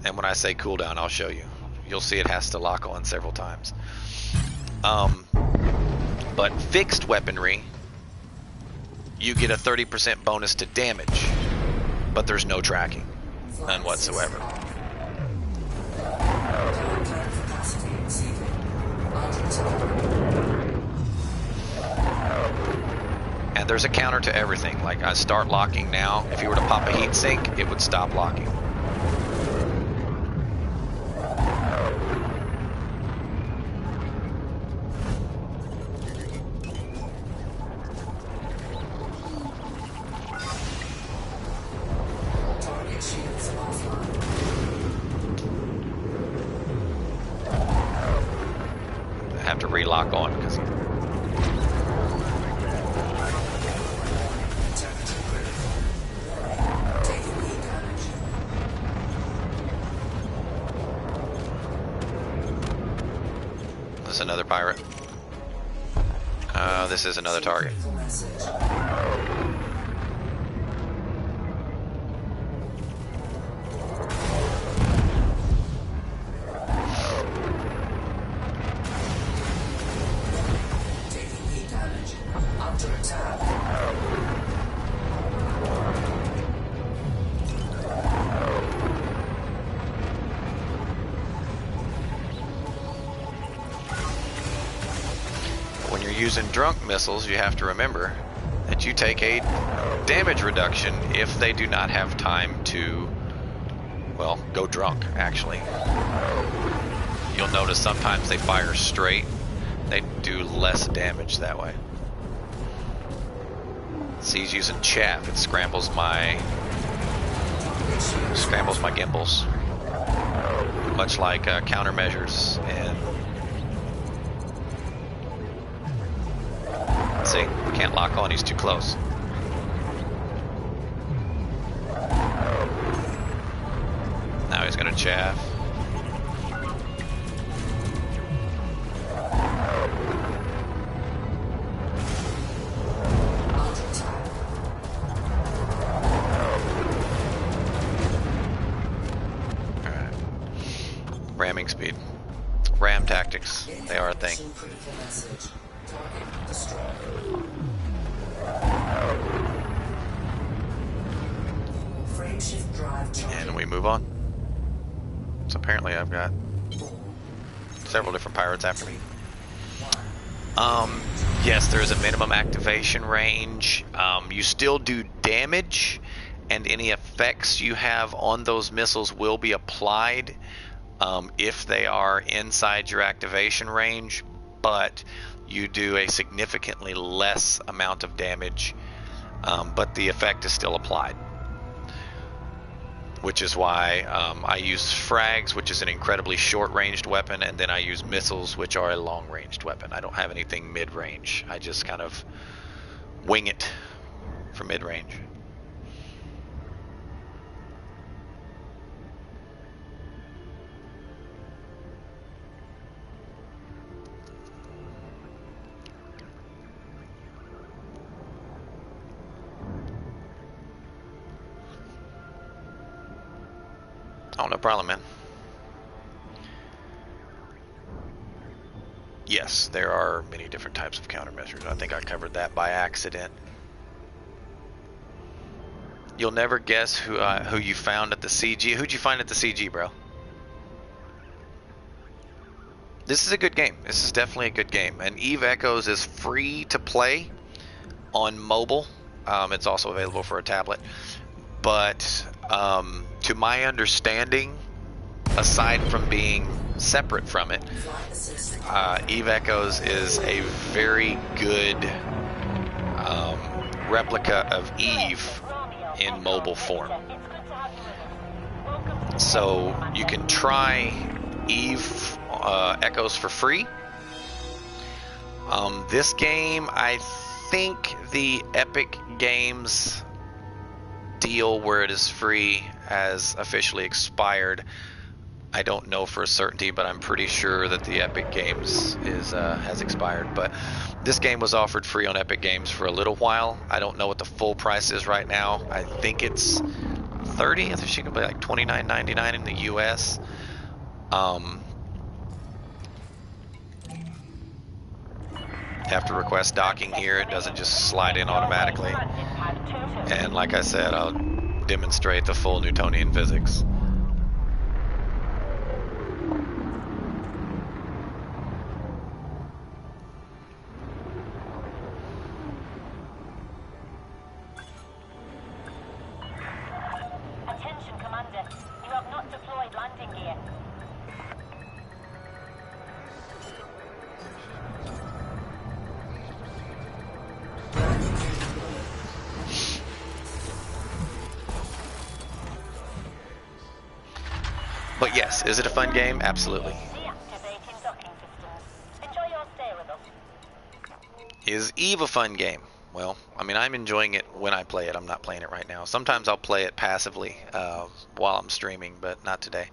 And when I say cooldown, I'll show you. You'll see it has to lock on several times. But fixed weaponry, you get a 30% bonus to damage, but there's no tracking, none whatsoever. And there's a counter to everything. Like, I start locking now. If you were to pop a heat sink, it would stop locking. I have to relock on because there's another pirate. This is another target. When you're using drunk missiles, you have to remember that you take a damage reduction if they do not have time to, well, go drunk, actually. You'll notice sometimes they fire straight. They do less damage that way. See, he's using chaff. It scrambles my gimbals, much like countermeasures. And see, can't lock on. He's too close. Now he's gonna chaff. Ramming speed. Ram tactics. They are a thing. And we move on. So apparently I've got several different pirates after me. Yes, there is a minimum activation range. You still do damage, and any effects you have on those missiles will be applied if they are inside your activation range, but you do a significantly less amount of damage, but the effect is still applied. Which is why I use frags, which is an incredibly short-ranged weapon, and then I use missiles, which are a long-ranged weapon. I don't have anything mid-range. I just kind of wing it for mid-range. Oh, no problem, man. Yes, there are many different types of countermeasures. I think I covered that by accident. You'll never guess who you found at the CG. Who'd you find at the CG, bro? This is a good game. This is definitely a good game. And Eve Echoes is free to play on mobile. It's also available for a tablet. But to my understanding, aside from being separate from it, Eve Echoes is a very good replica of Eve in mobile form. So you can try Eve Echoes for free, This game, I think the Epic Games deal where it is free has officially expired. I don't know for a certainty, but I'm pretty sure that the Epic Games has expired. But this game was offered free on Epic Games for a little while. I don't know what the full price is right now. I think it's 30. I think she can be like $29.99 in the US. Have to request docking here. It doesn't just slide in automatically. And like I said, I'll demonstrate the full Newtonian physics. Attention, Commander. You have not deployed landing gear. But yes, is it a fun game? Absolutely. Deactivating docking systems. Enjoy your stay with us. Is Eve a fun game? Well, I mean, I'm enjoying it when I play it. I'm not playing it right now. Sometimes I'll play it passively while I'm streaming, but not today.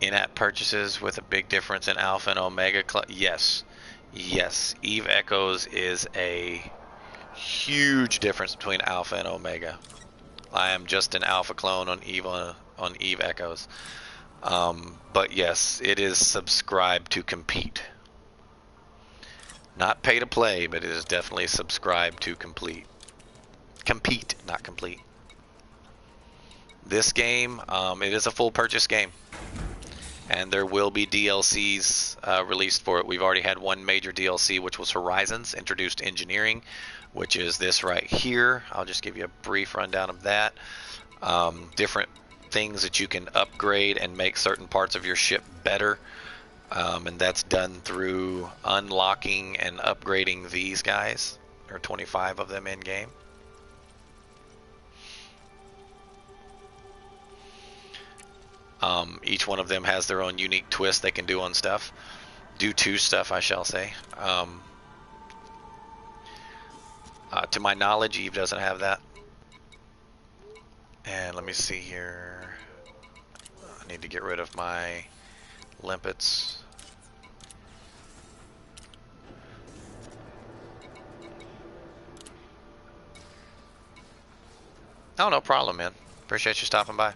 In-app purchases with a big difference in Alpha and Omega. Yes. Yes. Eve Echoes is a huge difference between Alpha and Omega. I am just an Alpha clone on Eve Echoes. But yes, it is subscribed to compete. Not pay to play, but it is definitely subscribed to compete, not complete. This game, it is a full purchase game. And there will be DLCs released for it. We've already had one major DLC, which was Horizons, introduced engineering, which is this right here. I'll just give you a brief rundown of that. Different things that you can upgrade and make certain parts of your ship better. And that's done through unlocking and upgrading these guys. There are 25 of them in game. Each one of them has their own unique twist they can do on stuff. Do to stuff, I shall say. To my knowledge, Eve doesn't have that. And let me see here. I need to get rid of my limpets. Oh, no problem, man. Appreciate you stopping by.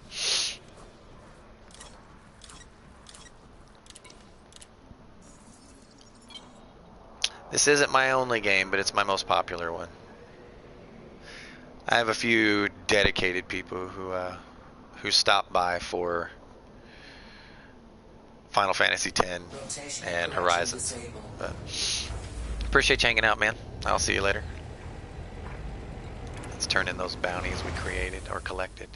This isn't my only game, but it's my most popular one. I have a few dedicated people who stop by for Final Fantasy X and Horizons. But appreciate you hanging out, man. I'll see you later. Let's turn in those bounties we created or collected.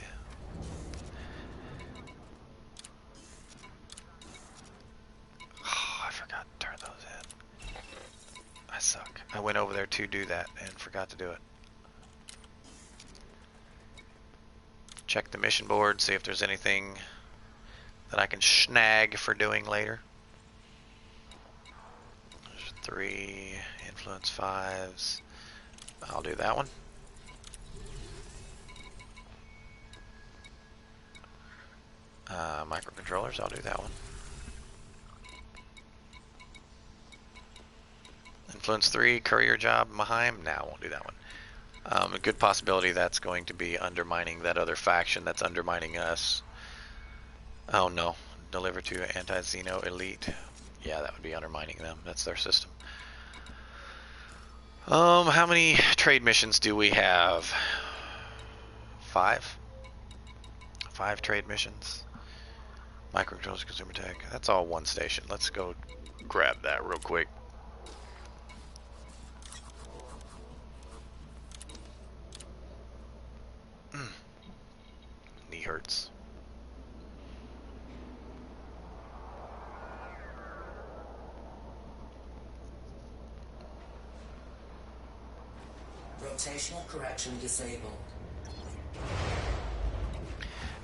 Oh, I forgot to turn those in. I suck. I went over there to do that and forgot to do it. Check the mission board, see if there's anything that I can snag for doing later. There's 3 influence 5s. I'll do that one. Microcontrollers, I'll do that one. Influence 3, courier job, Maheim. Nah, I won't do that one. A good possibility that's going to be undermining that other faction that's undermining us. Oh no, deliver to anti-Xeno elite. Yeah, that would be undermining them. That's their system. How many trade missions do we have? 5? 5 trade missions. Microcontrollers, consumer tech. That's all one station. Let's go grab that real quick. Knee hurts. Rotational correction disabled.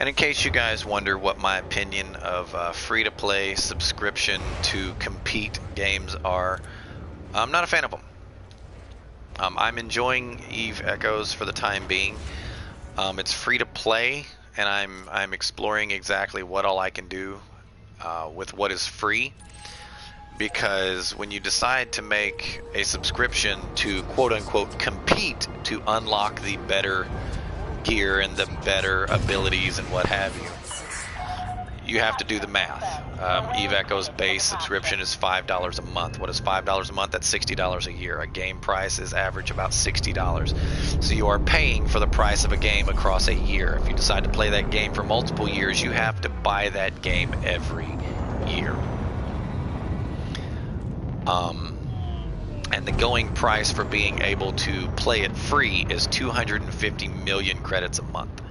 And in case you guys wonder what my opinion of free-to-play subscription to compete games are, I'm not a fan of them. I'm enjoying Eve Echoes for the time being. It's free to play, and I'm exploring exactly what all I can do with what is free. Because when you decide to make a subscription to quote-unquote compete to unlock the better gear and the better abilities and what have you, you have to do the math. Eve Echo's base subscription is $5 a month. What is $5 a month? That's $60 a year. A game price is average about $60. So you are paying for the price of a game across a year. If you decide to play that game for multiple years, you have to buy that game every year. And the going price for being able to play it free is 250 million credits a month.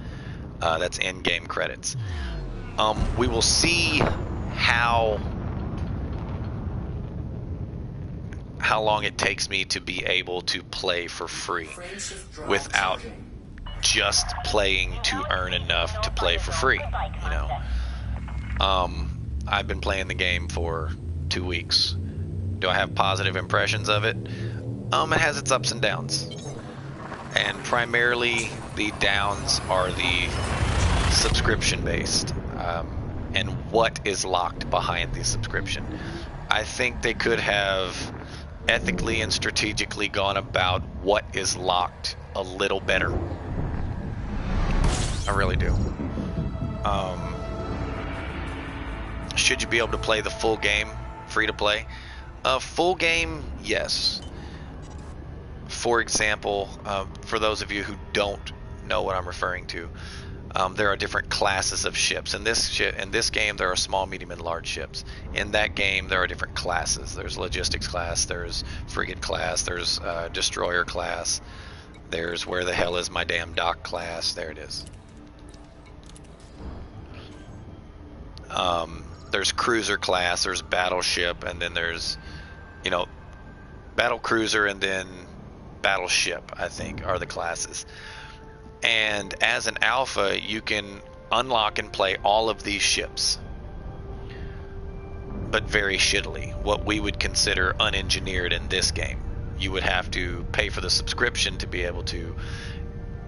That's in-game credits. We will see how long it takes me to be able to play for free without just playing to earn enough to play for free, you know. I've been playing the game for 2 weeks. Do I have positive impressions of it? It has its ups and downs. And primarily the downs are the subscription based. And what is locked behind the subscription. I think they could have ethically and strategically gone about what is locked a little better. I really do. Should you be able to play the full game free to play? Full game, yes. For example, for those of you who don't know what I'm referring to, there are different classes of ships. In this game, there are small, medium, and large ships. In that game, there are different classes. There's logistics class, there's frigate class, there's destroyer class, there's where the hell is my damn dock class. There it is. There's cruiser class, there's battleship, and then there's, you know, battle cruiser and then battleship, I think, are the classes. And as an alpha, you can unlock and play all of these ships, but very shittily, what we would consider unengineered in this game. You would have to pay for the subscription to be able to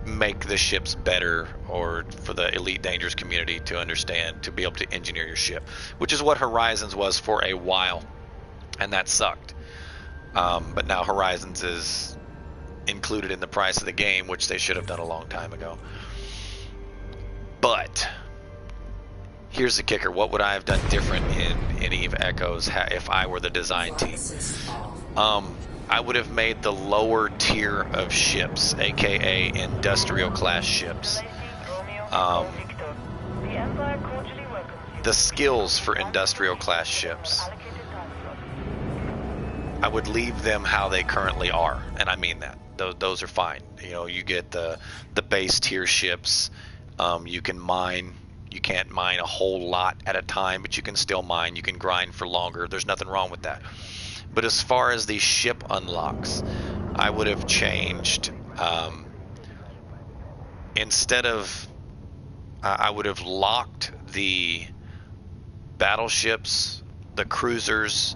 make the ships better, or for the Elite Dangerous community to understand, to be able to engineer your ship, which is what Horizons was for a while, and that sucked. But now Horizons is included in the price of the game, which they should have done a long time ago. But here's the kicker. What would I have done different in Eve Echoes if I were the design team? I would have made the lower tier of ships, aka industrial class ships, the skills for industrial class ships, I would leave them how they currently are, and I mean that. Those are fine. You know, you get the base tier ships. You can mine. You can't mine a whole lot at a time, but you can still mine. You can grind for longer. There's nothing wrong with that. But as far as the ship unlocks, I would have changed. Instead of, I would have locked the battleships, the cruisers,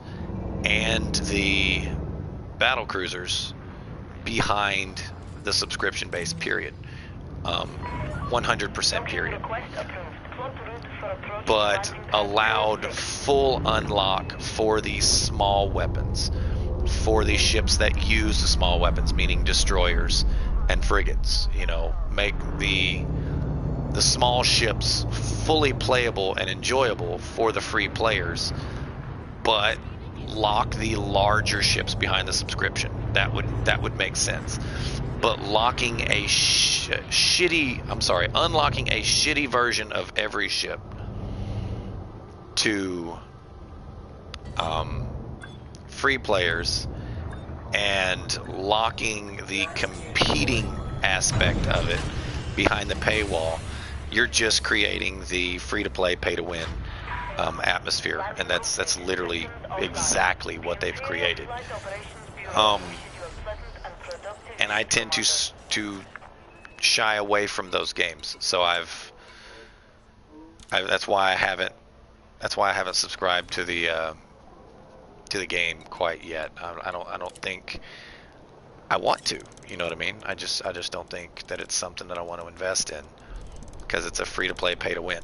and the battle cruisers behind the subscription base, period. 100% period. But allowed full unlock for these small weapons, for these ships that use the small weapons, meaning destroyers and frigates. You know, make the small ships fully playable and enjoyable for the free players, but lock the larger ships behind the subscription. That would make sense. But unlocking a shitty version of every ship to free players and locking the competing aspect of it behind the paywall, you're just creating the free-to-play, pay-to-win atmosphere, and that's literally exactly what they've created. And I tend to shy away from those games, so I've That's why I haven't. That's why I haven't subscribed to the game quite yet. I don't think I want to. You know what I mean? I just don't think that it's something that I want to invest in because it's a free to play, pay to win.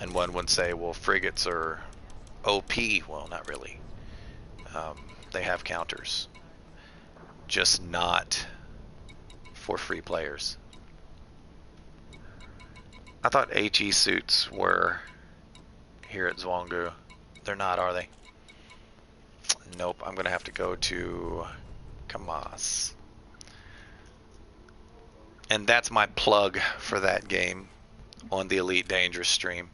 And one would say, well, frigates are OP. Well, not really. They have counters, just not for free players. I thought HE suits were here at Zhuangdu. They're not, are they? Nope, I'm gonna have to go to Kamas. And that's my plug for that game on the Elite Dangerous stream.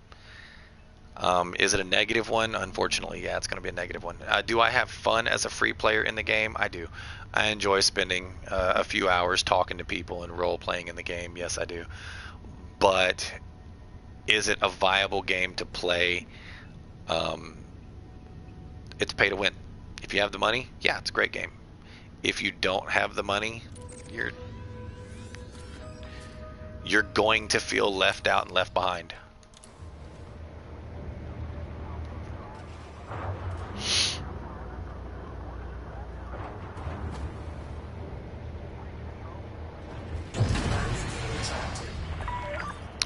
Is it a negative one? Unfortunately, yeah, it's going to be a negative one. Do I have fun as a free player in the game? I do. I enjoy spending a few hours talking to people and role-playing in the game. Yes, I do. But is it a viable game to play? It's pay to win. If you have the money, yeah, it's a great game. If you don't have the money, you're going to feel left out and left behind.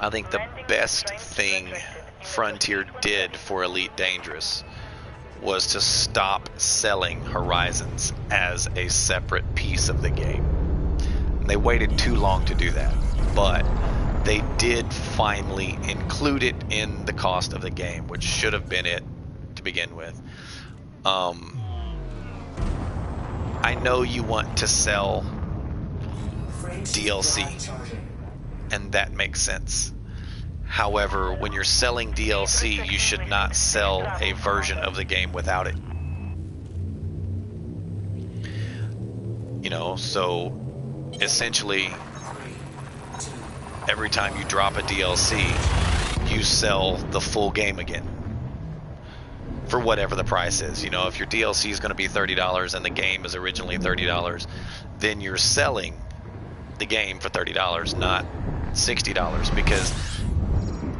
I think the best thing Frontier did for Elite Dangerous was to stop selling Horizons as a separate piece of the game. And they waited too long to do that, but they did finally include it in the cost of the game, which should have been it to begin with. I know you want to sell DLC, and that makes sense. However, when you're selling DLC, you should not sell a version of the game without it. You know, so essentially, every time you drop a DLC, you sell the full game again for whatever the price is. You know, if your DLC is going to be $30 and the game is originally $30, then you're selling the game for $30, not $60, because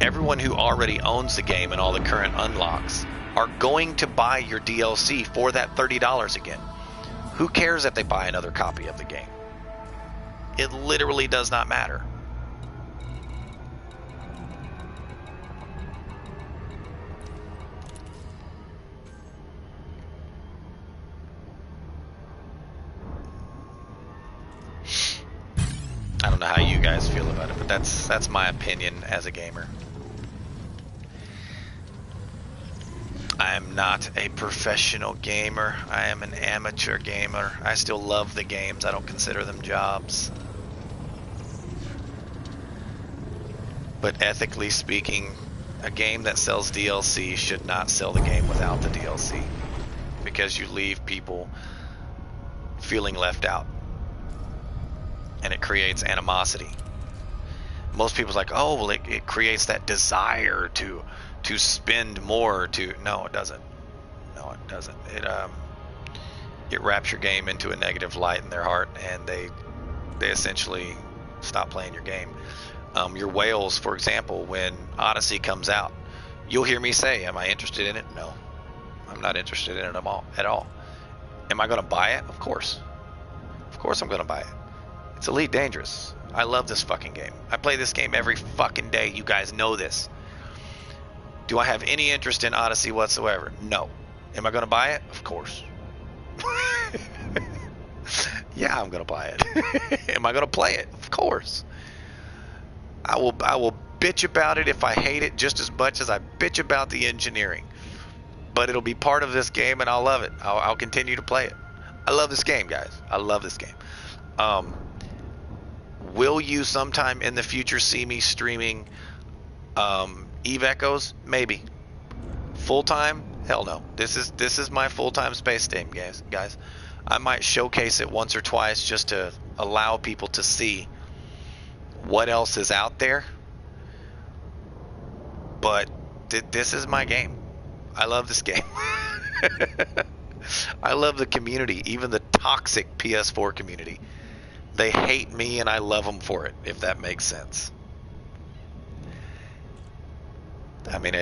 everyone who already owns the game and all the current unlocks are going to buy your DLC for that $30 again. Who cares if they buy another copy of the game? It literally does not matter. I don't know how you guys feel about it, but that's my opinion as a gamer. I am not a professional gamer. I am an amateur gamer. I still love the games. I don't consider them jobs. But ethically speaking, a game that sells DLC should not sell the game without the DLC, because you leave people feeling left out. And it creates animosity. Most people's like, oh, well, it creates that desire to spend more. No, it doesn't. No, it doesn't. It wraps your game into a negative light in their heart, and they essentially stop playing your game. Your whales, for example, when Odyssey comes out, you'll hear me say, am I interested in it? No, I'm not interested in it at all. Am I going to buy it? Of course. Of course I'm going to buy it. It's Elite Dangerous. I love this fucking game. I play this game every fucking day. You guys know this. Do I have any interest in Odyssey whatsoever? No. Am I going to buy it? Of course. Yeah, I'm going to buy it. Am I going to play it? Of course. I will bitch about it if I hate it just as much as I bitch about the engineering. But it'll be part of this game, and I'll love it. I'll continue to play it. I love this game, guys. I love this game. Will you sometime in the future see me streaming Eve Echoes? Maybe. Full time? Hell no. This is my full-time space game, guys. I might showcase it once or twice just to allow people to see what else is out there. But this is my game. I love this game. I love the community, even the toxic PS4 community. They hate me and I love them for it, if that makes sense. I mean,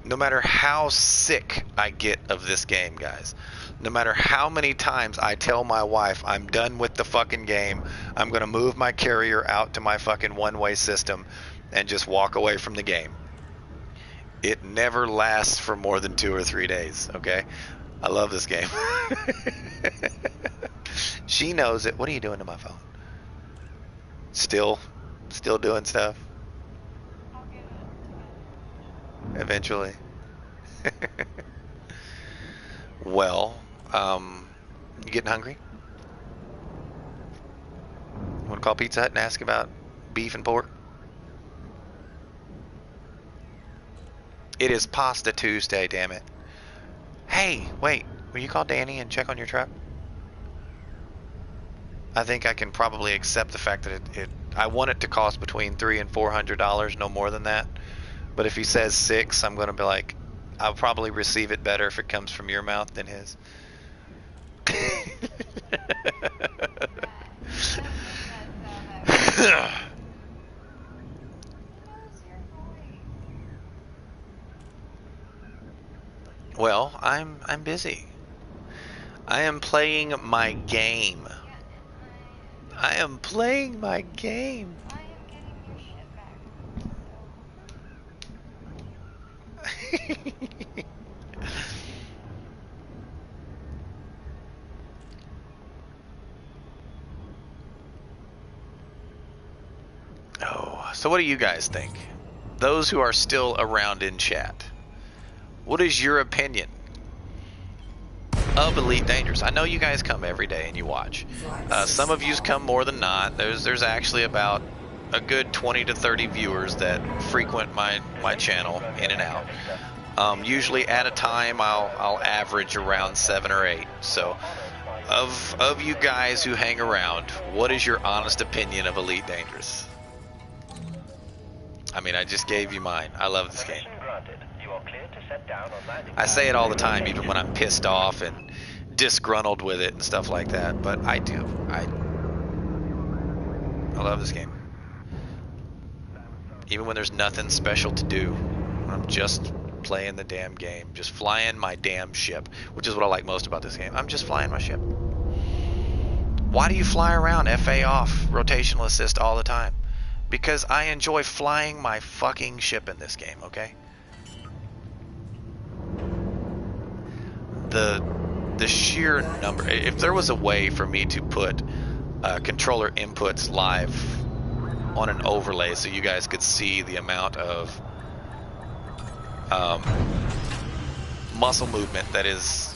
no matter how sick I get of this game, guys, no matter how many times I tell my wife I'm done with the fucking game, I'm going to move my carrier out to my fucking one-way system and just walk away from the game, it never lasts for more than 2 or 3 days, okay? I love this game. She knows it. What are you doing to my phone? Still doing stuff? I'll get it Eventually. Well, you getting hungry? You want to call Pizza Hut and ask about beef and pork? It is Pasta Tuesday, damn it. Hey, wait, will you call Danny and check on your truck? I think I can probably accept the fact that I want it to cost between $300 and $400, no more than that. But if he says $600, I'm going to be like, I'll probably receive it better if it comes from your mouth than his. Well, I'm busy. I am playing my game. I am playing my game. I am getting your shit back. Oh, so what do you guys think? Those who are still around in chat, what is your opinion of Elite Dangerous? I know you guys come every day and you watch. Some of you come more than not. There's actually about a good 20 to 30 viewers that frequent my channel in and out. Usually at a time I'll average around 7 or 8. So of you guys who hang around, what is your honest opinion of Elite Dangerous? I mean, I just gave you mine. I love this game. I say it all the time, even when I'm pissed off and disgruntled with it and stuff like that, but I do. I love this game. Even when there's nothing special to do, I'm just playing the damn game, just flying my damn ship, which is what I like most about this game. I'm just flying my ship. Why do you fly around FA off, rotational assist all the time? Because I enjoy flying my fucking ship in this game, okay? The sheer number, if there was a way for me to put controller inputs live on an overlay so you guys could see the amount of muscle movement that is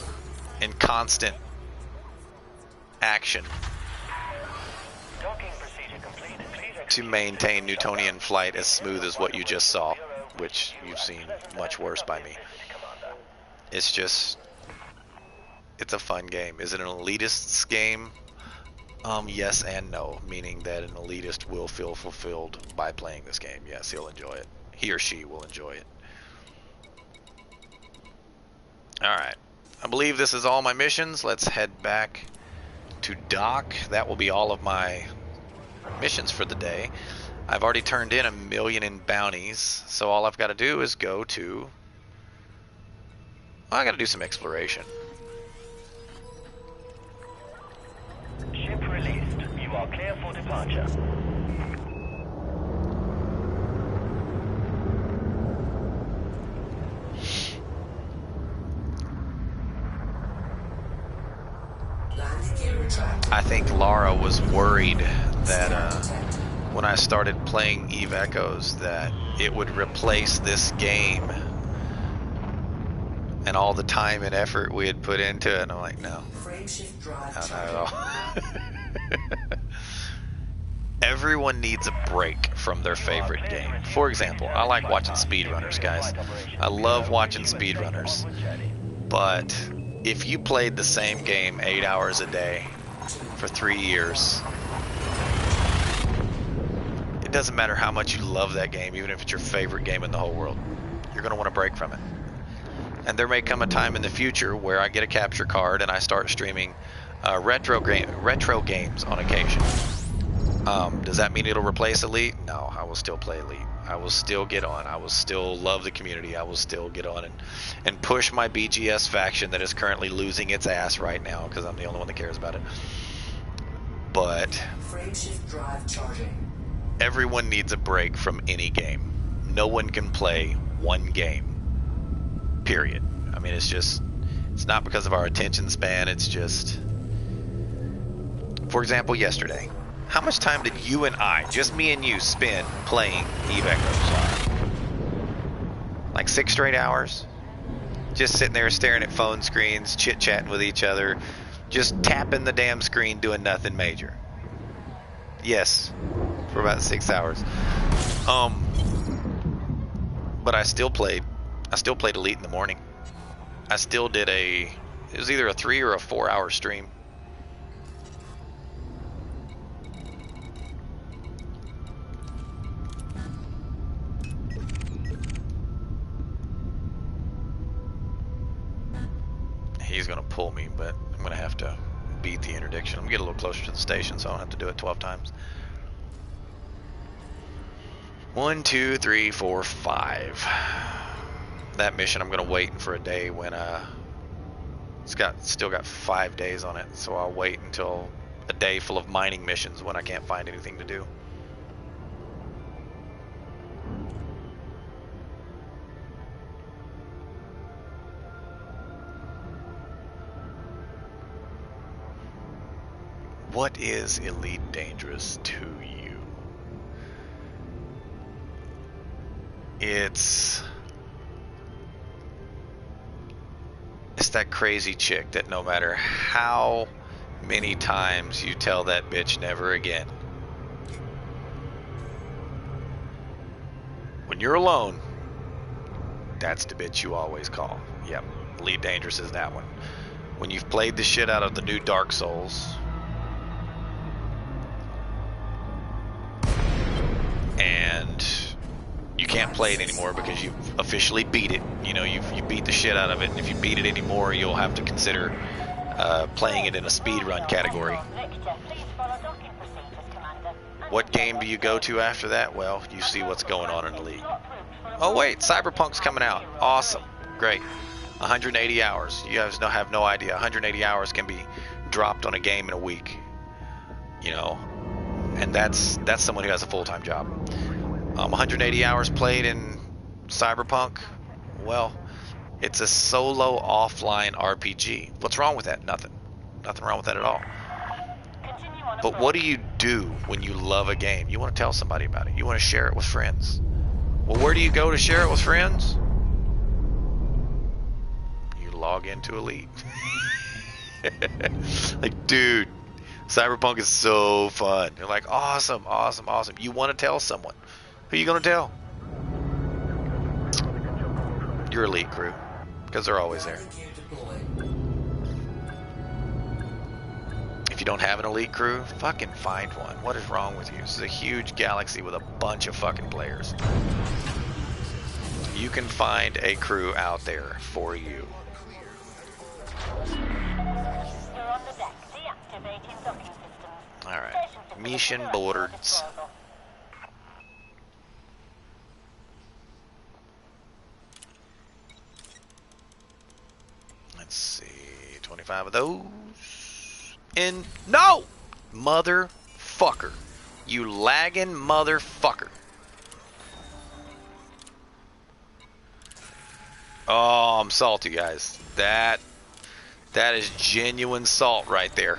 in constant action to maintain Newtonian flight as smooth as what you just saw, which you've seen much worse by me. It's just, it's a fun game. Is it an elitist's game? Yes and no, meaning that an elitist will feel fulfilled by playing this game. Yes, he'll enjoy it. He or she will enjoy it. Alright, I believe this is all my missions. Let's head back to dock. That will be all of my missions for the day. I've already turned in 1 million in bounties, so all I've got to do is go to... well, I got to do some exploration. Ship released. You are clear for departure. I think Lara was worried that when I started playing Eve Echoes that it would replace this game and all the time and effort we had put into it, and I'm like, no, not at all. Everyone needs a break from their favorite game. For example, I like watching speedrunners, guys. I love watching speedrunners. But if you played the same game 8 hours a day for 3 years, It doesn't matter how much you love that game, even if it's your favorite game in the whole world. You're going to want to break from it. And there may come a time in the future where I get a capture card and I start streaming retro games on occasion. Does that mean it'll replace Elite? No, I will still play Elite. I will still get on. I will still love the community. I will still get on and push my BGS faction that is currently losing its ass right now because I'm the only one that cares about it. But Frameshift drive charging. Everyone needs a break from any game. No one can play one game. Period. I mean, it's not because of our attention span. It's just, for example, yesterday. How much time did you and I, just me and you, spend playing Eve Echoes? Like 6 straight hours? Just sitting there staring at phone screens, chit-chatting with each other, just tapping the damn screen, doing nothing major. Yes, for about 6 hours. But I still played Elite in the morning. I still did it was either a 3 or a 4 hour stream. He's gonna pull me, but I'm gonna have to beat the interdiction. I'm gonna get a little closer to the station so I don't have to do it 12 times. 1, 2, 3, 4, 5. That mission I'm gonna wait for a day when it's still got 5 days on it, so I'll wait until a day full of mining missions when I can't find anything to do. What is Elite dangerous to you? It's that crazy chick that no matter how many times you tell that bitch never again, when you're alone, that's the bitch you always call. Yep, Elite dangerous is that one. When you've played the shit out of the new Dark Souls, and you can't play it anymore because you've officially beat it. You know, you beat the shit out of it, and if you beat it anymore, you'll have to consider playing it in a speedrun category. What game do you go to after that? Well, you see what's going on in the league. Oh wait, Cyberpunk's coming out. Awesome, great. 180 hours. You guys have no idea. 180 hours can be dropped on a game in a week. You know, and that's someone who has a full-time job. 180 hours played in Cyberpunk. Well, it's a solo offline RPG. What's wrong with that? Nothing. Nothing wrong with that at all. But what do you do when you love a game? You want to tell somebody about it. You want to share it with friends. Well, where do you go to share it with friends? You log into Elite. Like, dude, Cyberpunk is so fun. You're like, awesome, awesome, awesome. You want to tell someone. Who are you going to tell? Your Elite crew. Because they're always there. If you don't have an Elite crew, fucking find one. What is wrong with you? This is a huge galaxy with a bunch of fucking players. You can find a crew out there for you. Alright. Mission Boards. Let's see. 25 of those. And no! Motherfucker. You lagging motherfucker. Oh, I'm salty, guys. That is genuine salt right there.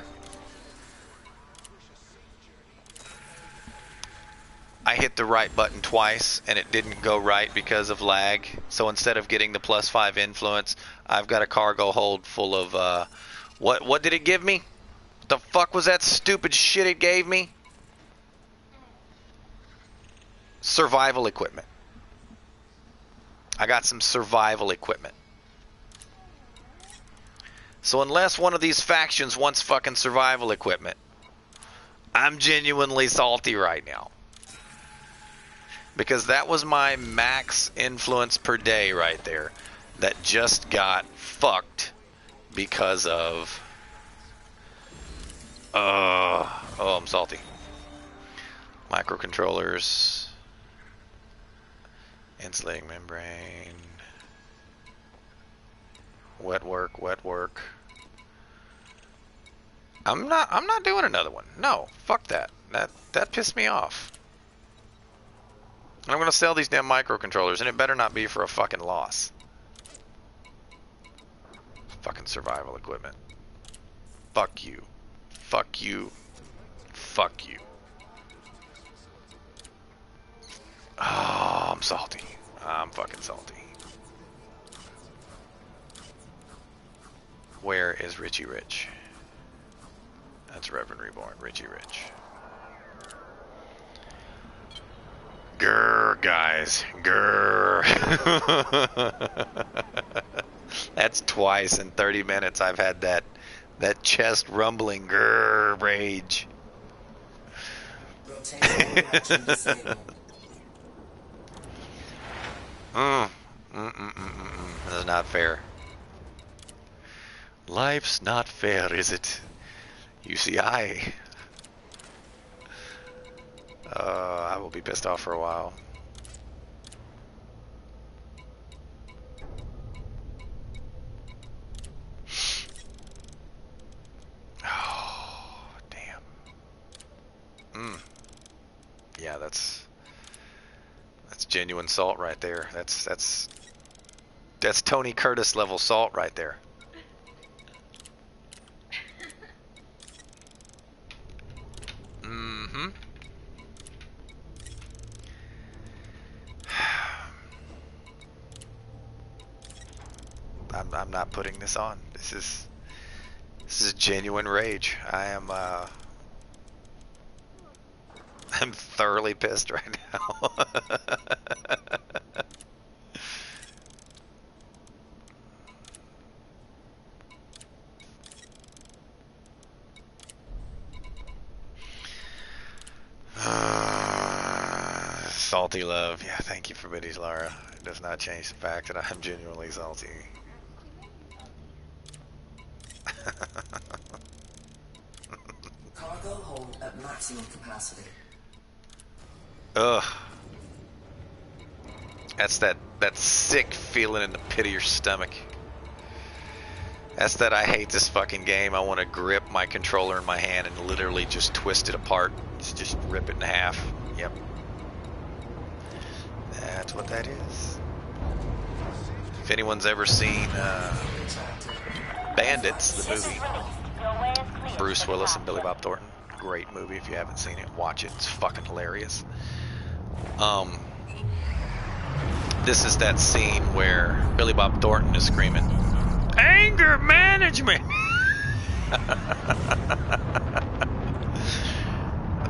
I hit the right button twice and it didn't go right because of lag. So instead of getting the +5 influence, I've got a cargo hold full of what did it give me? What the fuck was that stupid shit it gave me? Survival equipment. I got some survival equipment. So unless one of these factions wants fucking survival equipment, I'm genuinely salty right now. Because that was my max influence per day right there. That just got fucked because of... oh, I'm salty. Microcontrollers. Insulating membrane. Wet work, wet work. I'm not doing another one. No, fuck that. That pissed me off. I'm gonna sell these damn microcontrollers, and it better not be for a fucking loss. Fucking survival equipment. Fuck you. Fuck you. Fuck you. Oh, I'm salty. I'm fucking salty. Where is Richie Rich? That's Reverend Reborn. Richie Rich. Grr, guys. Grr. That's twice in 30 minutes I've had that chest rumbling grr rage. That's not fair. Life's not fair, is it? You see, I will be pissed off for a while. Oh, damn. Yeah, that's genuine salt right there. That's Tony Curtis level salt right there. Mm-hmm. I'm not putting this on. This is genuine rage. I'm thoroughly pissed right now. Salty love. Yeah, thank you for biddies, Lara. It does not change the fact that I'm genuinely salty. Cargo hold at maximum capacity. Ugh. That's that sick feeling in the pit of your stomach. That's that I hate this fucking game. I want to grip my controller in my hand and literally just twist it apart. Just rip it in half. Yep. That's what that is. If anyone's ever seen Bandits, the movie, Bruce Willis and Billy Bob Thornton, great movie. If you haven't seen it, watch it. It's fucking hilarious. This is that scene where Billy Bob Thornton is screaming, "Anger management!"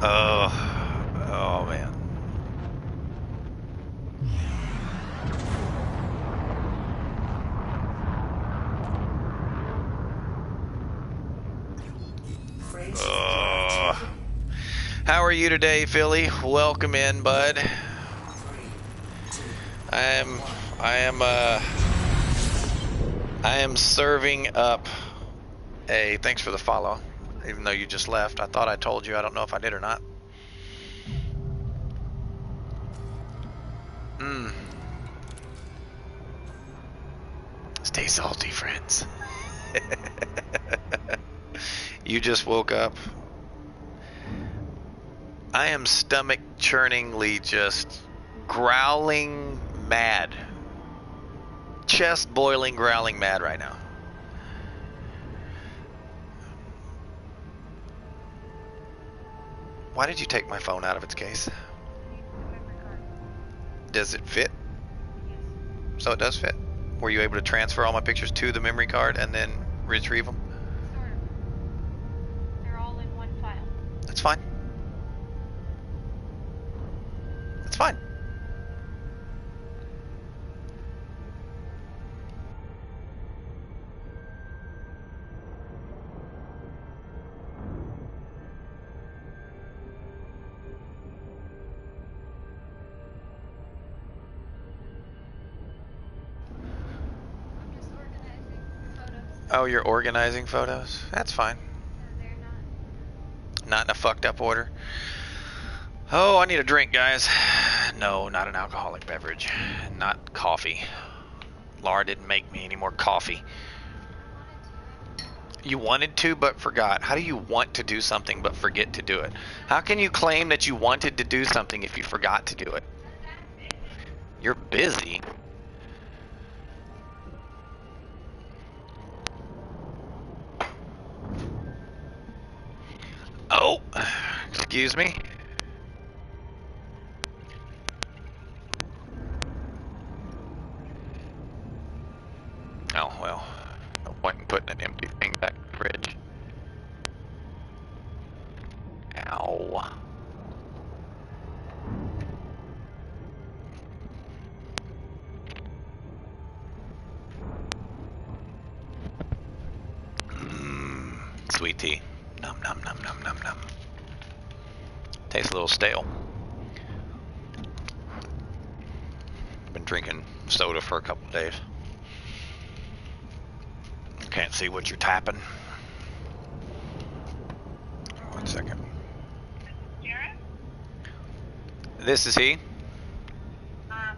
Oh man. How are you today, Philly? Welcome in, bud. I am serving up a thanks for the follow. Even though you just left, I thought I told you. I don't know if I did or not. Stay salty, friends. You just woke up. I am stomach churningly just growling mad. Chest boiling, growling mad right now. Why did you take my phone out of its case? Does it fit? So it does fit. Were you able to transfer all my pictures to the memory card and then retrieve them? Sort of. They're all in one file. That's fine. That's fine. Oh, you're organizing photos? That's fine. No, they're not. Not in a fucked up order. Oh, I need a drink, guys. No, not an alcoholic beverage. Not coffee. Laura didn't make me any more coffee. I wanted to. You wanted to, but forgot. How do you want to do something but forget to do it? How can you claim that you wanted to do something if you forgot to do it? You're busy. Oh, excuse me. Oh, well, no point in putting an empty thing back in the fridge. Ow. Mmm, sweet tea. Num, num, num, num, num, num. Tastes a little stale. Been drinking soda for a couple of days. Can't see what you're tapping. One second. Jared? This is he. I'm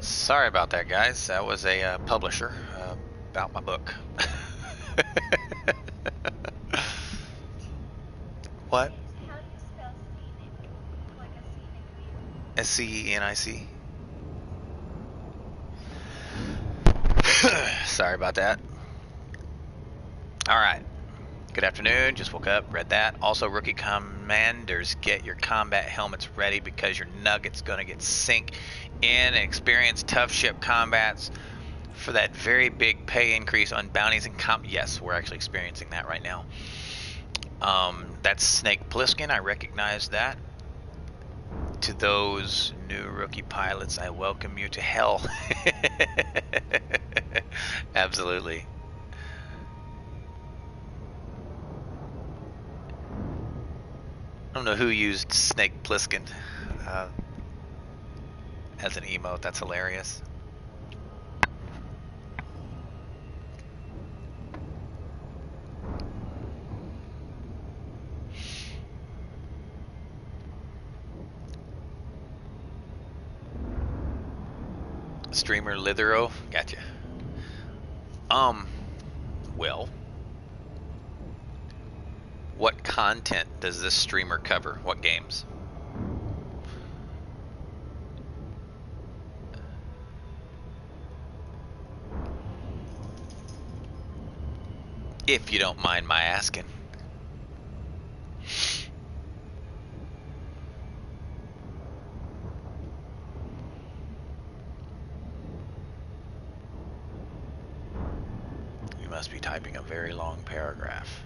Sorry about that, guys. That was a publisher about my book. What? How do you spell scenic? Like a scenic view? SCENIC. Sorry about that. Alright. Good afternoon. Just woke up, read that. Also, rookie commanders, get your combat helmets ready because your nugget's going to get sink in and experience tough ship combats for that very big pay increase on bounties and Yes, we're actually experiencing that right now. That's Snake Plissken. I recognize that. To those new rookie pilots, I welcome you to hell. Absolutely. I don't know who used Snake Plissken as an emote. That's hilarious. streamer Lithero. Gotcha. Well, what content does this streamer cover? What games? If you don't mind my asking. You must be typing a very long paragraph.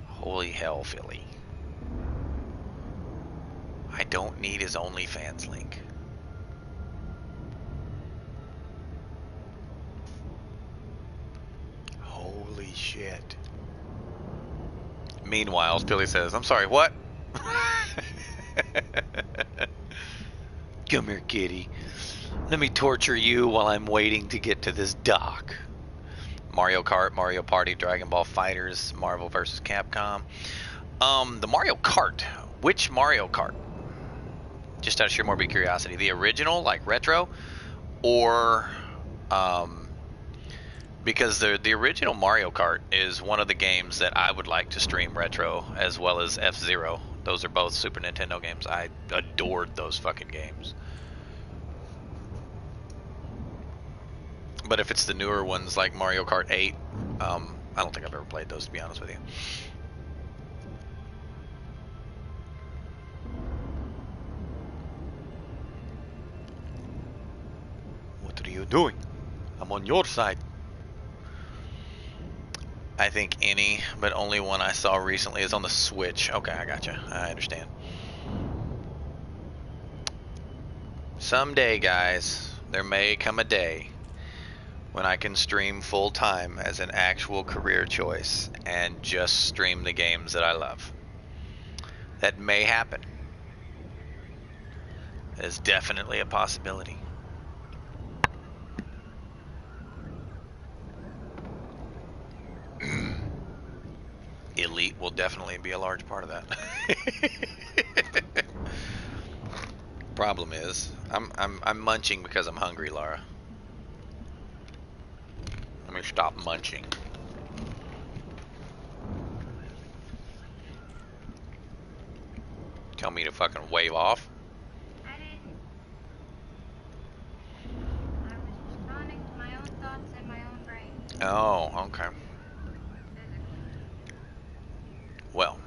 Holy hell, Philly. I don't need his OnlyFans link. Holy shit. Meanwhile, Philly says, I'm sorry, what? Come here, kitty. Let me torture you while I'm waiting to get to this dock. Mario Kart, Mario Party, Dragon Ball Fighters, Marvel vs. Capcom. The Mario Kart. Which Mario Kart? Just out of sheer morbid curiosity. The original, like retro? Or, because the original Mario Kart is one of the games that I would like to stream retro, as well as F-Zero. Those are both Super Nintendo games. I adored those fucking games. But if it's the newer ones like Mario Kart 8, I don't think I've ever played those, to be honest with you. What are you doing? I'm on your side. I think any, but only one I saw recently is on the Switch. Okay, I gotcha. I understand. Someday, guys, there may come a day when I can stream full time as an actual career choice and just stream the games that I love. That may happen. It's definitely a possibility. Elite will definitely be a large part of that. Problem is, I'm munching because I'm hungry, Laura. Let me stop munching. Tell me to fucking wave off. I didn't. I was responding to my own thoughts in my own brain. Oh, okay. Well,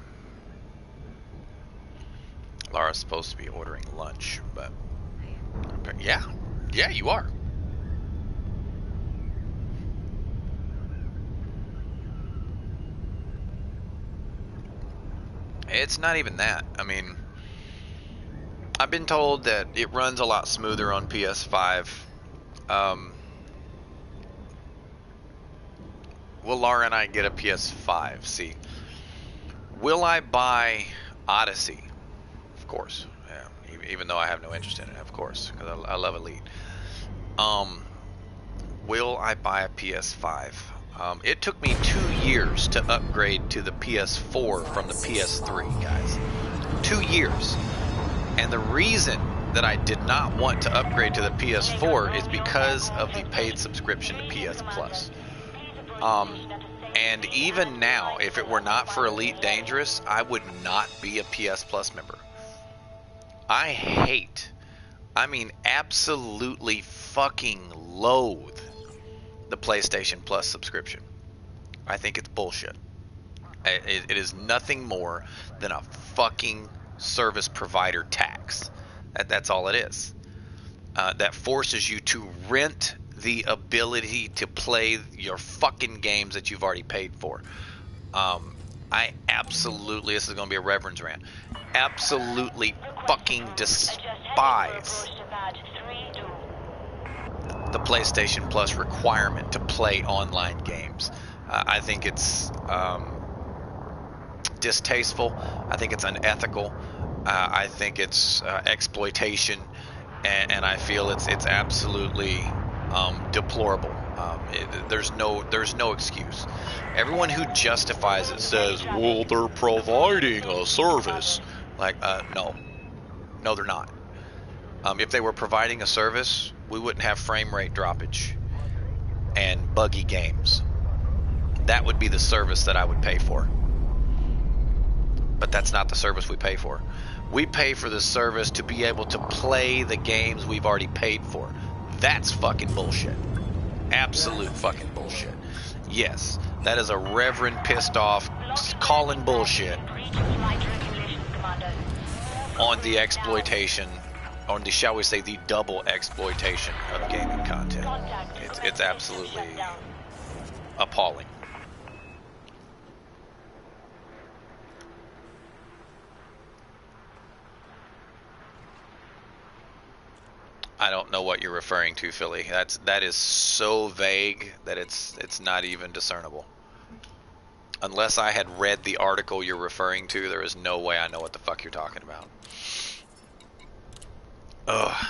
Laura's supposed to be ordering lunch, but yeah, you are. It's not even that. I mean, I've been told that it runs a lot smoother on PS5. Will Laura and I get a PS5? See, will I buy Odyssey? Of course. Yeah. Even though I have no interest in it, of course, because I love Elite. Will I buy a PS5? It took me 2 years to upgrade to the PS4 from the PS3, guys. 2 years. And the reason that I did not want to upgrade to the PS4 is because of the paid subscription to PS Plus. And even now, if it were not for Elite Dangerous, I would not be a PS Plus member. I mean absolutely fucking loathe the PlayStation Plus subscription. I think it's bullshit. It is nothing more than a fucking service provider tax. That's all it is. That forces you to rent the ability to play your fucking games that you've already paid for. I absolutely, this is going to be a Reverend's rant, absolutely fucking despise the PlayStation Plus requirement to play online games. I think it's distasteful. I think it's unethical. I think it's exploitation, and I feel it's absolutely deplorable. There's no excuse. Everyone who justifies it says, well, they're providing a service. Like, no, they're not. If they were providing a service, we wouldn't have frame rate droppage and buggy games. That would be the service that I would pay for. But that's not the service we pay for. We pay for the service to be able to play the games we've already paid for. That's fucking bullshit. Absolute fucking bullshit. Yes, that is a Reverend pissed off calling bullshit on the exploitation, on the, shall we say, the double exploitation of gaming content. It's absolutely appalling. I don't know what you're referring to, Philly. That is so vague that it's not even discernible. Unless I had read the article you're referring to, there is no way I know what the fuck you're talking about. Ugh.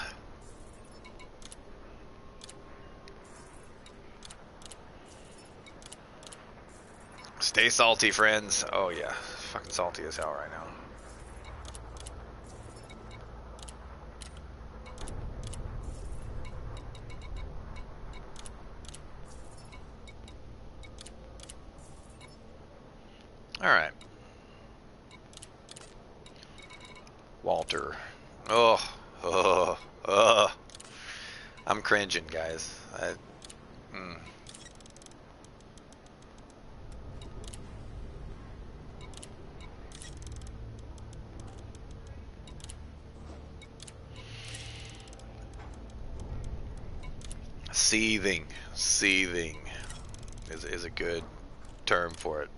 Stay salty, friends. Oh yeah, fucking salty as hell right now. All right, Walter. Oh, I'm cringing, guys. Seething is a good term for it.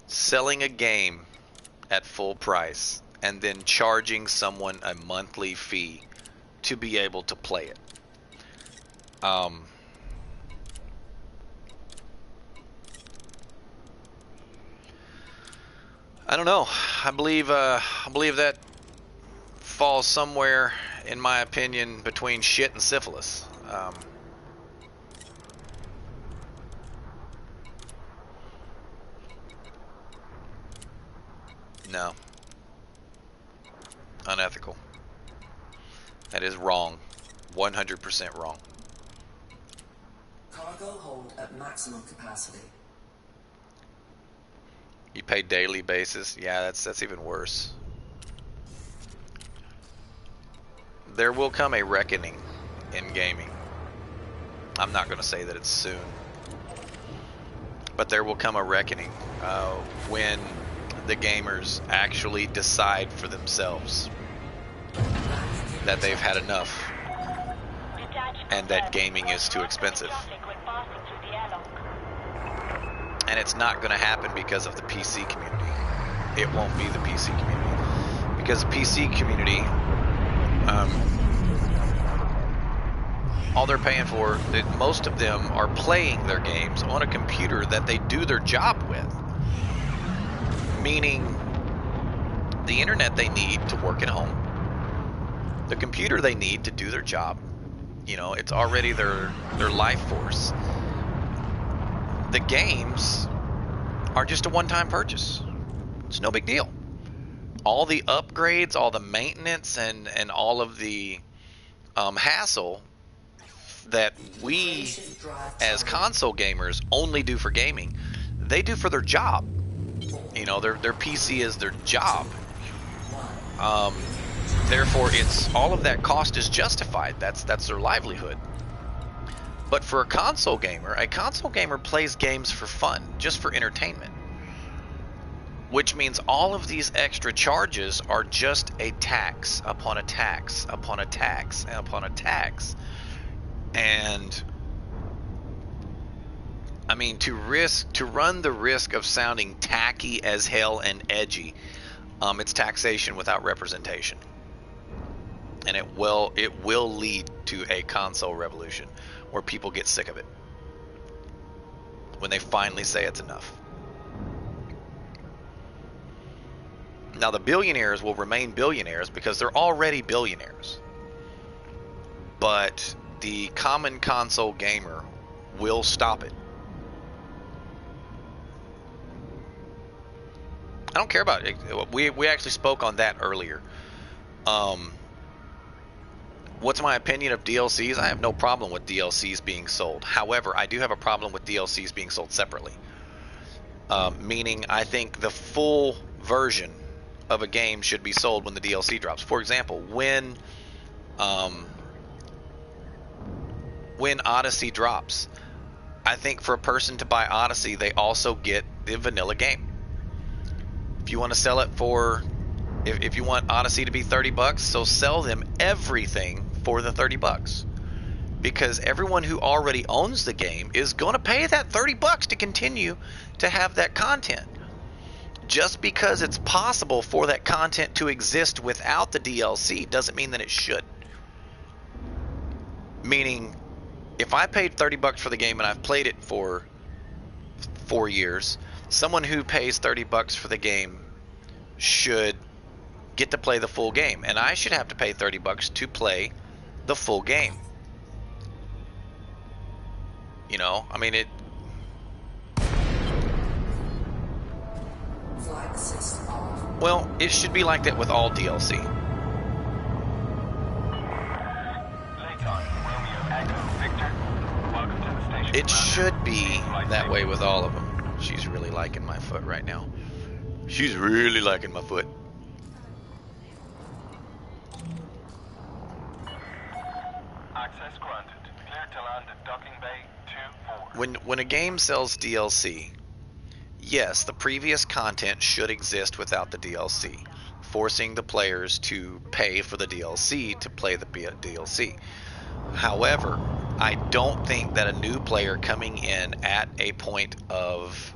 Selling a game at full price and then charging someone a monthly fee to be able to play it. I don't know. I believe that falls somewhere, in my opinion, between shit and syphilis. No. Unethical. That is wrong. 100% wrong. Cargo hold at maximum capacity. You pay daily basis? Yeah, that's even worse. There will come a reckoning in gaming. I'm not going to say that it's soon. But there will come a reckoning when the gamers actually decide for themselves that they've had enough and that gaming is too expensive. And it's not going to happen because of the PC community. It won't be the PC community. Because the PC community, all they're paying for, most of them are playing their games on a computer that they do their job with. Meaning the internet they need to work at home, the computer they need to do their job, you know, it's already their life force. The games are just a one-time purchase. It's no big deal. All the upgrades, all the maintenance, and all of the hassle that we as console gamers only do for gaming, they do for their job. You know, their PC is their job. Therefore, it's all of that cost is justified. That's their livelihood. But for a console gamer plays games for fun, just for entertainment. Which means all of these extra charges are just a tax upon a tax upon a tax upon a tax. And I mean, to run the risk of sounding tacky as hell and edgy, it's taxation without representation, and it will lead to a console revolution where people get sick of it when they finally say it's enough. Now the billionaires will remain billionaires because they're already billionaires, but the common console gamer will stop it. I don't care about it. We actually spoke on that earlier. What's my opinion of DLCs? I have no problem with DLCs being sold. However, I do have a problem with DLCs being sold separately. Meaning, I think the full version of a game should be sold when the DLC drops. For example, when Odyssey drops, I think for a person to buy Odyssey, they also get the vanilla game. If you want to sell it for, if you want Odyssey to be $30, so sell them everything for the $30, because everyone who already owns the game is going to pay that $30 to continue to have that content. Just because it's possible for that content to exist without the DLC doesn't mean that it should. Meaning, if I paid $30 for the game and I've played it for 4 years, someone who pays $30 for the game should get to play the full game, and I should have to pay $30 to play the full game. You know, I mean, it. Well, it should be like that with all DLC. It should be that way with all of them. She's really liking my foot right now. She's really liking my foot. Access granted. Clear to land at docking bay 2-4. When a game sells DLC, yes, the previous content should exist without the DLC, forcing the players to pay for the DLC to play the DLC. However, I don't think that a new player coming in at a point of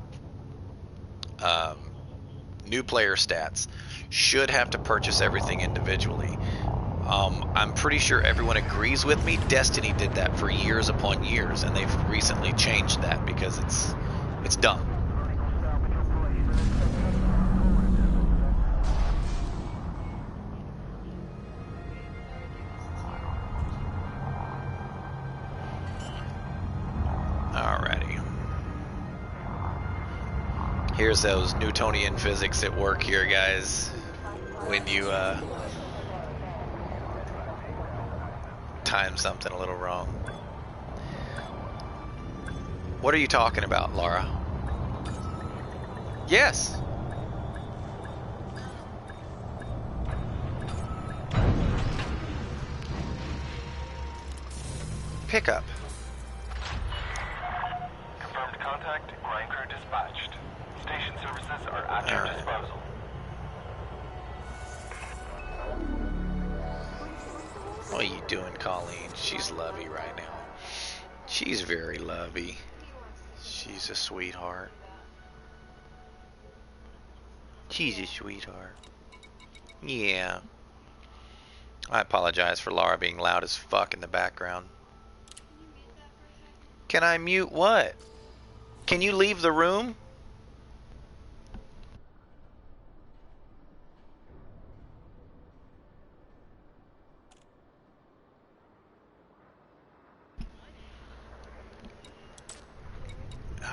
new player stats should have to purchase everything individually. I'm pretty sure everyone agrees with me. Destiny did that for years upon years, and they've recently changed that because it's dumb. Alrighty. Here's those Newtonian physics at work here, guys. When you time something a little wrong. What are you talking about, Laura? Yes. Pickup. Confirmed contact. Ground crew dispatched. Station services are at your disposal. What are you doing, Colleen? She's lovey right now. She's very lovey. She's a sweetheart. She's a sweetheart. Yeah. I apologize for Laura being loud as fuck in the background. Can I mute what? Can you leave the room?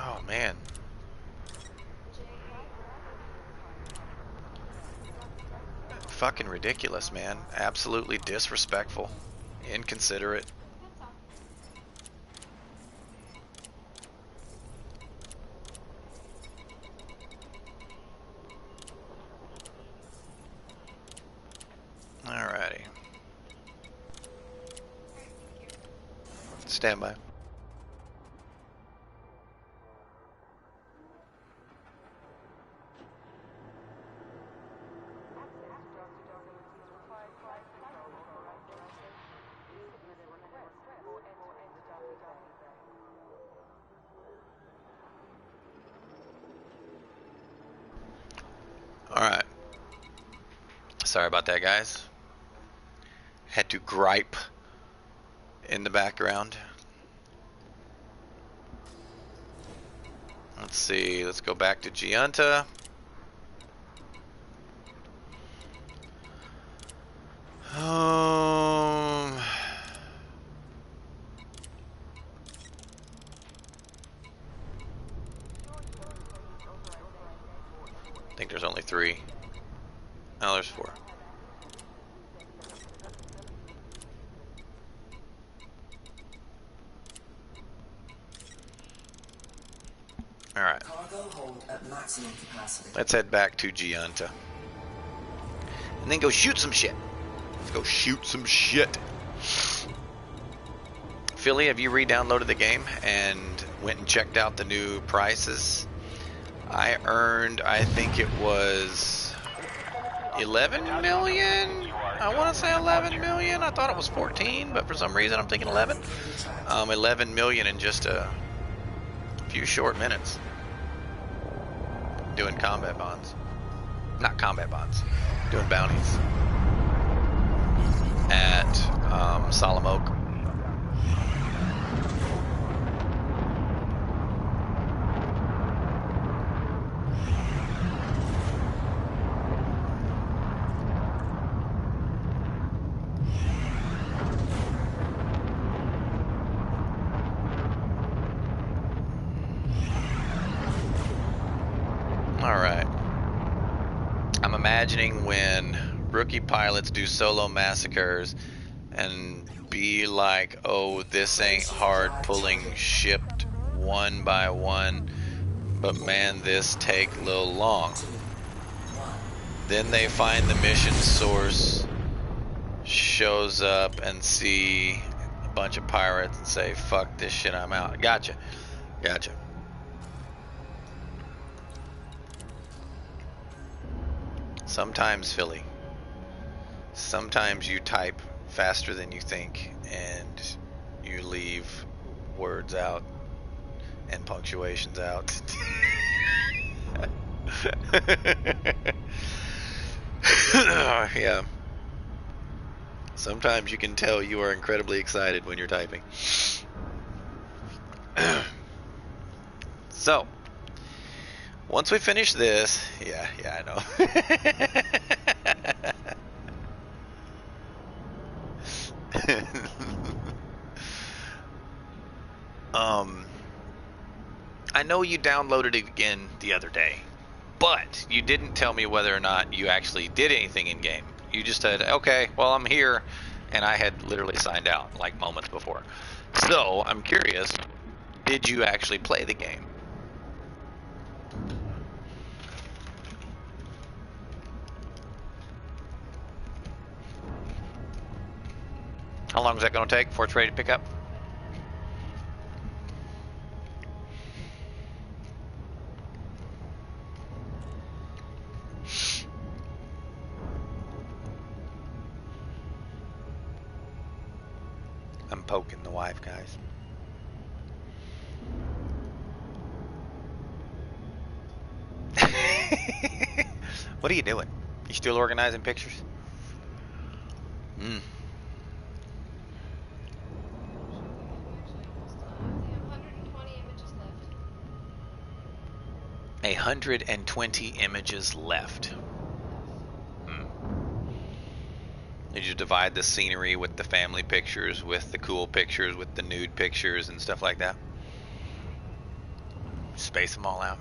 Oh, man. Fucking ridiculous, man. Absolutely disrespectful. Inconsiderate. Alrighty. Stand by. Alright. Sorry about that, guys. Had to gripe in the background. Let's see. Let's go back to Giunta. I think there's only 3. Oh, there's 4. Alright. Cargo hold at maximum capacity. Let's head back to Gianta. And then go shoot some shit. Let's go shoot some shit. Philly, have you re-downloaded the game and went and checked out the new prices? I earned, I think it was 11 million? I want to say 11 million. I thought it was 14, but for some reason I'm thinking 11. 11 million in just a few short minutes. Doing combat bonds. Not combat bonds. Doing bounties. At Solemn Oak. Alright. I'm imagining when rookie pilots do solo massacres and be like, oh, this ain't hard pulling shipped one by one, but man, this take a little long. Then they find the mission source, shows up and see a bunch of pirates and say, fuck this shit, I'm out. Gotcha. Gotcha. Sometimes, Philly, sometimes you type faster than you think and you leave words out and punctuations out. Yeah. Sometimes you can tell you are incredibly excited when you're typing. So, once we finish this, yeah, I know. I know you downloaded it again the other day, but you didn't tell me whether or not you actually did anything in game. You just said, okay, well, I'm here, and I had literally signed out like moments before. So I'm curious, did you actually play the game? How long is that going to take before it's ready to pick up? I'm poking the wife, guys. What are you doing? You still organizing pictures? 120 images left. Did you divide the scenery with the family pictures, with the cool pictures, with the nude pictures and stuff like that? Space them all out.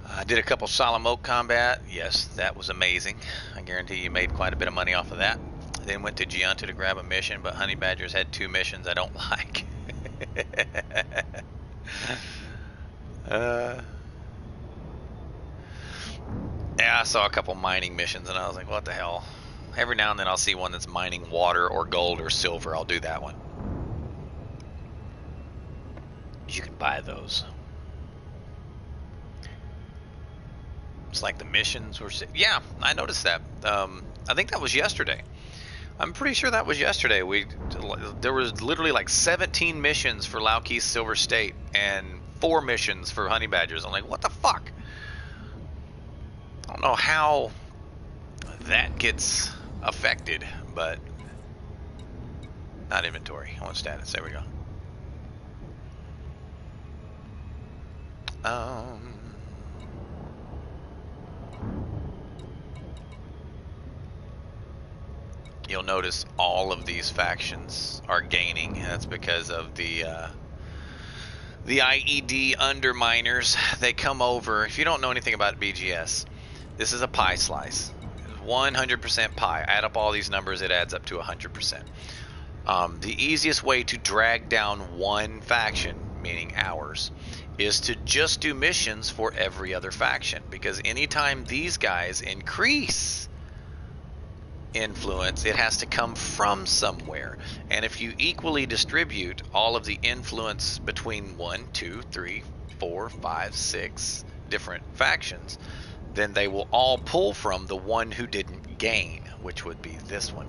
I did a couple Solemn Oak combat. Yes, that was amazing. I guarantee you made quite a bit of money off of that. Then went to Gianta to grab a mission, but Honey Badgers had 2 missions I don't like. Yeah, I saw a couple mining missions and I was like, what the hell? Every now and then I'll see one that's mining water or gold or silver. I'll do that one. You can buy those. It's like the missions were... Yeah, I noticed that. I think that was yesterday. I'm pretty sure that was yesterday. There was literally like 17 missions for Laukey's Silver State and 4 missions for Honey Badgers. I'm like, what the fuck? I don't know how that gets affected, but not inventory. I want status. There we go. You'll notice all of these factions are gaining. That's because of the the IED underminers, they come over. If you don't know anything about BGS, this is a pie slice. 100% pie. Add up all these numbers, it adds up to 100%. The easiest way to drag down one faction, meaning ours, is to just do missions for every other faction. Because anytime these guys increase influence, it has to come from somewhere. And if you equally distribute all of the influence between 1, 2, 3, 4, 5, 6 different factions, then they will all pull from the one who didn't gain, which would be this one.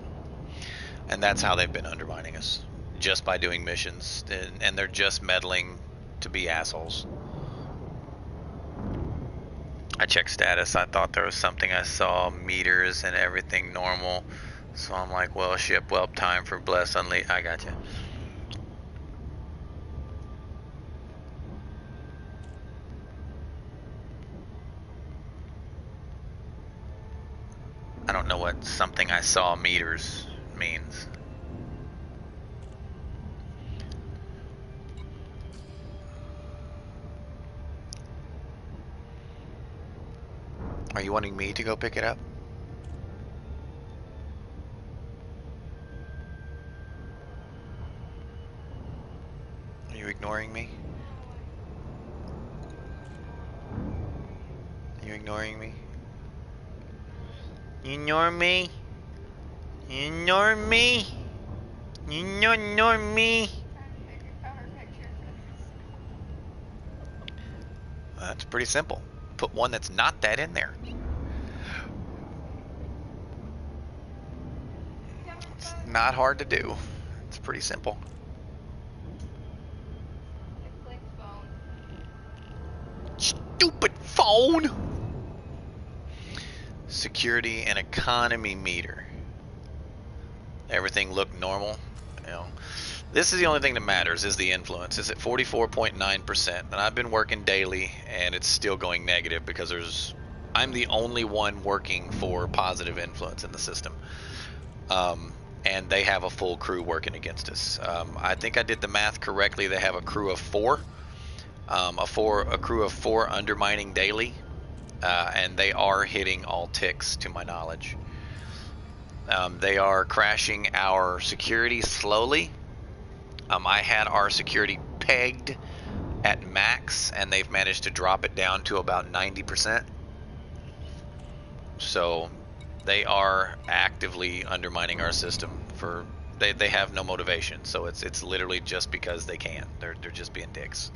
And that's how they've been undermining us, just by doing missions, and they're just meddling to be assholes. I checked status. I thought there was something. I saw meters and everything normal. So I'm like, well, ship, well, time for Bless Unleash. I got you. I don't know what something I saw meters means. Are you wanting me to go pick it up? Are you ignoring me? Are you ignoring me? You ignore me? You ignore me? You ignore me? That's pretty simple. Put one that's not that in there. It's not hard to do. It's pretty simple. Stupid phone! Security and economy meter. Everything looked normal. You know, this is the only thing that matters, is the influence. It's at 44.9%, and I've been working daily, and it's still going negative because I'm the only one working for positive influence in the system. And they have a full crew working against us. I think I did the math correctly. They have a crew of 4. A crew of 4 undermining daily, and they are hitting all ticks, to my knowledge. They are crashing our security slowly. I had our security pegged at max, and they've managed to drop it down to about 90%. So they are actively undermining our system. They have no motivation, so it's literally just because they can. They're just being dicks.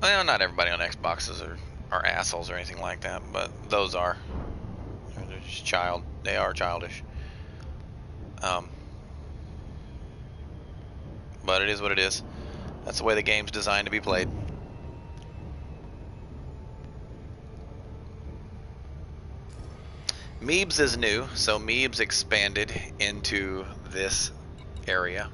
Well, not everybody on Xboxes are assholes or anything like that, but those are. They're just they are childish. But it is what it is. That's the way the game's designed to be played. Meebs is new, so Meebs expanded into this area.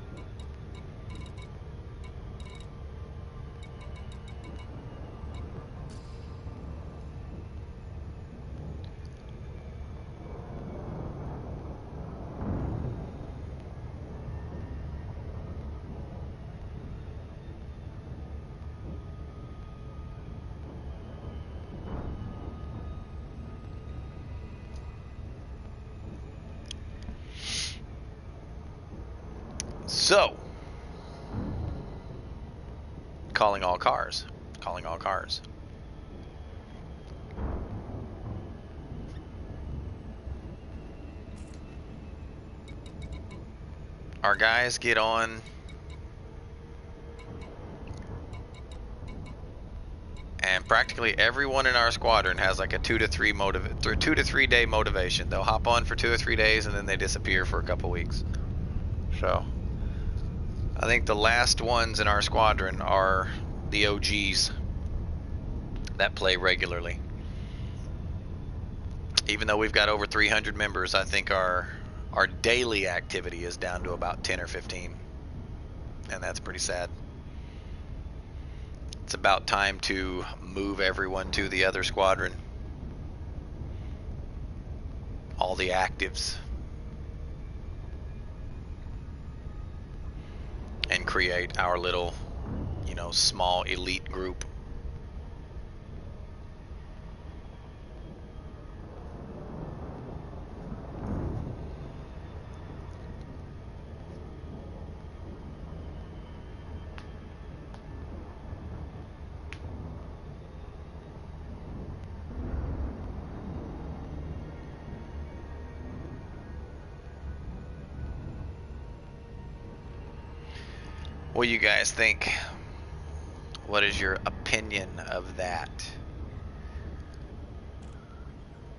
So, calling all cars. Calling all cars. Our guys get on practically everyone in our squadron has like a 2 to 3 day motivation. They'll hop on for 2 or 3 days and then they disappear for a couple weeks. So I think the last ones in our squadron are the OGs that play regularly. Even though we've got over 300 members, I think our daily activity is down to about 10 or 15. And that's pretty sad. It's about time to move everyone to the other squadron. All the actives. And create our little, you know, small elite group. What do you guys think? What is your opinion of that?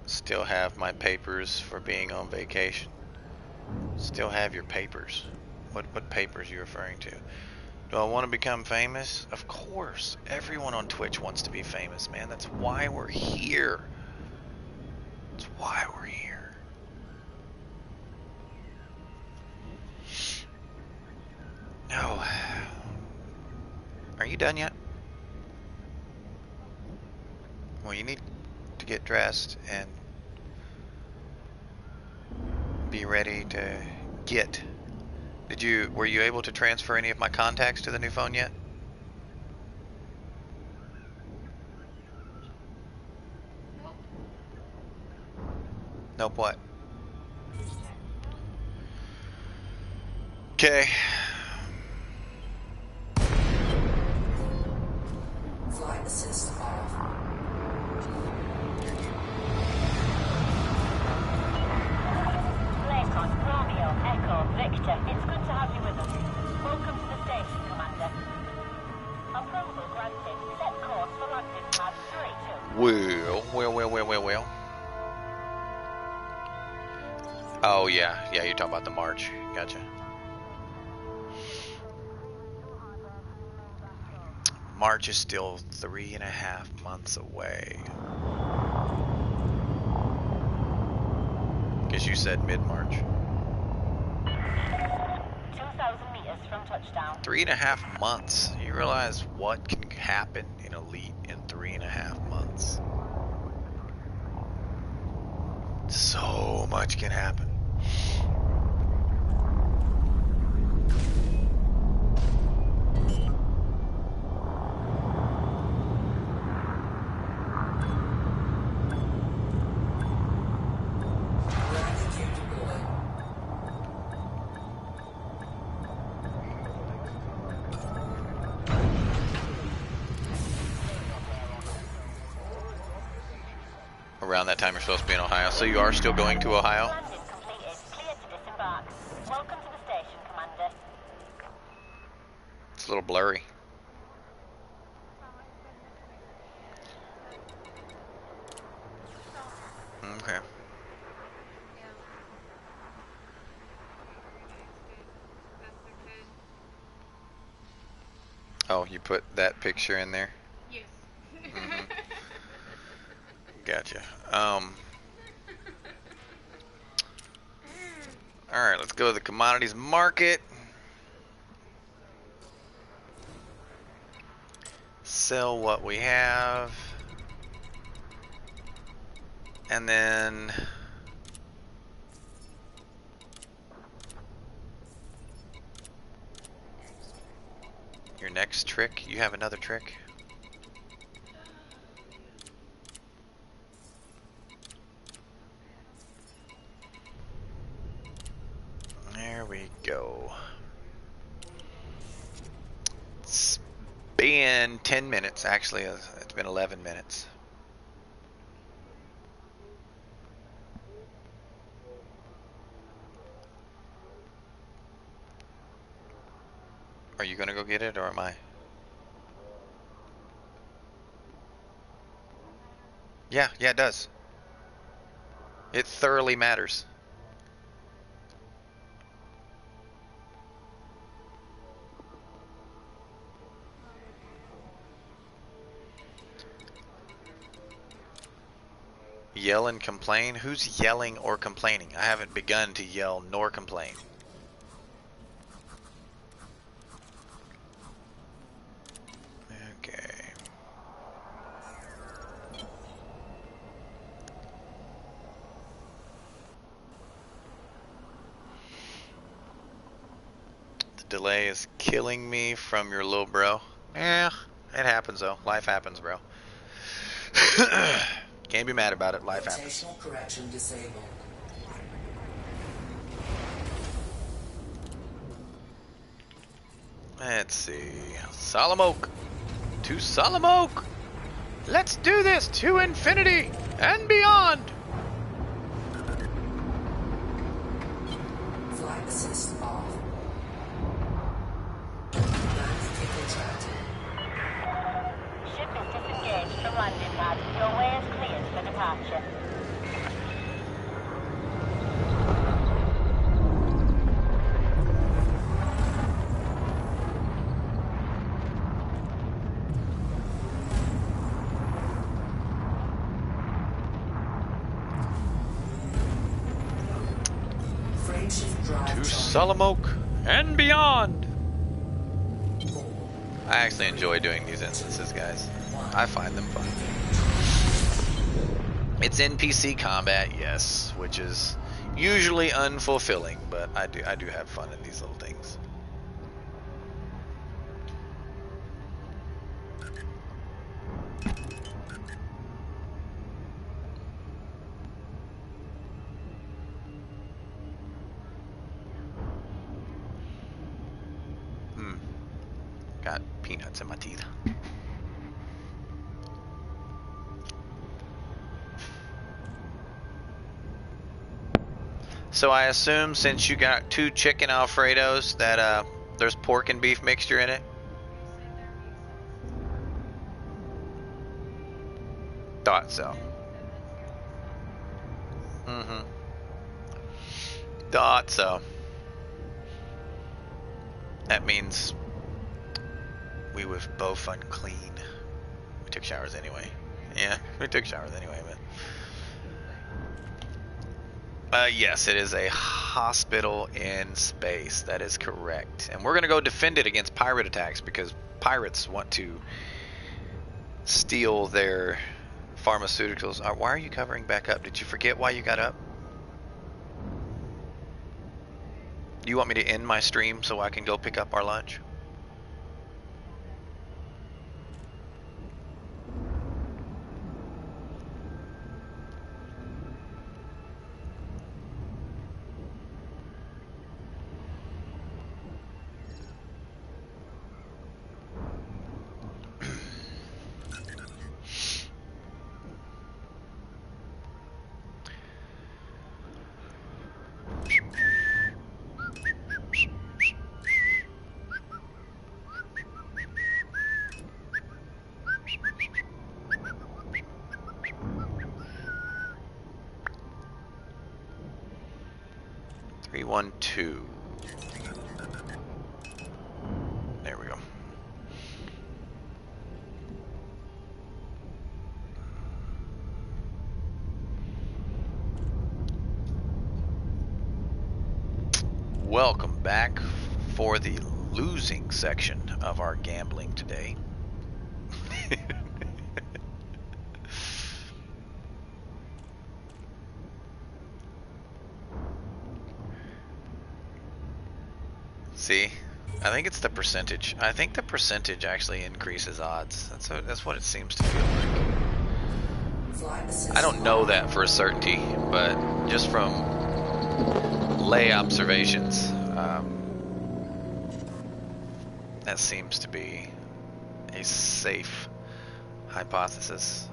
Still have my papers for being on vacation. Still have your papers. What papers are you referring to? Do I want to become famous? Of course. Everyone on Twitch wants to be famous, man. That's why we're here. That's why we're here. No. Are you done yet? Well, you need to get dressed and be ready to get. Were you able to transfer any of my contacts to the new phone yet? Nope. Nope, what? Okay. Flight assist off. Lakon, Romeo, Echo, Victor, it's good to have you with us. Welcome to the station, Commander. Approval granted. Set course for landing pad 32. Well. Oh, yeah, you're talking about the March. Gotcha. March is still 3.5 months away. Guess you said mid-March. 2,000 meters from touchdown. 3.5 months. You realize what can happen in Elite in 3.5 months? So much can happen. Around that time you're supposed to be in Ohio. So you are still going to Ohio? Landing completed. Clear to disembark. Welcome to the station, Commander. It's a little blurry. Okay. Oh, you put that picture in there? Yes. Mm-hmm. Gotcha. Alright, let's go to the commodities market. Sell what we have. And then your next trick. You have another trick? There we go. It's been 10 minutes. Actually, it's been 11 minutes. Are you gonna go get it, or am I? Yeah, it does. It thoroughly matters. Yell and complain? Who's yelling or complaining? I haven't begun to yell nor complain. Okay. The delay is killing me from your little bro. Yeah, it happens though. Life happens, bro. Can't be mad about it. Life happens. Rotational correction disabled. Let's see. Solemn Oak. To Solemn Oak. Let's do this to infinity and beyond. Flight assist off. Nav contracted. Ship is disengaged from landing pad. Your way is cleared for departure. Frameshift drive To charge. Solemn Oak and beyond. I actually enjoy doing these instances, guys. I find them fun. It's NPC combat, yes, which is usually unfulfilling, but I do have fun in these little things. Got peanuts in my teeth. So I assume since you got 2 chicken Alfredos that there's pork and beef mixture in it? Thought so. Thought so. That means we were both unclean. We took showers anyway. Yeah, we took showers anyway, but yes, it is a hospital in space. That is correct. And we're going to go defend it against pirate attacks because pirates want to steal their pharmaceuticals. Why are you covering back up? Did you forget why you got up? Do you want me to end my stream so I can go pick up our lunch? Two. There we go. Welcome back for the losing section of our gambling today. See, I think it's the percentage. I think the percentage actually increases odds. That's what it seems to feel like. I don't know that for a certainty, but just from lay observations, that seems to be a safe hypothesis.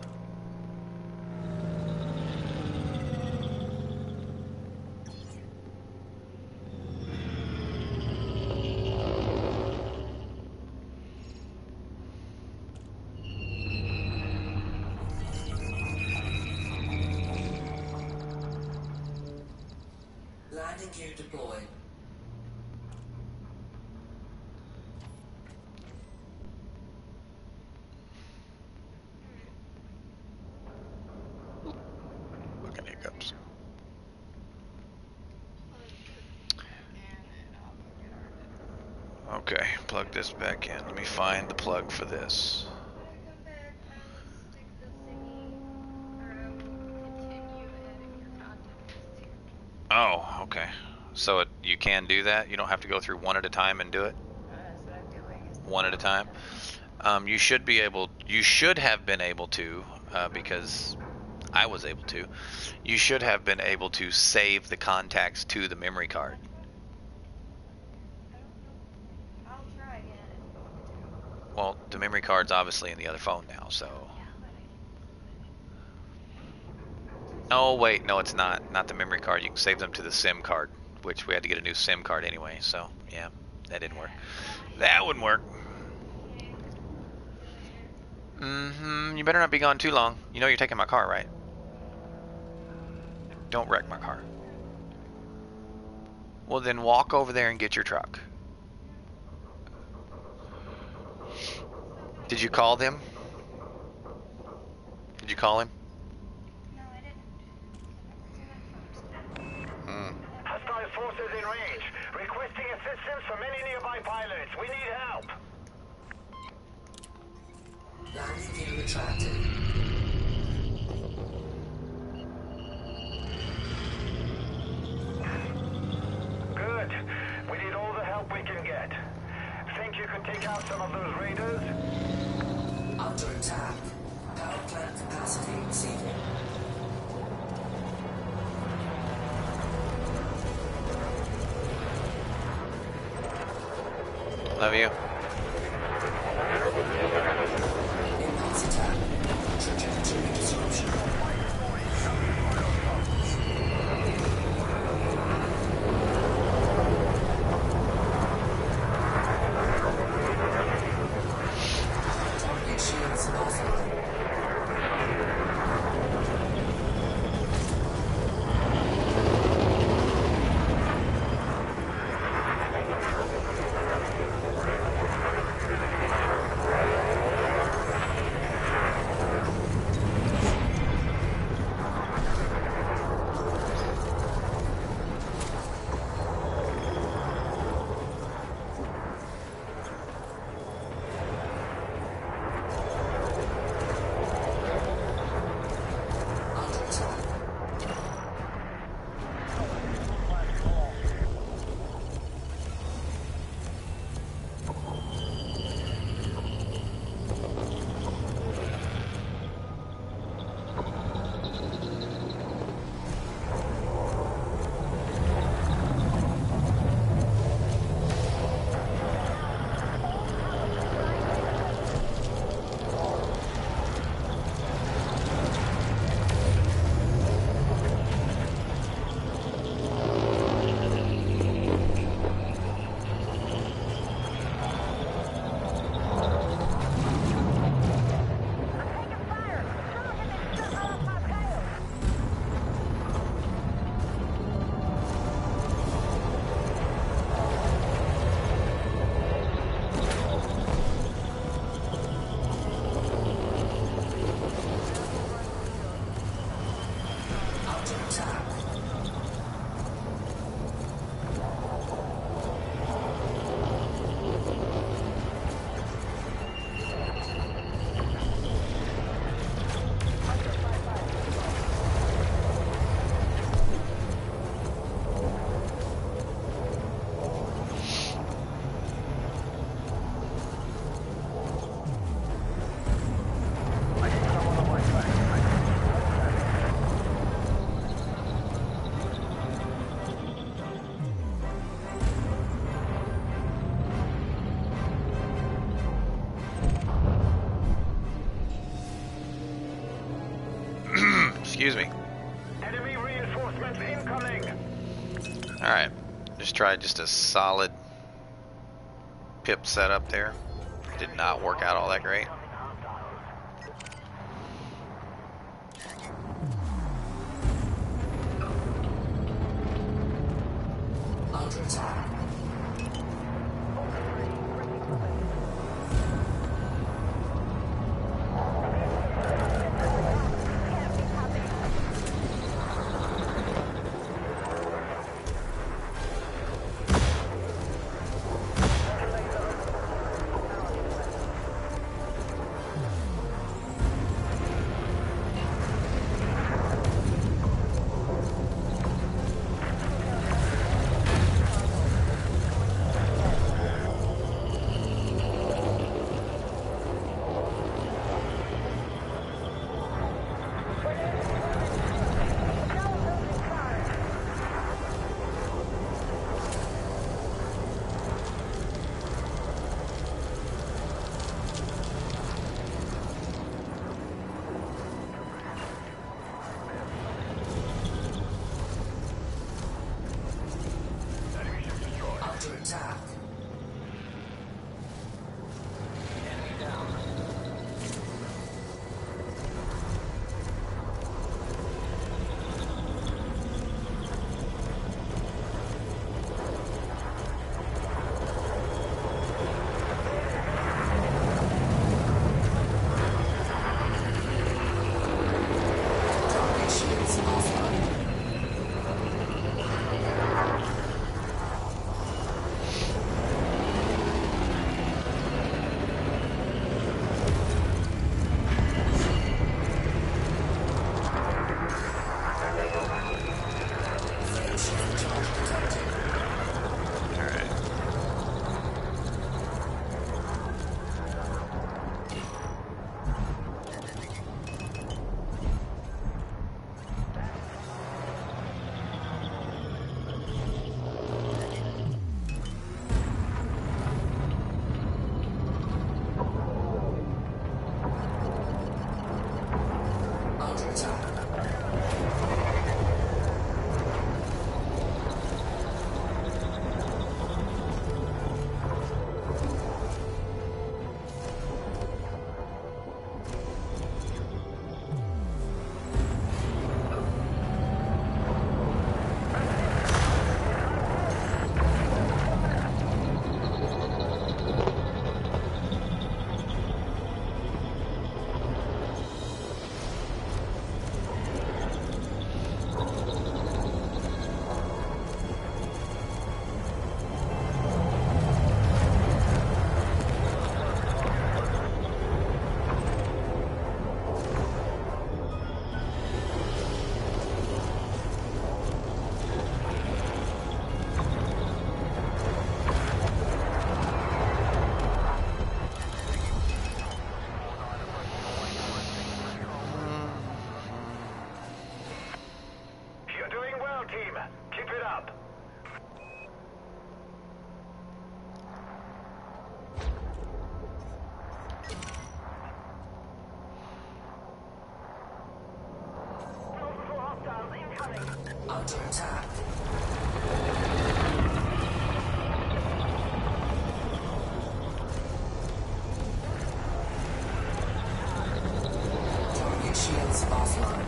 gear deployed. Fucking hiccups. Okay, plug this back in. Let me find the plug for this. When I come back, I will stick the thingy, or I will continue adding your content list here. Oh, okay. So you can do that? You don't have to go through one at a time and do it? That's what I'm doing. One at a time? You should be able, you should have been able to, because I was able to, you should have been able to save the contacts to the memory card. I'll try again if you want me to. Well, the memory card's obviously in the other phone now, so. Oh, wait, no, it's not. Not the memory card. You can save them to the SIM card, which we had to get a new SIM card anyway, so, yeah, that didn't work. That wouldn't work. You better not be gone too long. You know you're taking my car, right? Don't wreck my car. Well, then walk over there and get your truck. Did you call them? Did you call him? No, I didn't. Hostile forces in range. Requesting assistance from any nearby pilots. We need help. Landing gear retracted. Good. We need all the help we can get. Think you can take out some of those raiders? Under attack. Power plant capacity exceeded. Love you. Impulse attack. Trajectory disruption. Target shields offline. Under attack. Under attack. Excuse me. Enemy reinforcements incoming. Alright. Just tried just a solid pip setup there. Did not work out all that great. Under attack. Under attack. Target shields offline. Phase shift charge detected. Alright. Under attack. You're doing well, team. Keep it up. Multiple hostiles incoming. Under attack. Target shields offline.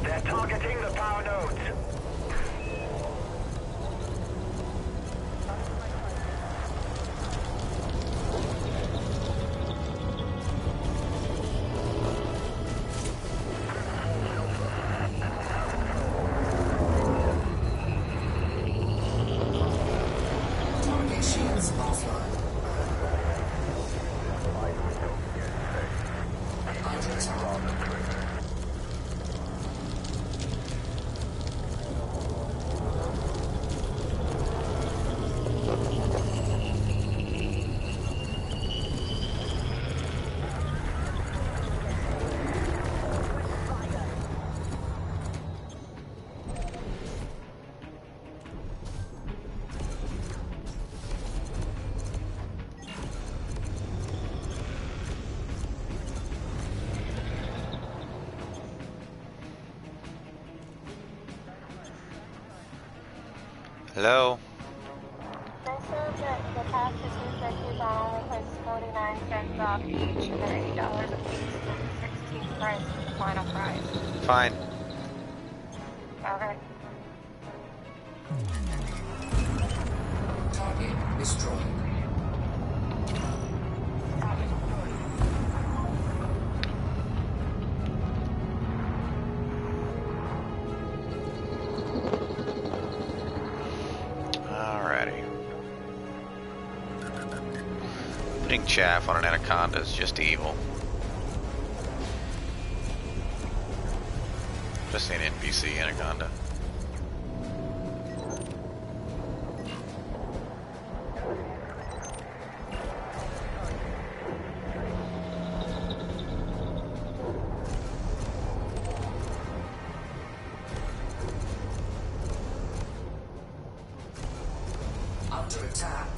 They're targeting the power nodes. Target shields offline. Under attack. Hello? They said that the past 2 that you bought was 49 cents off each, and then $8 a piece, so the 16 price is the final price. Fine. Okay. Target destroyed. Alrighty. Putting chaff on an anaconda is just evil. Especially an NPC anaconda. Under attack.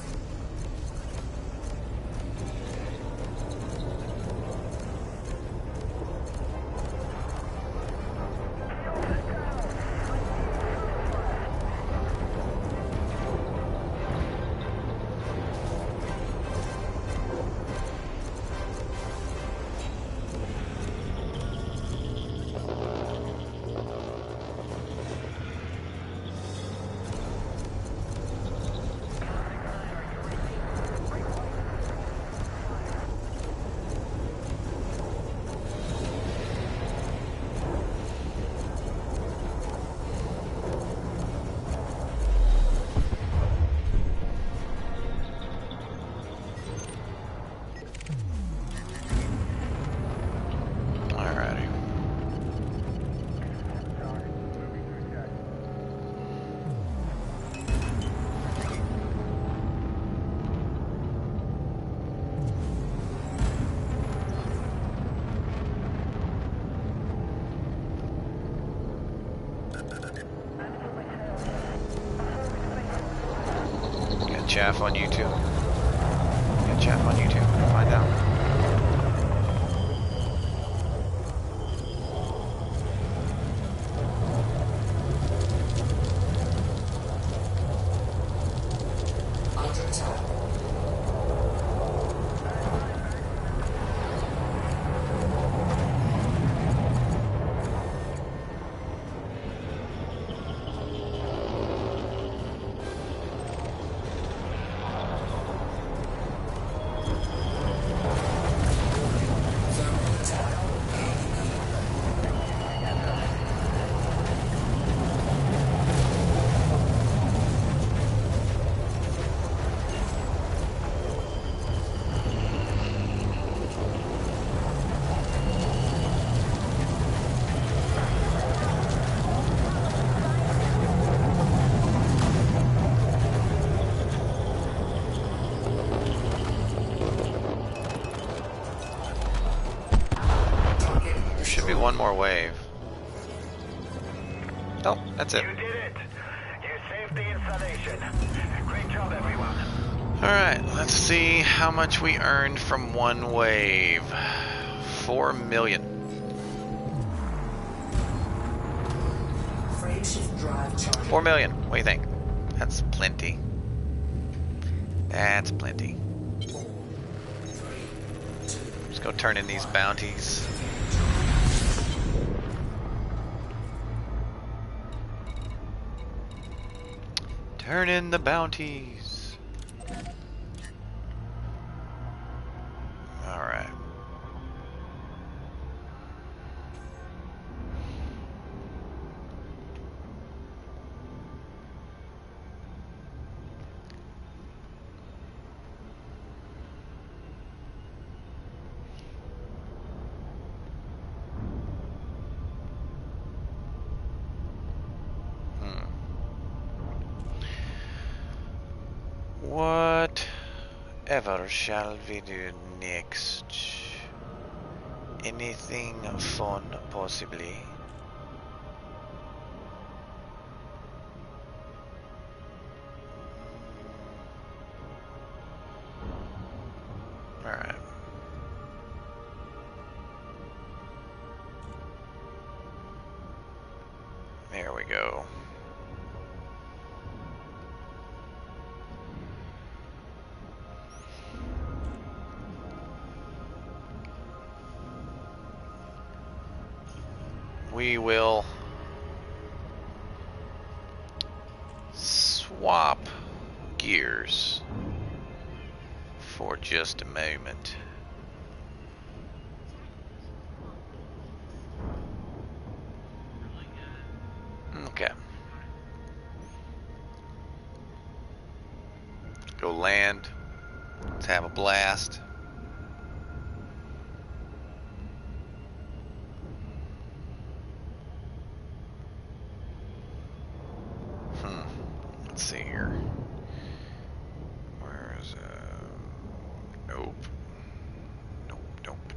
Alrighty. Got chaff on YouTube. Got chaff on YouTube. Find out. Under attack. Thermal attack. Target There should be destroyed. one more wave. Oh, that's it. You did it! You saved the installation. Great job, everyone. Alright, let's see how much we earned from one wave. 4 million. Frameshift drive charging. 4 million. What do you think? That's plenty. That's plenty. 4, 3, 2. Let's go turn in these bounties. Turn in the bounties. Alright. Whatever shall we do next? Anything fun, possibly? Alright. There we go. we will swap gears for just a moment. Okay. Go land. Let's have a blast. Let's see here. Where's nope.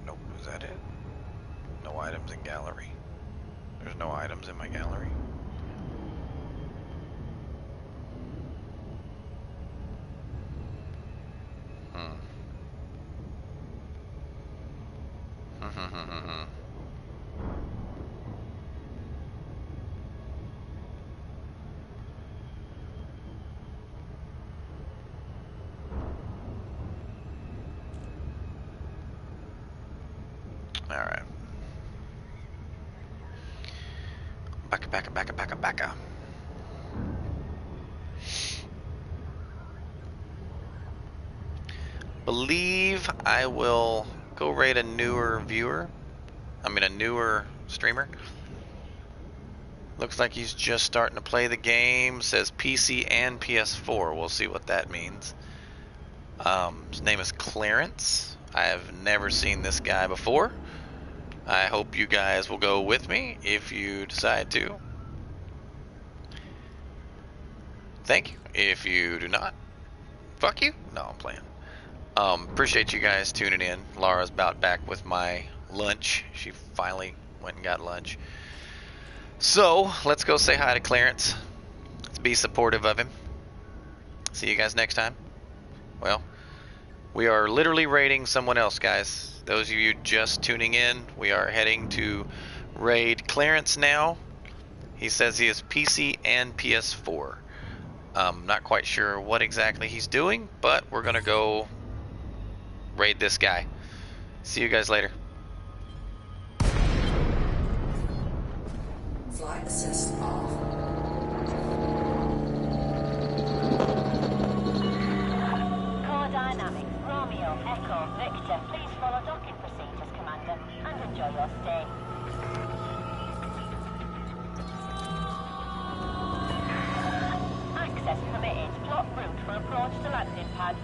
Nope. Is that it? No items in gallery. There's no items in my gallery. Alright. Backa. Believe I will go raid a newer streamer. Looks like he's just starting to play the game. Says PC and PS4. We'll see what that means. His name is Clarence. I have never seen this guy before. I hope you guys will go with me if you decide to. Thank you. If you do not, fuck you. No, I'm playing. Appreciate you guys tuning in. Laura's about back with my lunch. She finally went and got lunch. So, let's go say hi to Clarence. Let's be supportive of him. See you guys next time. Well, we are literally raiding someone else, guys. Those of you just tuning in, we are heading to raid Clarence now. He says he is PC and PS4. Not quite sure what exactly he's doing, but we're gonna go raid this guy. See you guys later. Flight assist off. Core Dynamics, Romeo, Echo, Victor, please follow docking procedures, Commander, and enjoy your stay. Access permitted. Plot route for approach to landing pad